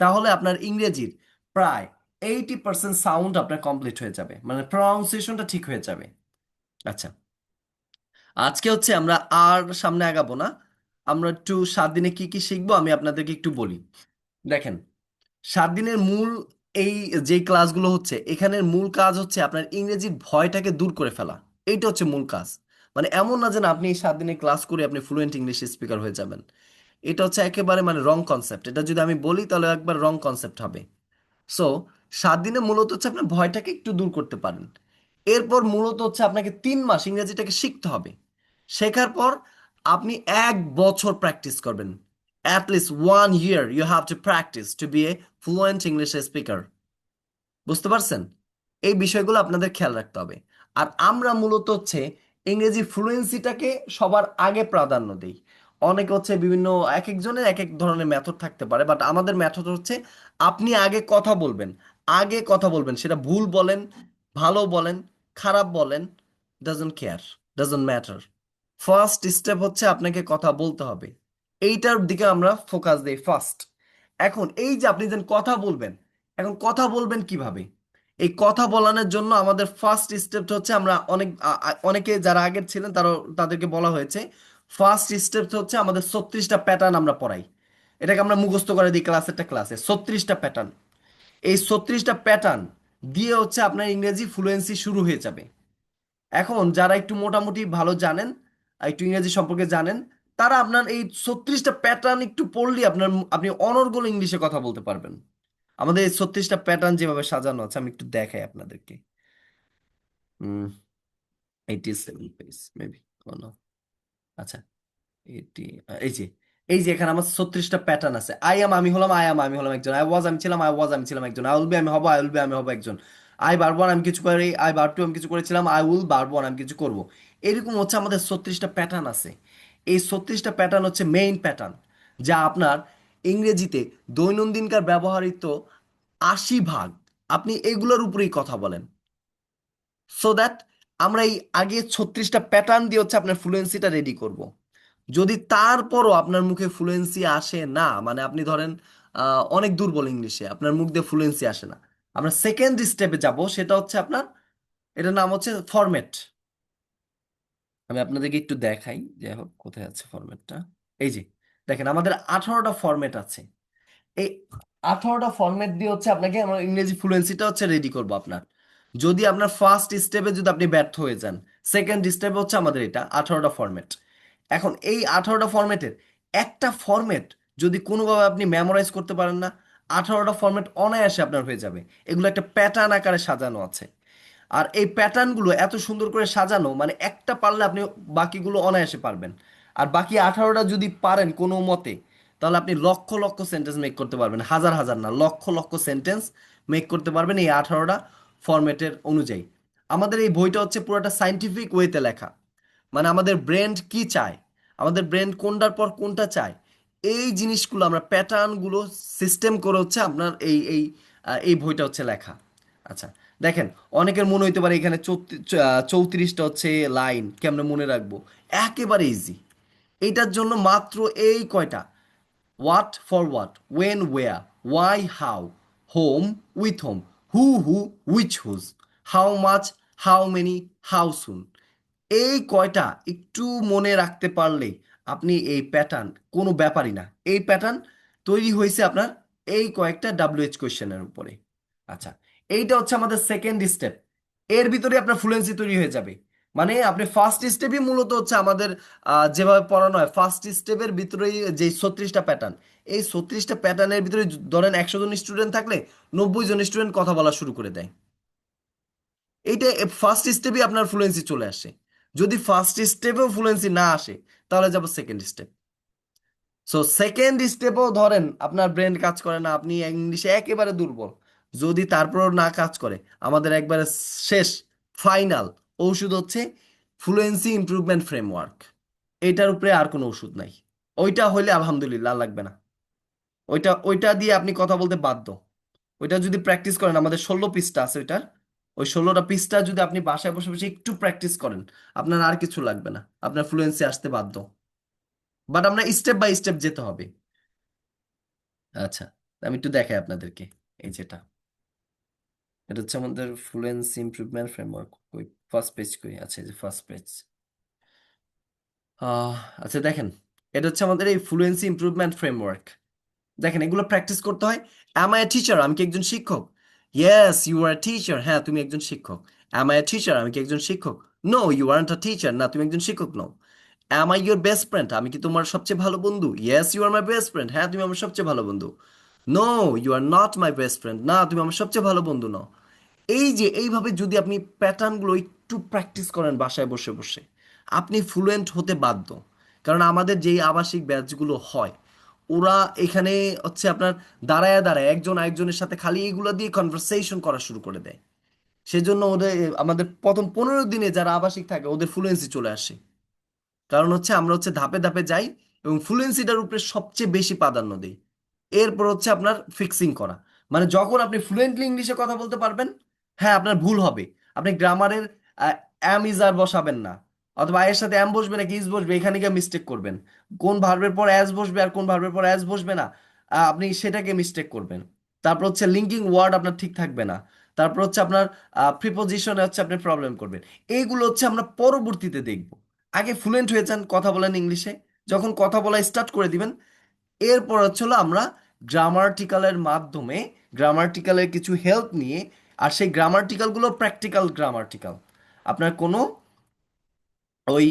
[SPEAKER 2] তাহলে আপনার ইংরেজির প্রায় 80% সাউন্ড আপনার কমপ্লিট হয়ে যাবে, মানে প্রনাউন্সিয়েশনটা ঠিক হয়ে যাবে। আচ্ছা, আজকে হচ্ছে আমরা আর সামনে আগাবো না, আমরা একটু 7 দিনে কি কি শিখবো আমি আপনাদেরকে একটু বলি। দেখেন, 7 দিনের মূল এই যে ক্লাসগুলো হচ্ছে, এখানের মূল কাজ হচ্ছে আপনার ইংরেজির ভয়টাকে দূর করে ফেলা। এইটা হচ্ছে মূল কাজ। মানে এমন না যে না আপনি এই 7 দিনে ক্লাস করে আপনি ফ্লুয়েন্ট ইংলিশ স্পিকার হয়ে যাবেন। এটা হচ্ছে একেবারে মানে রং কনসেপ্ট। এটা যদি আমি বলি তাহলে একবার রং কনসেপ্ট হবে। সো 7 দিনে মূলত হচ্ছে আপনার ভয়টাকে একটু দূর করতে পারেন। এরপর মূলত হচ্ছে আপনাকে 3 মাস ইংরেজিটাকে শিখতে হবে। শেখার পর আপনি 1 বছর প্র্যাকটিস করবেন। At least 1 year you have to practice to be a fluent English speaker. বুঝতে পারছেন? এই বিষয়গুলো আপনাদের খেয়াল রাখতে হবে। আর আমরা মূলত হচ্ছে ইংরেজি ফ্লুয়েন্সিটাকে সবার আগে প্রাধান্য দিই। অনেকে হচ্ছে বিভিন্ন এক একজনের এক এক ধরনের মেথড থাকতে পারে, বাট আমাদের মেথড হচ্ছে আপনি আগে কথা বলবেন, আগে কথা বলবেন, সেটা ভুল বলেন, ভালো বলেন, খারাপ বলেন, doesn't care, doesn't matter. First step হচ্ছে আপনাকে কথা বলতে হবে, এইটার দিকে আমরা ফোকাস দিই ফার্স্ট। এখন এই যে আপনি যেন কথা বলবেন, এখন কথা বলবেন কিভাবে? এই কথা বলানোর জন্য আমাদের ফার্স্ট স্টেপটা হচ্ছে, আমরা অনেকে যারা আগের ছিলেন তাদেরকে বলা হয়েছে ফার্স্ট স্টেপটা হচ্ছে আমাদের 36টা প্যাটার্ন আমরা পড়াই। এটাকে আমরা মুখস্থ করে দিই ক্লাসে 36টা প্যাটার্ন। এই 36টা প্যাটার্ন দিয়ে হচ্ছে আপনার ইংরেজি ফ্লুয়েন্সি শুরু হয়ে যাবে। এখন যারা একটু মোটামুটি ভালো জানেন, একটু ইংরেজি সম্পর্কে জানেন, তারা আপনার এই 36টা প্যাটার্ন একটু পড়লে আপনি অনর্গল ইংলিশে কথা বলতে পারবেন। আমাদের এই 36টা প্যাটার্ন যেভাবে সাজানো আছে আমি একটু দেখাই আপনাদেরকে। 87 পেজ মেবি, আচ্ছা 80, এই যে এখানে আমার 36টা প্যাটার্ন আছে। আই এম আমি হলাম একজন, আই ওয়াজ আমি ছিলাম একজন, আই উইল বি আমি হব একজন, আই বার 1 আমি কিছু করি, আই বার 2 আমি কিছু করেছিলাম, আই উইল বার 1 আমি কিছু করব। এরকম হচ্ছে আমাদের 36টা প্যাটার্ন আছে। এই 36টা প্যাটার্ন হচ্ছে মেইন প্যাটার্ন, যা আপনার ইংরেজিতে দৈনন্দিনকার ব্যবহৃত 80% আপনি এগুলোর উপরেই কথা বলেন। সো দ্যাট আমরা এই আগে 36টা প্যাটার্ন দিয়ে হচ্ছে আপনার ফ্লুয়েন্সিটা রেডি করব। যদি তারপরও আপনার মুখে ফ্লুয়েন্সি আসে না, মানে আপনি ধরেন অনেক দুর্বল ইংলিশে, আপনার মুখ দিয়ে ফ্লুয়েন্সি আসে না, আমরা সেকেন্ড স্টেপে যাব, সেটা হচ্ছে আপনার, এটার নাম হচ্ছে ফরম্যাট। আমি আপনাদেরকে একটু দেখাই, যাই হোক কোথায় আছে ফরম্যাটটা। এই যে দেখেন, আমাদের 18টা ফরম্যাট আছে। এই 18টা ফরম্যাট দিয়ে হচ্ছে আপনাকে আমরা ইংরেজি ফ্লুয়েন্সিটা হচ্ছে রেডি করবো আপনার। যদি আপনার ফার্স্ট স্টেপে যদি আপনি ব্যর্থ হয়ে যান, সেকেন্ড স্টেপে হচ্ছে আমাদের এটা 18টা ফরম্যাট। এখন এই 18টা ফরম্যাটের একটা ফরম্যাট যদি কোনোভাবে আপনি মেমোরাইজ করতে পারেন না, 18টা ফরম্যাট অনায়াসে আপনার হয়ে যাবে। এগুলো একটা প্যাটার্ন আকারে সাজানো আছে। আর এই প্যাটার্নগুলো এত সুন্দর করে সাজানো, মানে একটা পারলে আপনি বাকিগুলো অনায়াসে পারবেন। আর বাকি 18টা যদি পারেন কোনো মতে, তাহলে আপনি লক্ষ লক্ষ সেন্টেন্স মেক করতে পারবেন, হাজার হাজার না, লক্ষ লক্ষ সেন্টেন্স মেক করতে পারবেন এই 18টা ফরম্যাটের অনুযায়ী। আমাদের এই বইটা হচ্ছে পুরোটা সায়েন্টিফিক ওয়েতে লেখা, মানে আমাদের ব্রেন কি চায়, আমাদের ব্রেন কোনটার পর কোনটা চায়, এই জিনিসগুলো আমরা প্যাটার্নগুলো সিস্টেম করে হচ্ছে আপনার এই বইটা হচ্ছে লেখা। আচ্ছা দেখেন, অনেকের মনে হইতে পারে এখানে 34টা হচ্ছে লাইন, কেমনে মনে রাখবো? একেবারে ইজি। এইটার জন্য মাত্র এই কয়টা: what for what, when where, why how, whom with whom, who which whose, how much, how many, how soon. এই কয়টা একটু মনে রাখতে পারলে আপনি এই প্যাটার্ন কোনো ব্যাপারই না। এই প্যাটার্ন তৈরি হয়েছে আপনার এই কয়েকটা WH কোয়েশ্চেনের উপরে। আচ্ছা, এইটা হচ্ছে আমাদের সেকেন্ড স্টেপ। এর ভিতরে আপনার ফ্লুয়েন্সি তৈরি হয়ে যাবে। মানে আপনি ফার্স্ট স্টেপই মূলত হচ্ছে আমাদের যেভাবে পড়ানো হয়, ফার্স্ট স্টেপের ভিতরেই যে 36টা প্যাটার্ন, এই 36টা প্যাটার্নের ভিতরে ধরেন 100 জন স্টুডেন্ট থাকলে 90 জন স্টুডেন্ট কথা বলা শুরু করে দেয়। এইটা ফার্স্ট স্টেপই আপনার ফ্লুয়েন্সি চলে আসে। যদি ফার্স্ট স্টেপেও ফ্লুয়েন্সি না আসে তাহলে যাব সেকেন্ড স্টেপ। সো সেকেন্ড স্টেপও ধরেন আপনার ব্রেন কাজ করে না, আপনি ইংলিশে একেবারে দুর্বল, যদি তারপরও না কাজ করে, আমাদের একবারে শেষ ফাইনাল ওষুধ হচ্ছে ফ্লুয়েন্সি ইমপ্রুভমেন্ট ফ্রেমওয়ার্ক। এটার উপরে আর কোনো ওষুধ নাই। ওইটা হইলে আলহামদুলিল্লাহ লাগবে না, ওইটা দিয়ে আপনি কথা বলতে বাধ্য। ওইটা যদি প্র্যাকটিস করেন, আমাদের 16 পৃষ্ঠা আছে ওইটার, ওই 16টা পৃষ্ঠা যদি আপনি বাসায় বসে বসে একটু প্র্যাকটিস করেন, আপনার আর কিছু লাগবে না, আপনার ফ্লুয়েন্সি আসতে বাধ্য। বাট আমরা স্টেপ বাই স্টেপ যেতে হবে। আচ্ছা, আমি একটু দেখাই আপনাদেরকে। এই যেটা, এটা হচ্ছে আমাদের ফ্লুয়েন্সি ইমপ্রুভমেন্ট ফ্রেমওয়ার্ক। ওই ফার্স্ট পেজ কই? আচ্ছা, এই যে ফার্স্ট পেজ। আচ্ছা দেখেন, এটা হচ্ছে আমাদের এই ফ্লুয়েন্সি ইমপ্রুভমেন্ট ফ্রেমওয়ার্ক। দেখেন, এগুলো প্র্যাকটিস করতে হয়। Am I a teacher? আমি কি একজন শিক্ষক? Yes, you are teacher. হ্যাঁ, তুমি একজন শিক্ষক। Am I a teacher? আমি কি একজন শিক্ষক? No, you aren't a teacher. না, তুমি একজন শিক্ষক নও। Am I your best friend? আমি কি তোমার সবচেয়ে ভালো বন্ধু? Yes, you are my best friend. হ্যাঁ, তুমি আমার সবচেয়ে ভালো বন্ধু। No, you are not my best friend. না, তুমি আমার সবচেয়ে ভালো বন্ধু নও। এই যে এইভাবে যদি আপনি প্যাটার্নগুলো একটু প্র্যাকটিস করেন বাসায় বসে বসে, আপনি ফ্লুয়েন্ট হতে বাধ্য। কারণ আমাদের যেই আবাসিক ব্যাচগুলো হয়, ওরা এখানে হচ্ছে আপনার দাঁড়ায় দাঁড়ায় একজন আরেকজনের সাথে খালি এগুলো দিয়ে কনভারসেশন করা শুরু করে দেয়। সেজন্য ওদের আমাদের প্রথম 15 দিনে যারা আবাসিক থাকে ওদের ফ্লুয়েন্সি চলে আসে। কারণ হচ্ছে আমরা হচ্ছে ধাপে ধাপে যাই এবং ফ্লুয়েন্সিটার উপরে সবচেয়ে বেশি প্রাধান্য দিই। এরপর হচ্ছে আপনার ফিক্সিং করা, মানে যখন আপনি ফ্লুয়েন্টলি ইংলিশে কথা বলতে পারবেন, হ্যাঁ আপনার ভুল হবে, আপনি গ্রামারের অ্যাম ইজ আর বসাবেন না, অথবা এর সাথে অ্যাম বসবে নাকি ইজ বসবে, এখানে গিয়ে মিস্টেক করবেন। কোন ভার্বের পর অ্যাজ বসবে আর কোন ভার্বের পর অ্যাজ বসবে না, আপনি সেটাকে মিস্টেক করবেন। তারপর হচ্ছে লিঙ্কিং ওয়ার্ড আপনার ঠিক থাকবে না। তারপর হচ্ছে আপনার প্রিপোজিশনে হচ্ছে আপনি প্রবলেম করবেন। এইগুলো হচ্ছে আমরা পরবর্তীতে দেখব। আগে ফ্লুয়েন্ট হয়ে যান, কথা বলেন ইংলিশে। যখন কথা বলা স্টার্ট করে দিবেন, এরপর হচ্ছে হলো আমরা গ্রামার্টিক্যালের মাধ্যমে গ্রামার্টিক্যালের কিছু হেল্প নিয়ে, আর সেই গ্রামার্টিক্যালগুলো প্র্যাকটিক্যাল গ্রামার্টিক্যাল, আপনার কোনো ওই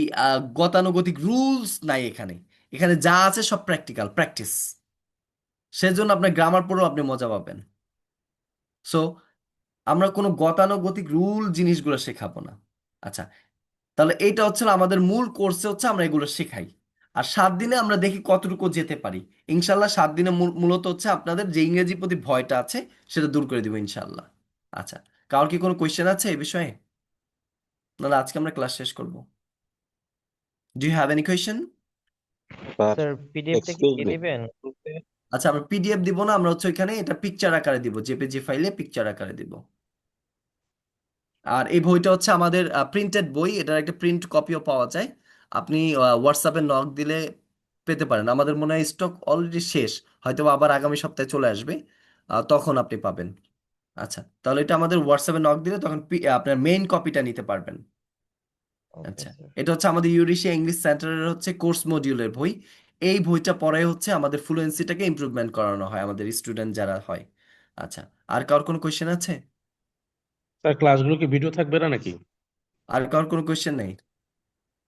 [SPEAKER 2] গতানুগতিক রুলস নাই এখানে। এখানে যা আছে সব প্র্যাকটিক্যাল প্র্যাকটিস। সেজন্য আপনার গ্রামার পড়েও আপনি মজা পাবেন। সো আমরা কোনো গতানুগতিক রুল জিনিসগুলো শেখাবো না। আচ্ছা, তাহলে এইটা হচ্ছে আমাদের মূল কোর্সে হচ্ছে আমরা এগুলো শেখাই। আর 7 দিনে আমরা দেখি কতটুকু যেতে পারি। ইনশাল্লাহ 7 দিনে মূলত হচ্ছে আপনাদের যে ইংরেজির প্রতি ভয়টা আছে সেটা দূর করে দিব ইনশাল্লাহ। আচ্ছা, কারোর কি কোনো কোয়েশ্চেন আছে এই বিষয়ে? নাহলে আজকে আমরা ক্লাস শেষ করব। Do you have any question?
[SPEAKER 16] Sir
[SPEAKER 4] sir পিডিএফটা কি
[SPEAKER 16] এক্সকিউজ
[SPEAKER 4] দিয়ে
[SPEAKER 16] মি
[SPEAKER 4] দিবেন?
[SPEAKER 2] আচ্ছা, আমরা পিডিএফ দিব না, আমরা হচ্ছে ওইখানে এটা পিকচার আকারে দিব, জেপিজি ফাইলে পিকচার আকারে দিব। আর এই বইটা হচ্ছে আমাদের প্রিন্টেড বই, এটার একটা প্রিন্ট কপিও পাওয়া যায়। আপনি হোয়াটসঅ্যাপে নক দিলে পেতে পারেন। আমাদের মনে হয় স্টক অলরেডি শেষ, হয়তো আবার আগামী সপ্তাহে চলে আসবে, তখন আপনি পাবেন। আচ্ছা, তাহলে এটা আমাদের হোয়াটসঅ্যাপে নক দিলে তখন আপনার মেইন কপিটা নিতে পারবেন।
[SPEAKER 4] ওকে
[SPEAKER 2] আচ্ছা,
[SPEAKER 4] স্যার।
[SPEAKER 2] এটা হচ্ছে আমাদের ইউরেশিয়া ইংলিশ সেন্টারের হচ্ছে কোর্স মডিউলের বই। এই বইটা পড়ে হচ্ছে আমাদের ফ্লুয়েন্সিটাকে ইমপ্রুভমেন্ট করানো হয় আমাদের স্টুডেন্ট যারা হয়। আচ্ছা, আর কারোর কোনো কোয়েশ্চেন আছে?
[SPEAKER 10] স্যার ক্লাসগুলো কি ভিডিও থাকবে না নাকি?
[SPEAKER 2] আর কারোর কোনো কোয়েশ্চেন নেই?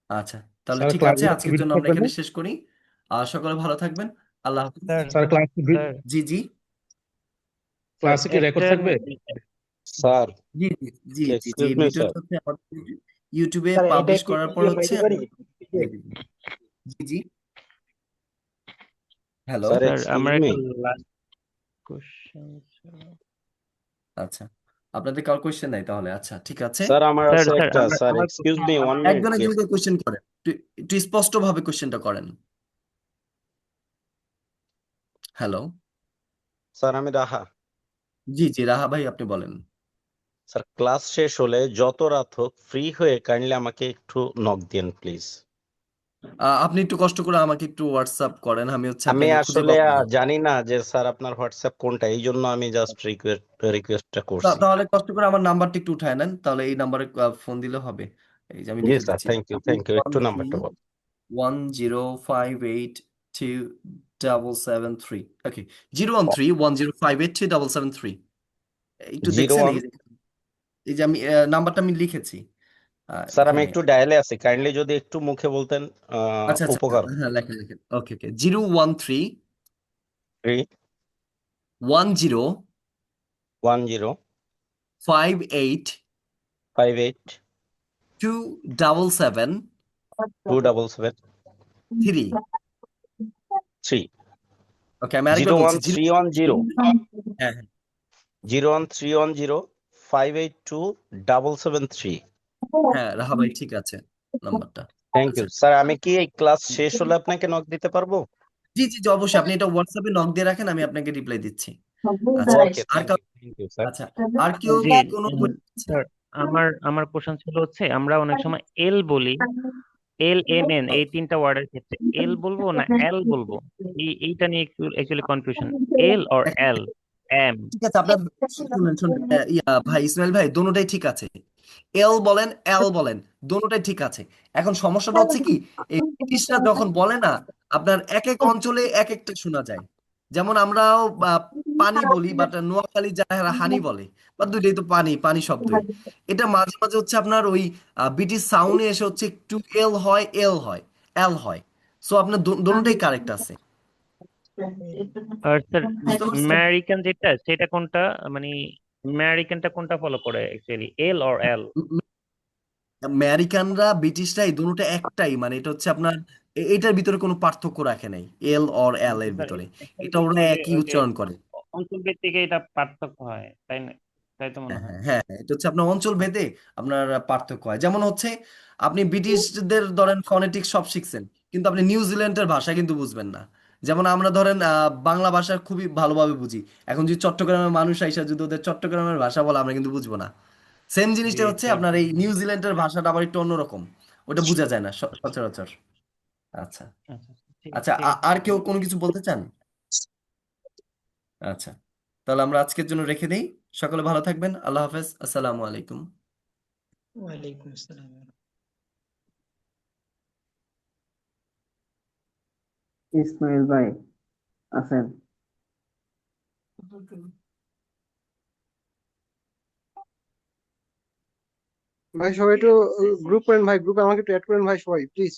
[SPEAKER 2] আচ্ছা, তাহলে
[SPEAKER 10] স্যার
[SPEAKER 2] ঠিক আছে,
[SPEAKER 10] ক্লাসগুলো কি
[SPEAKER 2] আজকের
[SPEAKER 10] ভিডিও
[SPEAKER 2] জন্য আমরা
[SPEAKER 10] থাকবে না?
[SPEAKER 2] এখানে শেষ করি। সকলে ভালো থাকবেন। আল্লাহ হাফিজ।
[SPEAKER 4] স্যার
[SPEAKER 10] স্যার ক্লাস
[SPEAKER 4] স্যার
[SPEAKER 2] জি জি
[SPEAKER 4] স্যার
[SPEAKER 10] ক্লাসে কি রেকর্ড
[SPEAKER 4] একটা
[SPEAKER 10] থাকবে?
[SPEAKER 16] স্যার
[SPEAKER 2] জি জি জি জি জি
[SPEAKER 16] এক্সকিউজ
[SPEAKER 2] এই
[SPEAKER 16] মি স্যার
[SPEAKER 2] ভিডিওটা হচ্ছে আমাদের ইউটিউবে
[SPEAKER 3] স্যার এটা
[SPEAKER 2] পাবলিশ
[SPEAKER 3] কি
[SPEAKER 2] করার পর
[SPEAKER 3] পিডিএফ
[SPEAKER 2] হচ্ছে
[SPEAKER 3] পাইতে পারি?
[SPEAKER 2] দিয়ে দিব। জি জি হ্যালো।
[SPEAKER 16] স্যার
[SPEAKER 4] স্যার
[SPEAKER 16] এক্সকিউজ
[SPEAKER 4] আমার
[SPEAKER 16] মি
[SPEAKER 4] একটা লাস্ট কোশ্চেন।
[SPEAKER 2] আচ্ছা, আপনাদের কারোর কোয়েশ্চেন নাই তাহলে? আচ্ছা, ঠিক আছে।
[SPEAKER 16] স্যার আমার
[SPEAKER 4] স্যার
[SPEAKER 16] আছে
[SPEAKER 4] স্যার
[SPEAKER 16] একটা
[SPEAKER 4] আমার
[SPEAKER 16] স্যার
[SPEAKER 4] আমার
[SPEAKER 16] এক্সকিউজ মি 1 মিনিট
[SPEAKER 2] একজন
[SPEAKER 16] প্লিজ
[SPEAKER 2] একজনকে কোয়েশ্চেন করেন, একটু স্পষ্ট ভাবে কোয়েশ্চেনটা করেন। হ্যালো।
[SPEAKER 16] স্যার আমি রাহা
[SPEAKER 2] জি জি রাহা ভাই, আপনি বলেন।
[SPEAKER 16] স্যার ক্লাস শেষ হলে যত রাত হোক ফ্রি হয়ে কাইন্ডলি আমাকে একটু নক দিন প্লিজ
[SPEAKER 2] আপনি একটু কষ্ট করে আমাকে একটু হোয়াটসঅ্যাপ করেন, আমি হচ্ছে
[SPEAKER 16] আমি
[SPEAKER 2] আপনাকে খুঁজে
[SPEAKER 16] আসলে
[SPEAKER 2] পাবো না।
[SPEAKER 16] জানি না যে স্যার আপনার হোয়াটসঅ্যাপ কোনটা এই জন্য আমি জাস্ট রিকোয়েস্টটা করছি
[SPEAKER 2] তাহলে কষ্ট করে আমার নাম্বারটা একটু উঠায় নেন, তাহলে এই নাম্বারে ফোন দিলে হবে। এই যে আমি
[SPEAKER 16] জি
[SPEAKER 2] লিখে
[SPEAKER 16] স্যার
[SPEAKER 2] দিচ্ছি,
[SPEAKER 16] থ্যাংক ইউ একটু নাম্বারটা বল
[SPEAKER 2] 10582773। ওকে, 01310582773। একটু
[SPEAKER 16] জিরো
[SPEAKER 2] দেখছেন?
[SPEAKER 16] ওয়ান
[SPEAKER 2] এই যে আমি নাম্বারটা আমি লিখেছি
[SPEAKER 16] স্যার আমি
[SPEAKER 2] এখানে।
[SPEAKER 16] একটু ডায়ালে আছি কাইন্ডলি যদি একটু মুখে বলতেন
[SPEAKER 2] আচ্ছা আচ্ছা,
[SPEAKER 16] উপকার
[SPEAKER 2] হ্যাঁ লেখেন লেখেন। ওকে ওকে, 013
[SPEAKER 16] 3
[SPEAKER 2] 10
[SPEAKER 16] 10
[SPEAKER 2] 58
[SPEAKER 16] 58
[SPEAKER 2] 277
[SPEAKER 16] 277
[SPEAKER 2] 3
[SPEAKER 16] 3
[SPEAKER 2] ওকে আমি আরেকবার বলছি
[SPEAKER 16] 01310
[SPEAKER 2] হ্যাঁ
[SPEAKER 16] 01310 582773
[SPEAKER 2] হ্যাঁ রাহা ভাই ঠিক আছে নাম্বারটা
[SPEAKER 16] থ্যাংক ইউ স্যার আমি কি এই ক্লাস শেষ হলে আপনাকে নক দিতে পারবো
[SPEAKER 2] জি জি জি অবশ্যই আপনি এটা হোয়াটসঅ্যাপে নক দিয়ে রাখেন আমি আপনাকে রিপ্লাই দিচ্ছি আচ্ছা
[SPEAKER 16] ওকে
[SPEAKER 2] আর
[SPEAKER 16] থ্যাংক ইউ স্যার
[SPEAKER 2] আচ্ছা আর কেউ
[SPEAKER 4] জি
[SPEAKER 2] কি কোনো
[SPEAKER 4] স্যার আমার কোশ্চেন ছিল হচ্ছে আমরা অনেক সময় এল বলি এল এম এন এই তিনটা ওয়ার্ডের ক্ষেত্রে এল বলবো না এল বলবো এইটা নিয়ে একটু actually confusion L or L M
[SPEAKER 2] ঠিক আছে আপনার শুনেন শুনেন ভাই ইসমাইল ভাই দোনোটাই ঠিক আছে এল বলেন এল বলেন দোনোটাই ঠিক আছে এখন সমস্যাটা হচ্ছে কি এই ব্রিটিশরা যখন বলে না আপনার এক এক অঞ্চলে এক একটা শোনা যায় যেমন আমরাও পানি বলি বাট নোয়াখালী যারা হানি বলে বা দুইটাই তো পানি পানি শব্দই এটা মাঝে মাঝে হচ্ছে আপনার ওই ব্রিটিশ সাউন্ডে এসে হচ্ছে একটু এল হয় এল হয় এল হয় সো আপনার দোনোটাই কারেক্ট আছে
[SPEAKER 4] আর স্যার
[SPEAKER 2] বুঝতে পারছেন
[SPEAKER 4] আমেরিকান যেটা সেটা কোনটা মানে আমেরিকানটা কোনটা ফলো করে অ্যাকচুয়ালি এল অর এল
[SPEAKER 2] আমেরিকানরা ব্রিটিশরা এই দুটোটা একটাই মানে এটা হচ্ছে আপনার এটার ভিতরে কোনো পার্থক্য রাখে নাই এল অর এল এর
[SPEAKER 4] স্যার
[SPEAKER 2] ভিতরে এটা ওরা
[SPEAKER 4] একচুয়ালি
[SPEAKER 2] একই
[SPEAKER 4] ওই যে
[SPEAKER 2] উচ্চারণ করে
[SPEAKER 4] অঞ্চল ভিত্তিক এটা পার্থক্য হয় তাই না তাই তো মনে
[SPEAKER 2] হ্যাঁ
[SPEAKER 4] হয়
[SPEAKER 2] হ্যাঁ হ্যাঁ, এটা হচ্ছে আপনার অঞ্চল ভেদে আপনার পার্থক্য হয় যেমন হচ্ছে আপনি ব্রিটিশদের ধরেন ফনেটিক সব শিখছেন কিন্তু আপনি নিউজিল্যান্ডের ভাষা কিন্তু বুঝবেন না যেমন আমরা ধরেন বাংলা ভাষা খুবই ভালোভাবে বুঝি এখন যদি চট্টগ্রামের মানুষ আইসা যদি ওদের চট্টগ্রামের ভাষা বলে আমরা কিন্তু বুঝবো না সেম
[SPEAKER 4] জি
[SPEAKER 2] জিনিসটা হচ্ছে
[SPEAKER 4] ঠিক
[SPEAKER 2] আপনার এই নিউজিল্যান্ডের ভাষাটা আবার একটু অন্যরকম ওটা বোঝা যায় না সচরাচর আচ্ছা
[SPEAKER 4] আচ্ছা ঠিক
[SPEAKER 2] আচ্ছা
[SPEAKER 4] ঠিক আছে
[SPEAKER 2] আর কেউ কোনো কিছু বলতে চান আচ্ছা তাহলে আমরা আজকের জন্য রেখে দেই সকলে ভালো থাকবেন আল্লাহ হাফেজ আসসালামু আলাইকুম
[SPEAKER 3] ওয়ালাইকুম আসসালাম
[SPEAKER 1] ইসমাইল ভাই আছেন
[SPEAKER 3] ভাই সবাই একটু গ্রুপ করেন ভাই গ্রুপে আমাকে একটু অ্যাড করেন ভাই সবাই প্লিজ